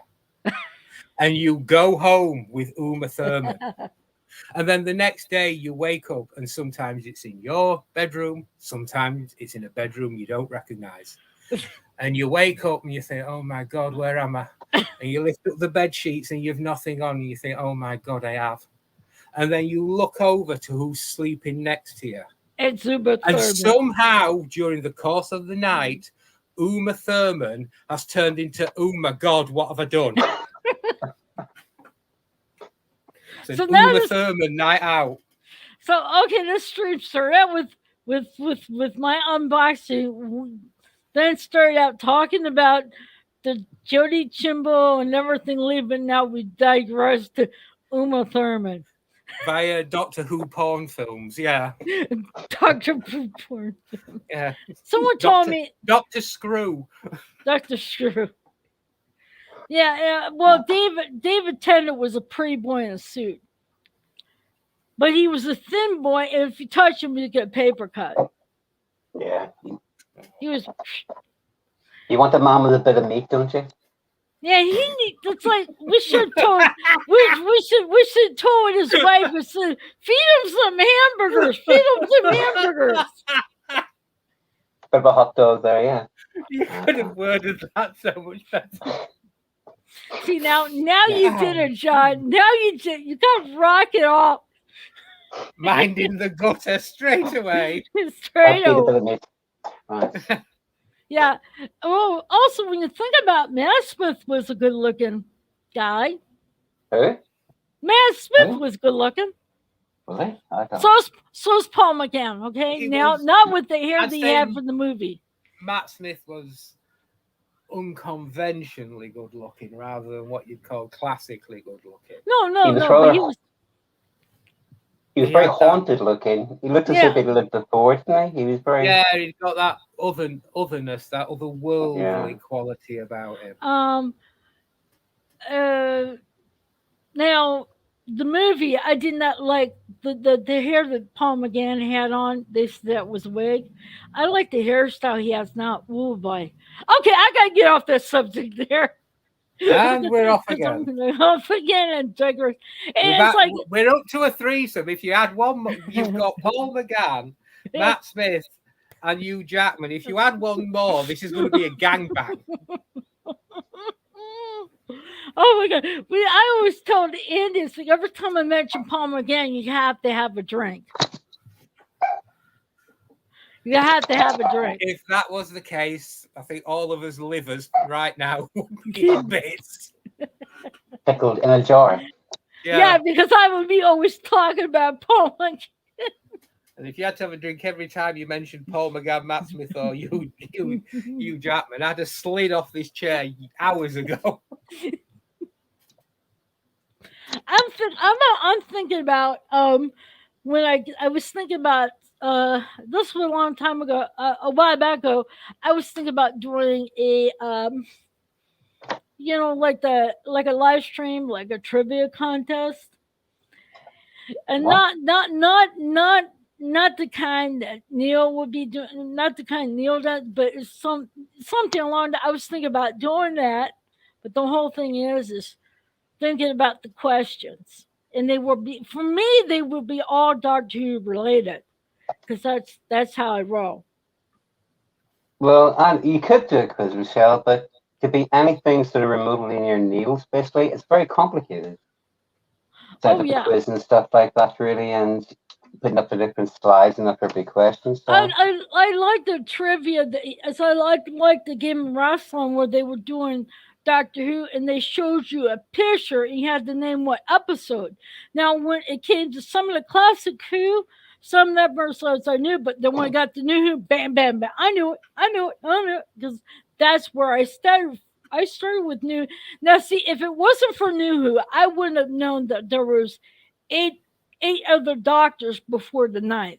And you go home with Uma Thurman. And then the next day you wake up and sometimes it's in your bedroom, sometimes it's in a bedroom you don't recognize. And you wake up and you think, oh my God, where am I? And you lift up the bed sheets and you've nothing on and you think, oh my God, I have. And then you look over to who's sleeping next to you. It's Uma Thurman. And somehow during the course of the night, Uma Thurman has turned into, oh my God, what have I done? So Uma Thurman night out. So okay, this stream started out with my unboxing, then started out talking about the Jody Chimbo and everything leaving. Now we digress to Uma Thurman via Doctor Who porn films. Yeah, Doctor Who porn films. Yeah, someone told me Dr. Screw. Dr. Screw. Yeah, well, David Tennant was a pretty boy in a suit. But he was a thin boy, and if you touch him, you get a paper cut. Yeah. He was... You want a man with a bit of meat, don't you? Yeah, it's like we should told we should told his wife and said, feed him some hamburgers, feed him some hamburgers. Bit of a hot dog there, yeah. You could have worded that so much better. See now you did it, John. Now you got rock it off Minding the gutter straight away. straight I'll feed a bit over. of meat. Right. Yeah. Oh, also when you think about Matt Smith was a good looking guy. Who? Matt Smith Who? was good looking. Was he? I don't. So's Paul McGann. Okay, He now was- not with the hair I'd that he say- had for the movie. Matt Smith was unconventionally good looking rather than what you'd call classically good looking. No, He was but rather- he was. He was He very had that- haunted looking. He looked as if he'd lived before, didn't he? He was very. Yeah, he's got that otherness, that otherworldly Yeah. quality about him. Now the movie, I did not like the hair that Paul McGann had on. That was a wig. I like the hairstyle he has now. Oh boy. Okay, I gotta get off that subject there. And we're off again. Off again and digress. And it's like We're up to a threesome. If you add one, you've got Paul McGann, Matt Smith, and Hugh Jackman. If you add one more, this is going to be a gangbang. Oh my god! I always told the Indians like, every time I mention Paul McGann, you have to have a drink. You have to have a drink. If that was the case, I think all of us livers right now would be in bits. Pickled in a jar. Yeah, because I would be always talking about Paul McGann. And if you had to have a drink every time you mentioned Paul McGann, Matt Smith, or Hugh Jackman, I'd have slid off this chair hours ago. I'm thinking about when I was thinking about this was a long time ago, a while back ago. I was thinking about doing a like a live stream, like a trivia contest, and What? not the kind that Neil would be doing, not the kind Neil does, but it's something along that. I was thinking about doing that, but the whole thing is thinking about the questions, and they will be, for me, they will be all Doctor Who related, because that's how I roll. Well, you could do a quiz, Michelle, but to be anything sort of remotely near Neil, especially, it's very complicated. Set up yeah. a quiz and stuff like that, really, and putting up the different slides and up every question. So. I like the trivia, as I like the Game of Wrestling where they were doing Doctor Who, and they showed you a picture and you had to name what episode. Now, when it came to some of the classic Who, some of the episodes I knew, but then when I got to New Who, bam, bam, bam, I knew it, because that's where I started. I started with New. Now, see, if it wasn't for New Who, I wouldn't have known that there was eight other Doctors before the 9th.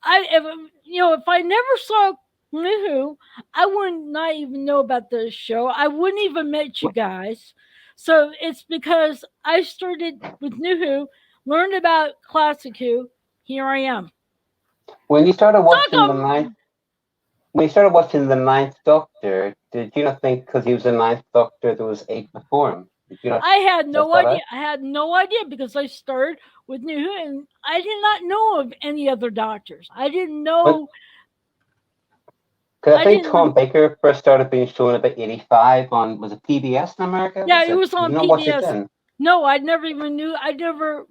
If I never saw New Who, I would not even know about this show. I wouldn't even met you guys. So it's because I started with New Who, learned about Classic Who. Here I am. When you started watching the ninth Doctor, did you not think because he was the ninth Doctor there was 8 before him? Did you not I had no that idea. out? I had no idea because I started with New Who, and I did not know of any other Doctors. I didn't know. Because I think didn't Tom know. Baker first started being shown about 85 on, was it PBS in America? Yeah, it was on Did you not watch it PBS. then? No, I never even knew. I don't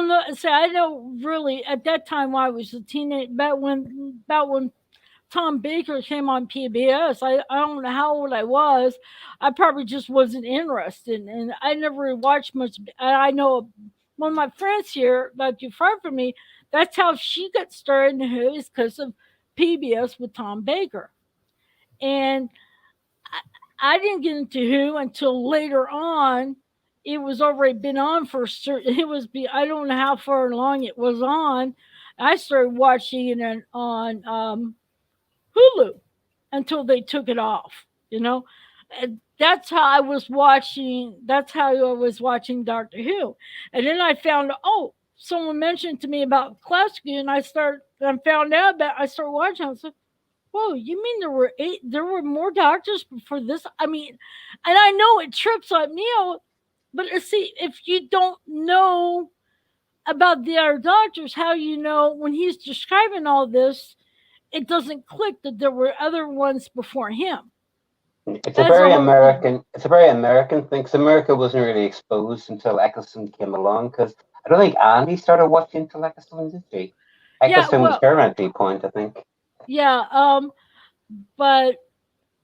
know. Say, I don't really at that time when I was a teenager. About when Tom Baker came on PBS, I don't know how old I was. I probably just wasn't interested, and I never watched much. I know one of my friends here, not too far from me, that's how she got started in Who, is because of PBS with Tom Baker, and I didn't get into Who until later on. It was already been on for certain. I don't know how far along it was on. I started watching it on Hulu until they took it off. And that's how I was watching. That's how I was watching Doctor Who, and then I found someone mentioned to me about Classic Who, and I found out about. I started watching. I was like, whoa, you mean there were 8? There were more doctors before this? I mean, and I know it trips on Neo, but see, if you don't know about the other doctors, how you know when he's describing all this, it doesn't click that there were other ones before him. It's That's a very the whole thing. American. It's a very American thing because America wasn't really exposed until Eccleston came along. Because I don't think Andy started watching until Eccleston, did she? Yeah, Eccleston was well, her entry point, I think. yeah, but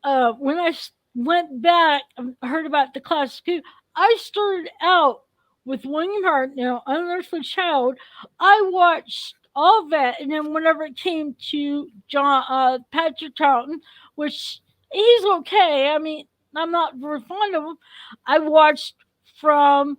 when I went back and heard about the classic, I started out with William Hartnell, Unearthly Child. I watched all that, and then whenever it came to Patrick Troughton, which he's okay. I mean, I'm not very fond of him. I watched from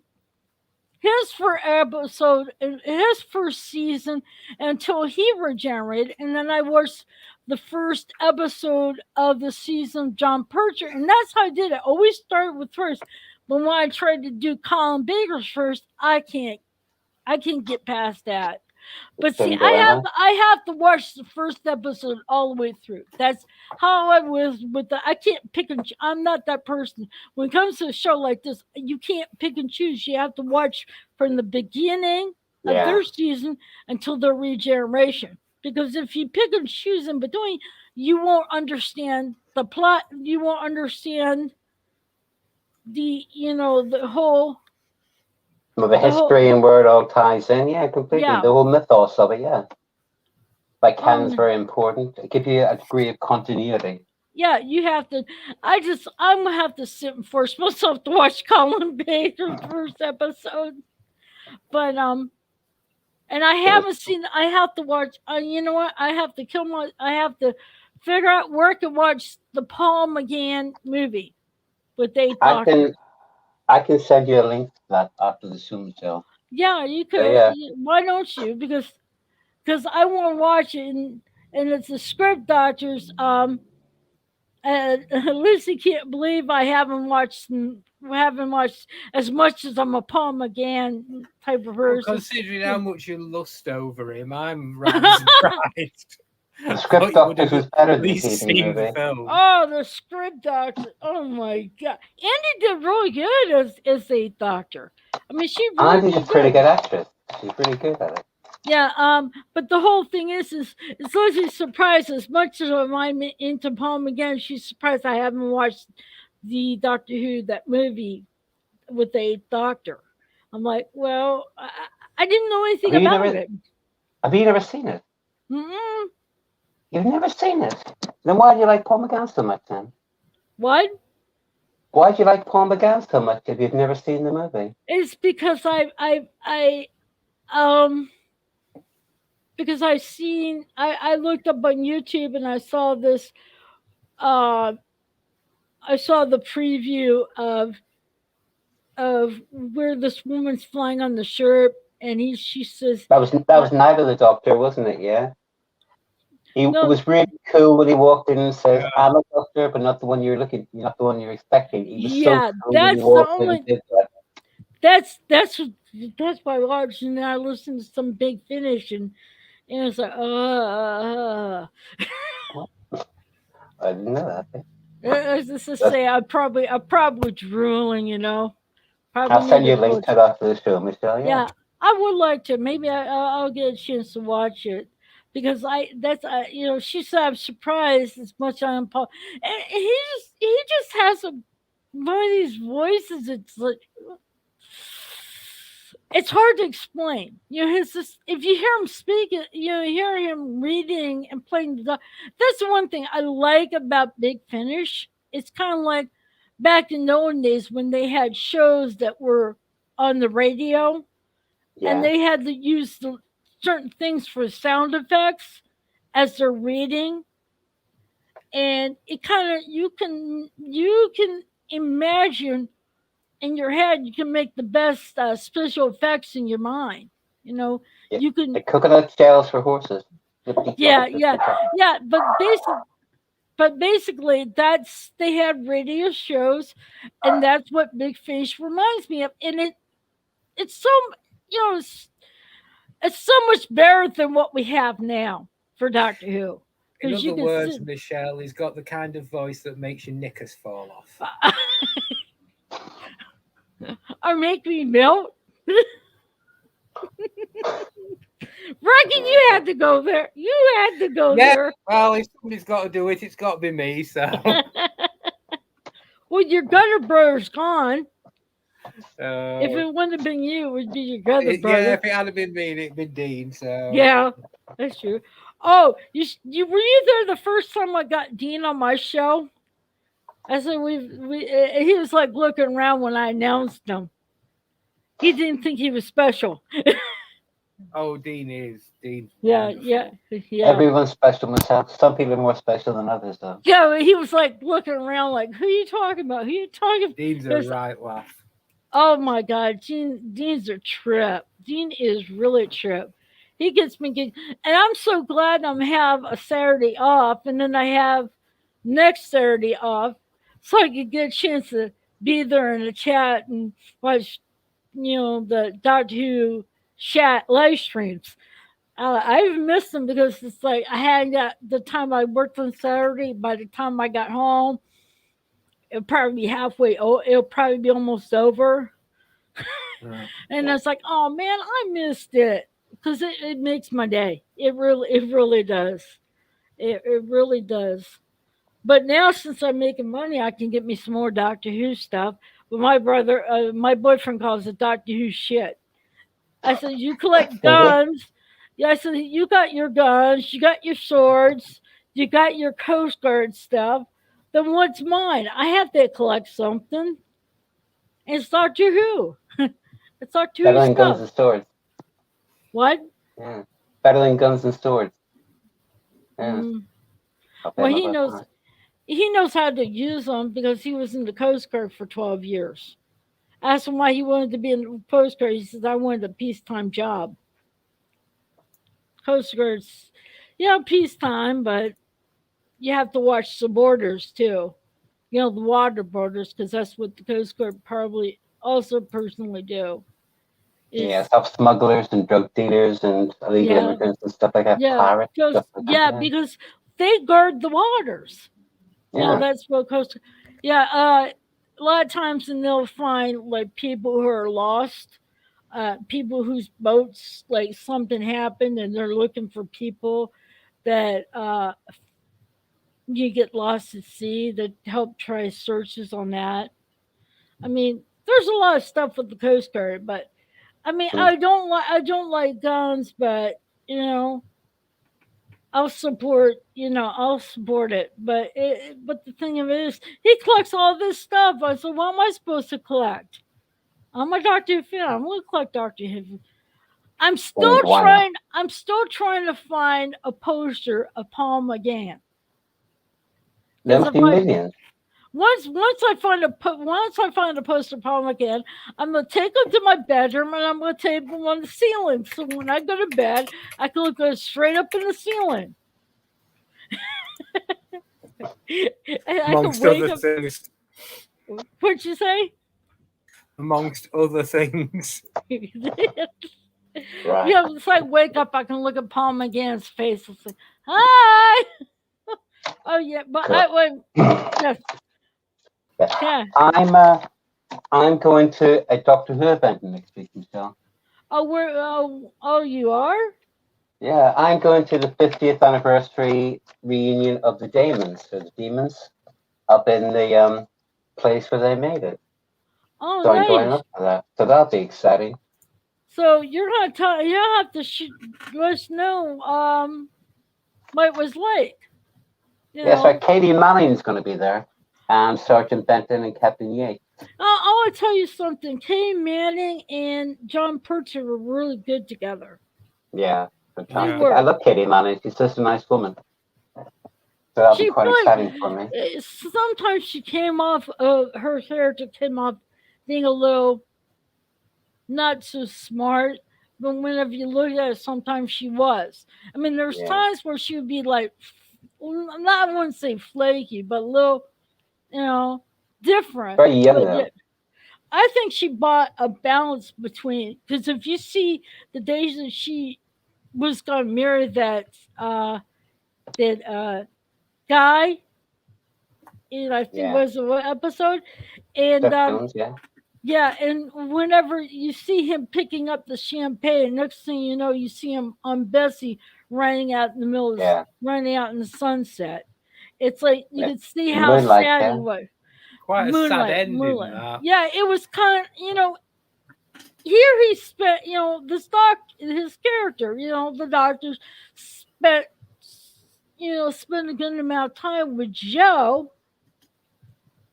his first episode, his first season, until he regenerated, and then I watched the first episode of the season, John Percher, and that's how I did it. Always start with first, but when I tried to do Colin Baker's first, I can't get past that. But see, I have to watch the first episode all the way through. That's how I was with the. I can't pick and. I'm not that person. When it comes to a show like this, you can't pick and choose. You have to watch from the beginning of their season until their regeneration. Because if you pick and choose in between, you won't understand the plot. You won't understand the the whole. Well, the history and where it all ties in, completely. Yeah. The whole mythos of it, Like canon's Um, very important. It gives you a degree of continuity. Yeah, you have to. I'm gonna have to sit and force myself to watch Colin Baker's first episode. But and I haven't seen. I have to watch. You know what? I have to I have to figure out where I can watch the Paul McGann movie with Dave Doctor. I can send you a link to that after the Zoom show. Yeah, you could. Why don't you? Because I want to watch it, and it's the Script Doctors. Lucy can't believe I haven't watched as much as I'm a Paul McGann type of person. Considering how much you lust over him, I'm rather surprised. The Script Doctors was better than the TV movie. Oh, the Script Doctor! Oh my God, Andy did really good as a doctor. I mean, she really Andy's a pretty good actress. She's pretty good at it. Yeah, but the whole thing is Lizzie's surprised as much as I'm into Paul McGann. She's surprised I haven't watched the Doctor Who, that movie with a doctor. I'm like, well, I didn't know anything about it. Have you never seen it? Mm-mm. You've never seen it? Then why do you like Paul McGann so much then? What? Why do you like Paul McGann so much if you've never seen the movie? It's because because I looked up on YouTube and I saw this. I saw the preview of where this woman's flying on the ship, and she says that was Night of the Doctor, wasn't it? Yeah. It was really cool when he walked in and says, "I'm a doctor, but not the one you're not the one you're expecting." He was so cool that's the only. That's why I watched, and I listened to some Big Finish, and it's like, I didn't know that. As just to say, I'm probably drooling, I'll send you a link to that for the show, Michelle. Yeah, I would like to. Maybe I'll get a chance to watch it. Because she said I'm surprised as much as I am Paul, and he just has one of these voices. It's like it's hard to explain. If you hear him speak, hear him reading and playing. That's the one thing I like about Big Finish. It's kind of like back in the old days when they had shows that were on the radio, and they had to use certain things for sound effects as they're reading, and it kind of you can imagine in your head. You can make the best special effects in your mind. You can the coconut shells for horses. Yeah. But basically, they had radio shows, and that's what Big Fish reminds me of, and it's so it's so much better than what we have now for Doctor Who. In 'Cause you other can words, sit- Michelle, he's got the kind of voice that makes your knickers fall off. or make me melt. Rocky, you had to go there. You had to go Yeah. there. Well, if somebody's got to do it, it's got to be me. So, Well, your gutter brother's gone. If uh, it wouldn't have been you, it would be your gutter yeah, brother. if it had been me, it'd been Dean. So, Yeah, that's true. Oh, you were you there the first time I got Dean on my show? I said he was like looking around when I announced him. He didn't think he was special. oh, Dean is Dean. Yeah, yeah. Everyone's special, Michelle. Some people are more special than others, though. Yeah, he was like looking around like, who are you talking about? Who you talking about? Dean's a There's- right laugh. Oh my God, Dean's a trip. Dean is really a trip. He gets me good. And I'm so glad I'm have a Saturday off and then I have next Saturday off so I could get a chance to be there in the chat and watch, the Doctor Who chat live streams. I even missed them because it's like I had got the time I worked on Saturday. By the time I got home, it'll probably be halfway. Oh, it'll probably be almost over. Right. And it's like, oh man, I missed it because it makes my day. It really does. It really does. But now since I'm making money, I can get me some more Doctor Who stuff. But my boyfriend calls it Doctor Who shit. I said, you collect guns. Yeah, I said, you got your guns, you got your swords, you got your Coast Guard stuff. Then what's mine? I have to collect something. It's Doctor Who. It's Doctor Better Who than guns stuff. and swords. What? Yeah. Better than guns and swords. Yeah. Mm. I'll pay Well, my he butt knows for it. he knows how to use them because he was in the Coast Guard for 12 years. I asked him why he wanted to be in the Coast Guard. He says, I wanted a peacetime job. Coast Guard's, peacetime, but you have to watch the borders too. The water borders, because that's what the Coast Guard probably also personally do. Is, Yeah, stop smugglers and drug dealers and illegal Yeah. immigrants and stuff like that. Yeah, Pirates. just, Stuff like yeah, that. because they guard the waters. Yeah. That's what Coast. Yeah, a lot of times, and they'll find like people who are lost, people whose boats like something happened, and they're looking for people that you get lost at sea. That help try searches on that. I mean, there's a lot of stuff with the Coast Guard, but I mean, Mm. I don't like guns, but I'll support, I'll support it. But the thing of it is, he collects all this stuff. I said, what am I supposed to collect? I'm a Doctor Who fan. I'm going to collect Doctor Who. I'm still Why not? trying to find a poster of Paul McGann. There Because must be millions. once I find a poster of Paul McGann, I'm gonna take him to my bedroom and I'm gonna tape him on the ceiling. So when I go to bed, I can look straight up in the ceiling. I Amongst can wake other up. things. What'd you say? Amongst other things. Right. Yeah, it's like wake up. I can look at Paul McGann's face and say, "Hi." Oh yeah, but Cool. I went. Yes. Yeah. I'm going to a Doctor Who event next week, Michelle. Oh, you are? Yeah, I'm going to the 50th anniversary reunion of the Demons, up in the place where they made it. Oh, So I'm going nice. up for that. So that'll be exciting. So you're gonna tell you have to let us know what it was like. Yes, right. Katie Manning's going to be there, and Sergeant Benton and Captain Yates. I want to tell you something. Katie Manning and John Pertwee were really good together. Yeah, Yeah. I love Katie Manning. She's such a nice woman. So that'll be quite exciting for me. Sometimes she came off, her character came off being a little not so smart, but whenever you look at it, sometimes she was. I mean, there's Yeah. times where she would be like, I wouldn't say flaky, but a little, different. Very young, But though. yet- I think she bought a balance between, because if you see the days that she was going to marry that that guy in I think Yeah. was what episode, and Jeff Jones, yeah. yeah, and whenever you see him picking up the champagne, next thing you know, you see him on Bessie running out in the middle of Yeah. running out in the sunset. It's like you Yeah. could see how Moonlight, sad he yeah. was. Quite a sad Moonlight, ending, moonlight. that. Yeah, it was kind of here he spent his character, the doctor spent spent a good amount of time with Joe,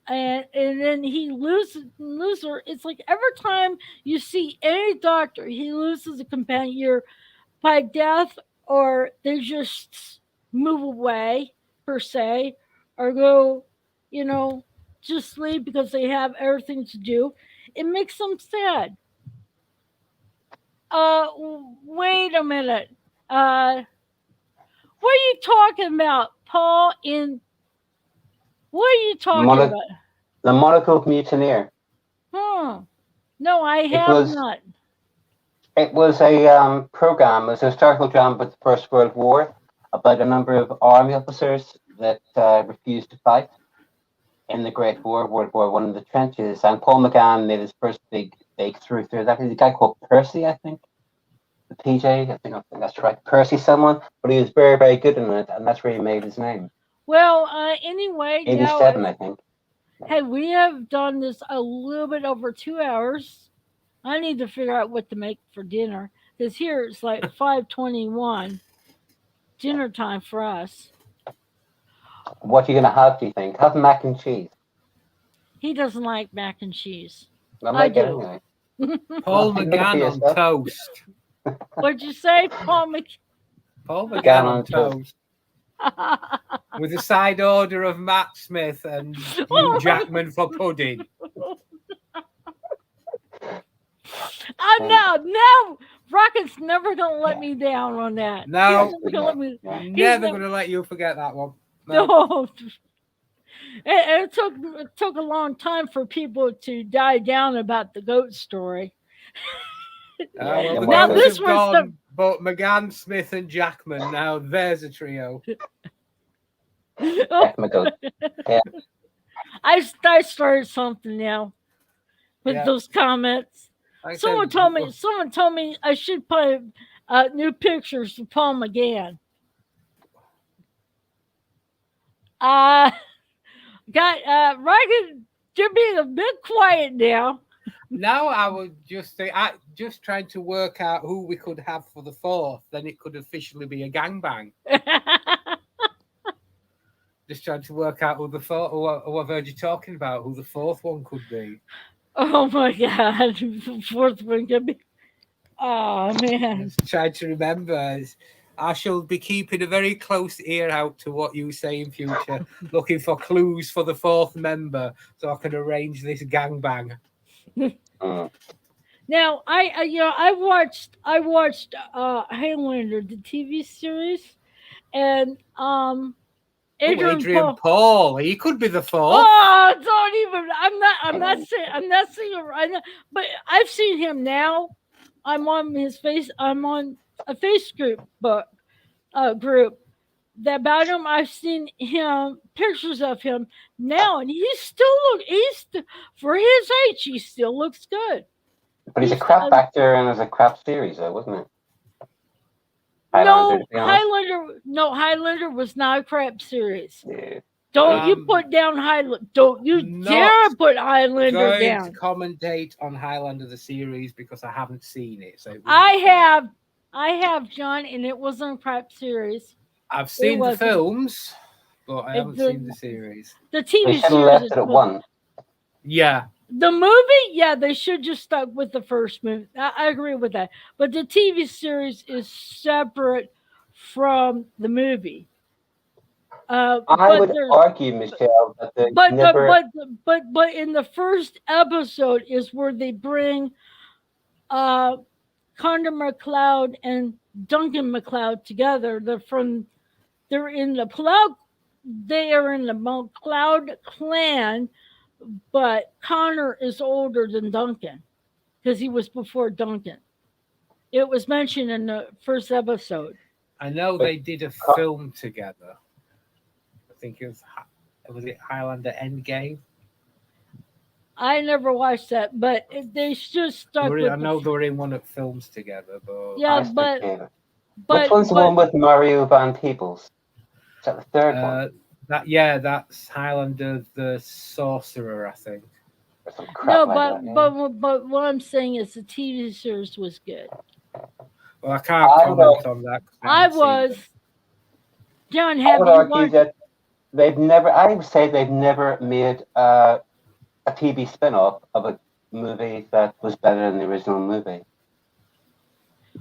and then he loses her. It's like every time you see any doctor, he loses a companion either by death or they just move away per se, or go, you know, just leave because they have everything to do. It makes them sad. Wait a minute. What are you talking about, Paul? What are you talking Mono- about? the Monaco Mutineer. No, I It have was not. it was a program. It was a historical drama about the First World War, about a number of army officers that refused to fight in the Great War, World War One, in the trenches. And Paul McGann made his first big breakthrough. There's actually a guy called Percy, I think. The PJ, I think that's right. Percy, someone, but he was very, very good in it, and that's where he made his name. Well, anyway, now 87, I think. hey, we have done this a little bit over 2 hours. I need to figure out what to make for dinner because here it's like 5:21 dinner time for us. What are you going to have, do you think? Have mac and cheese. He doesn't like mac and cheese. I I might get do. anyway. Paul Well, think of it for McGann on yourself. toast. What'd you say, Paul Paul McGann McGann on on toast. toast. With a side order of Matt Smith and Hugh Oh. Jackman for pudding. Now, Rocket's never gonna let me down on that. No. He's never gonna let me. Yeah. Never not- going to let you forget that one. No. It took a long time for people to die down about the goat story. Yeah, The now goats this have was the- gone, but McGann, Smith, and Jackman. Now there's a trio. Jack McGoat. I started something now with Yeah. those comments. Like I Someone said, told me I should put new pictures of Paul McGann. Rocket, you're being a bit quiet now. Now I would just say, just trying to work out who we could have for the fourth. Then it could officially be a gangbang. Just trying to work out who the fourth, who I've heard you talking about, who the fourth one could be. Oh my God, the fourth one could be. Oh man. Just trying to remember. I shall be keeping a very close ear out to what you say in future, looking for clues for the fourth member, so I can arrange this gangbang. Mm. Now I watched Highlander, the TV series, and Adrian Paul. He could be the fourth. Oh, don't even. I'm not saying it right now. But I've seen him now. I'm on a Facebook group that about him. I've seen pictures of him now, and for his age, he still looks good. But he's a crap actor and it was a crap series, though, wasn't it? Highlander was not a crap series. Yeah. Don't you put down Highlander. Don't you dare put Highlander Going down. to commentate on Highlander the series because I haven't seen it. So I have, John, and it wasn't a crap series. I've seen the wasn't. films, but I haven't the- seen the series. The They TV should have series. left is it at cool. one. Yeah, The movie, yeah, they should just stuck with the first movie. I agree with that. But the TV series is separate from the movie. I but would there's- argue, Michelle, that they but, never. but in the first episode is where they bring Connor McLeod and Duncan McLeod together. They are in the McLeod clan, but Connor is older than Duncan because he was before Duncan. It was mentioned in the first episode. I know they did a film together. I think it was it Highlander Endgame? I never watched that, but they just stuck with. I know they were in one of the films together, but Yeah, I still but can't. Which but one's the one with Mario Van Peebles? Is that the third one? that's Highlander the Sorcerer, I think. Or some crap no, like but that, yeah. but what I'm saying is the TV series was good. Well, I can't I comment on that. 'cause I haven't seen was. them. John, I have would you argue watched? that I would say they've never made a TV spin-off of a movie that was better than the original movie.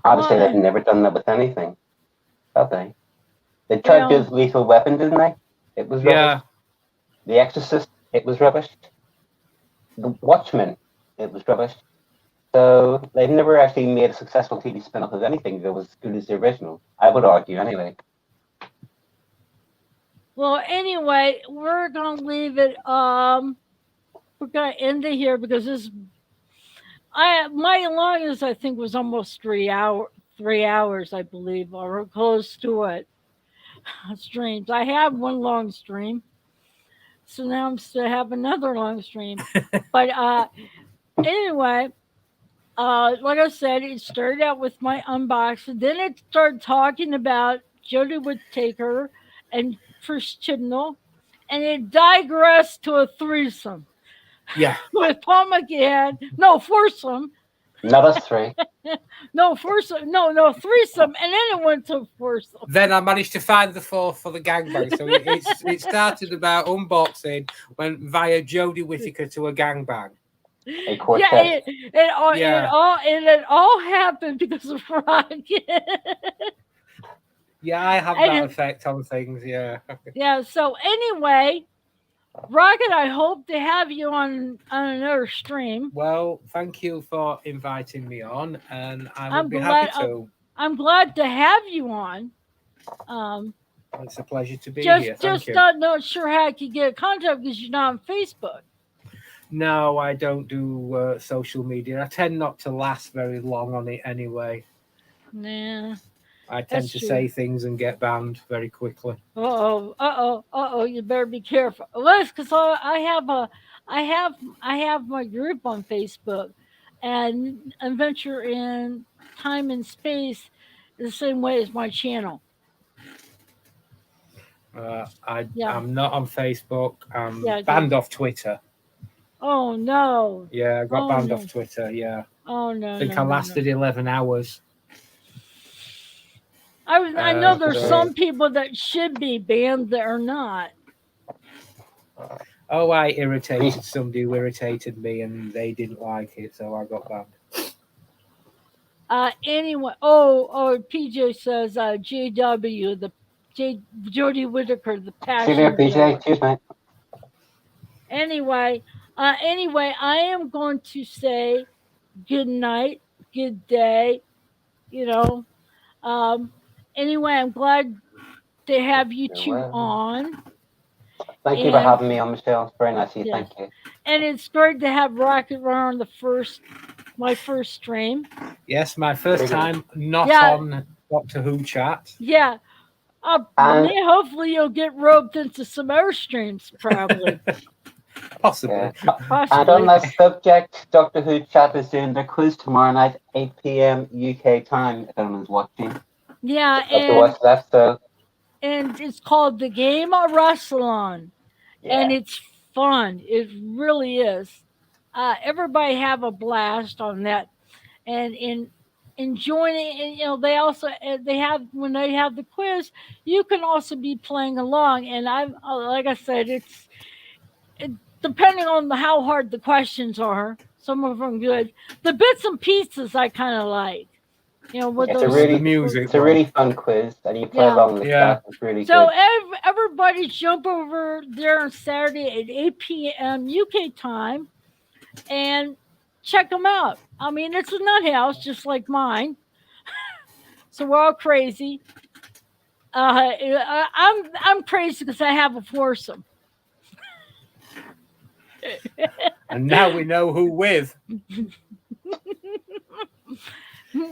I would say they've Well, never done that with anything, have they? They tried to do well, it with Lethal Weapon, didn't they? It was rubbish. Yeah, The Exorcist, it was rubbish. The Watchmen, it was rubbish. So they've never actually made a successful TV spin-off of anything that was as good as the original. I would argue, anyway. well. Anyway, we're gonna leave it. We're gonna end it here because my longest I think was almost 3 hours, I believe, or close to it. Streams. I have one long stream, so now I'm still have another long stream. But anyway, like I said, it started out with my unboxing. Then it started talking about Jodie Whittaker and Chris Chibnall, and it digressed to a threesome yeah. with Paul McGann. No, foursome. Not us three. No, foursome. No, threesome. And then it went to foursome. Then I managed to find the fourth for the gangbang. So it started about unboxing, went via Jodie Whittaker to a gangbang. A quartet. Yeah, it all happened because of Rocket. Yeah, I have that effect on things. Yeah. Yeah. So anyway, Rocket, I hope to have you on another stream. Well, thank you for inviting me on, and I would I'm be glad- happy to. I'm glad to have you on. It's a pleasure to be here. Thank you. Not sure how I could get in contact because you're not on Facebook. No, I don't do social media. I tend not to last very long on it anyway. Nah. I tend That's to true. say things and get banned very quickly. Uh-oh. You better be careful. Well, because I have my group on Facebook, and Adventure in Time and Space the same way as my channel. I'm not on Facebook. I'm Yeah, banned off Twitter. Oh no. Yeah, I got Oh, banned no. off Twitter. Yeah, Oh no. I think no, I no, lasted 11 hours. no. I know there's so- some people that should be banned that are not. Oh, I irritated somebody who irritated me, and they didn't like it, so I got banned. Anyway, PJ says JW, Jodie Whittaker, the See you there, passion. PJ. Cheers, mate. Anyway, I am going to say good night, good day. Anyway, I'm glad to have you You're two welcome. on, Thank you for And- having me on, Michelle. It's very nice of you. Yes. Thank you. and it's great to have Rocket run on my first stream. Yes, my first Very good. time not Yeah. on Doctor Who chat. Yeah. And- Hopefully you'll get roped into some other streams, probably. Possibly. Yeah. Possibly. And on that subject, Doctor Who chat is doing their quiz tomorrow night, 8 p.m. UK time, if anyone's watching. Yeah, I have to watch that, so and it's called the Game of Rassilon. yeah. And it's fun. It really is. Everybody have a blast on that, and enjoying it. And they also when they have the quiz, you can also be playing along. And like I said, it's depending on how hard the questions are. Some of them good. The bits and pieces I kind of like. With It's a those really- The music. It's a really fun quiz, and you play Yeah. along with Yeah. that. It's really So good. everybody jump over there on Saturday at 8 p.m. UK time and check them out. I mean, it's a nut house just like mine. So we're all crazy. I'm crazy because I have a foursome. And now we know who with.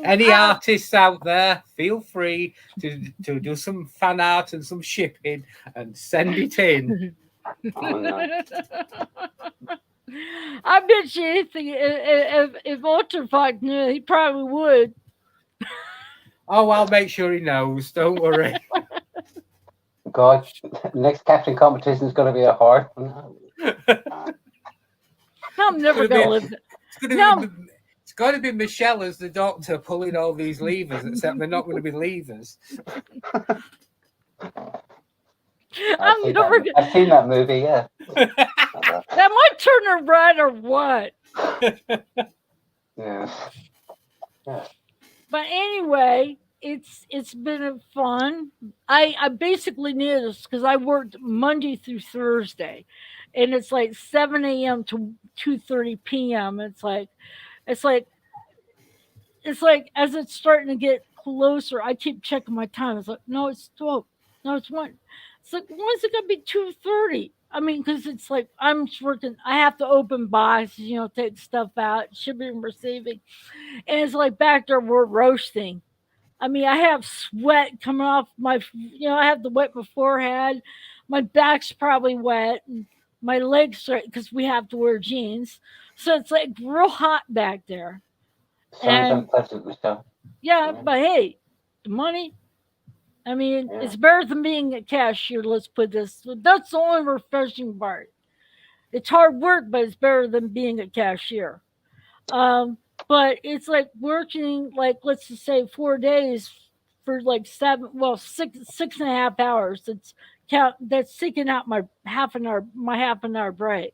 Any artists out there, feel free to do some fan art and some shipping and send it in. Oh, no. I bet you anything. If Ultravox knew, he probably would. Oh, I'll make sure he knows. Don't worry. God, next captain competition is going to be a hard one. I'm never Gonna be- gonna live. It's got to be Michelle as the doctor pulling all these levers, except they're not going to be levers. I'm never. I've seen that movie, yeah. That might turn her right or what? Yeah. But anyway, it's been fun. I basically knew this because I worked Monday through Thursday, and it's like 7 a.m. to 2:30 p.m. It's like as it's starting to get closer, I keep checking my time. It's like, no, it's 12. No, it's 1. It's like, when's it gonna be 2:30? I mean, because it's like I'm working. I have to open boxes, take stuff out, shipping and receiving, and it's like back there we're roasting. I mean, I have sweat coming off my, I have to wet my forehead. My back's probably wet. And my legs are, because we have to wear jeans. So it's like real hot back there. Sounds And unpleasant, Michelle. yeah, Yeah. but hey, the money, I mean, Yeah. it's better than being a cashier. Let's put this. That's the only refreshing part. It's hard work, but it's better than being a cashier. But it's like working like let's just say 4 days for like 6.5 hours. That's seeking out my half an hour break.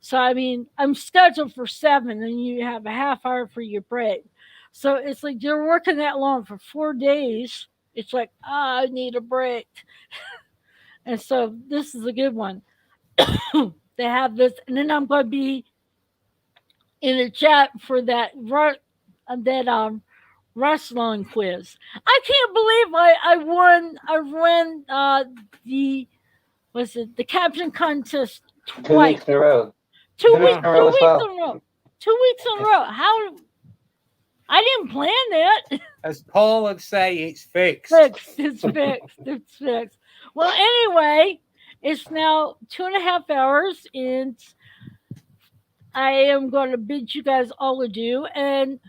So I mean, I'm scheduled for 7, and you have a half hour for your break. So it's like you're working that long for 4 days. It's like I need a break, and so this is a good one. They have this, and then I'm going to be in the chat for that wrestling quiz. I can't believe I won the the captain contest 2 twice. weeks in a row. 2 2 weeks weeks, in a row as well. in a row. 2 weeks in a row. How? I didn't plan that. As Paul would say, it's fixed. Fixed. It's fixed. It's fixed. Well, anyway, it's now 2.5 hours, and I am going to bid you guys all adieu. And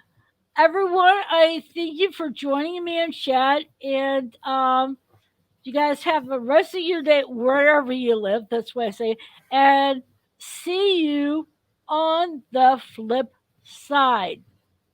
everyone, I thank you for joining me in chat. And you guys have the rest of your day wherever you live. That's what I say. And see you on the flip side.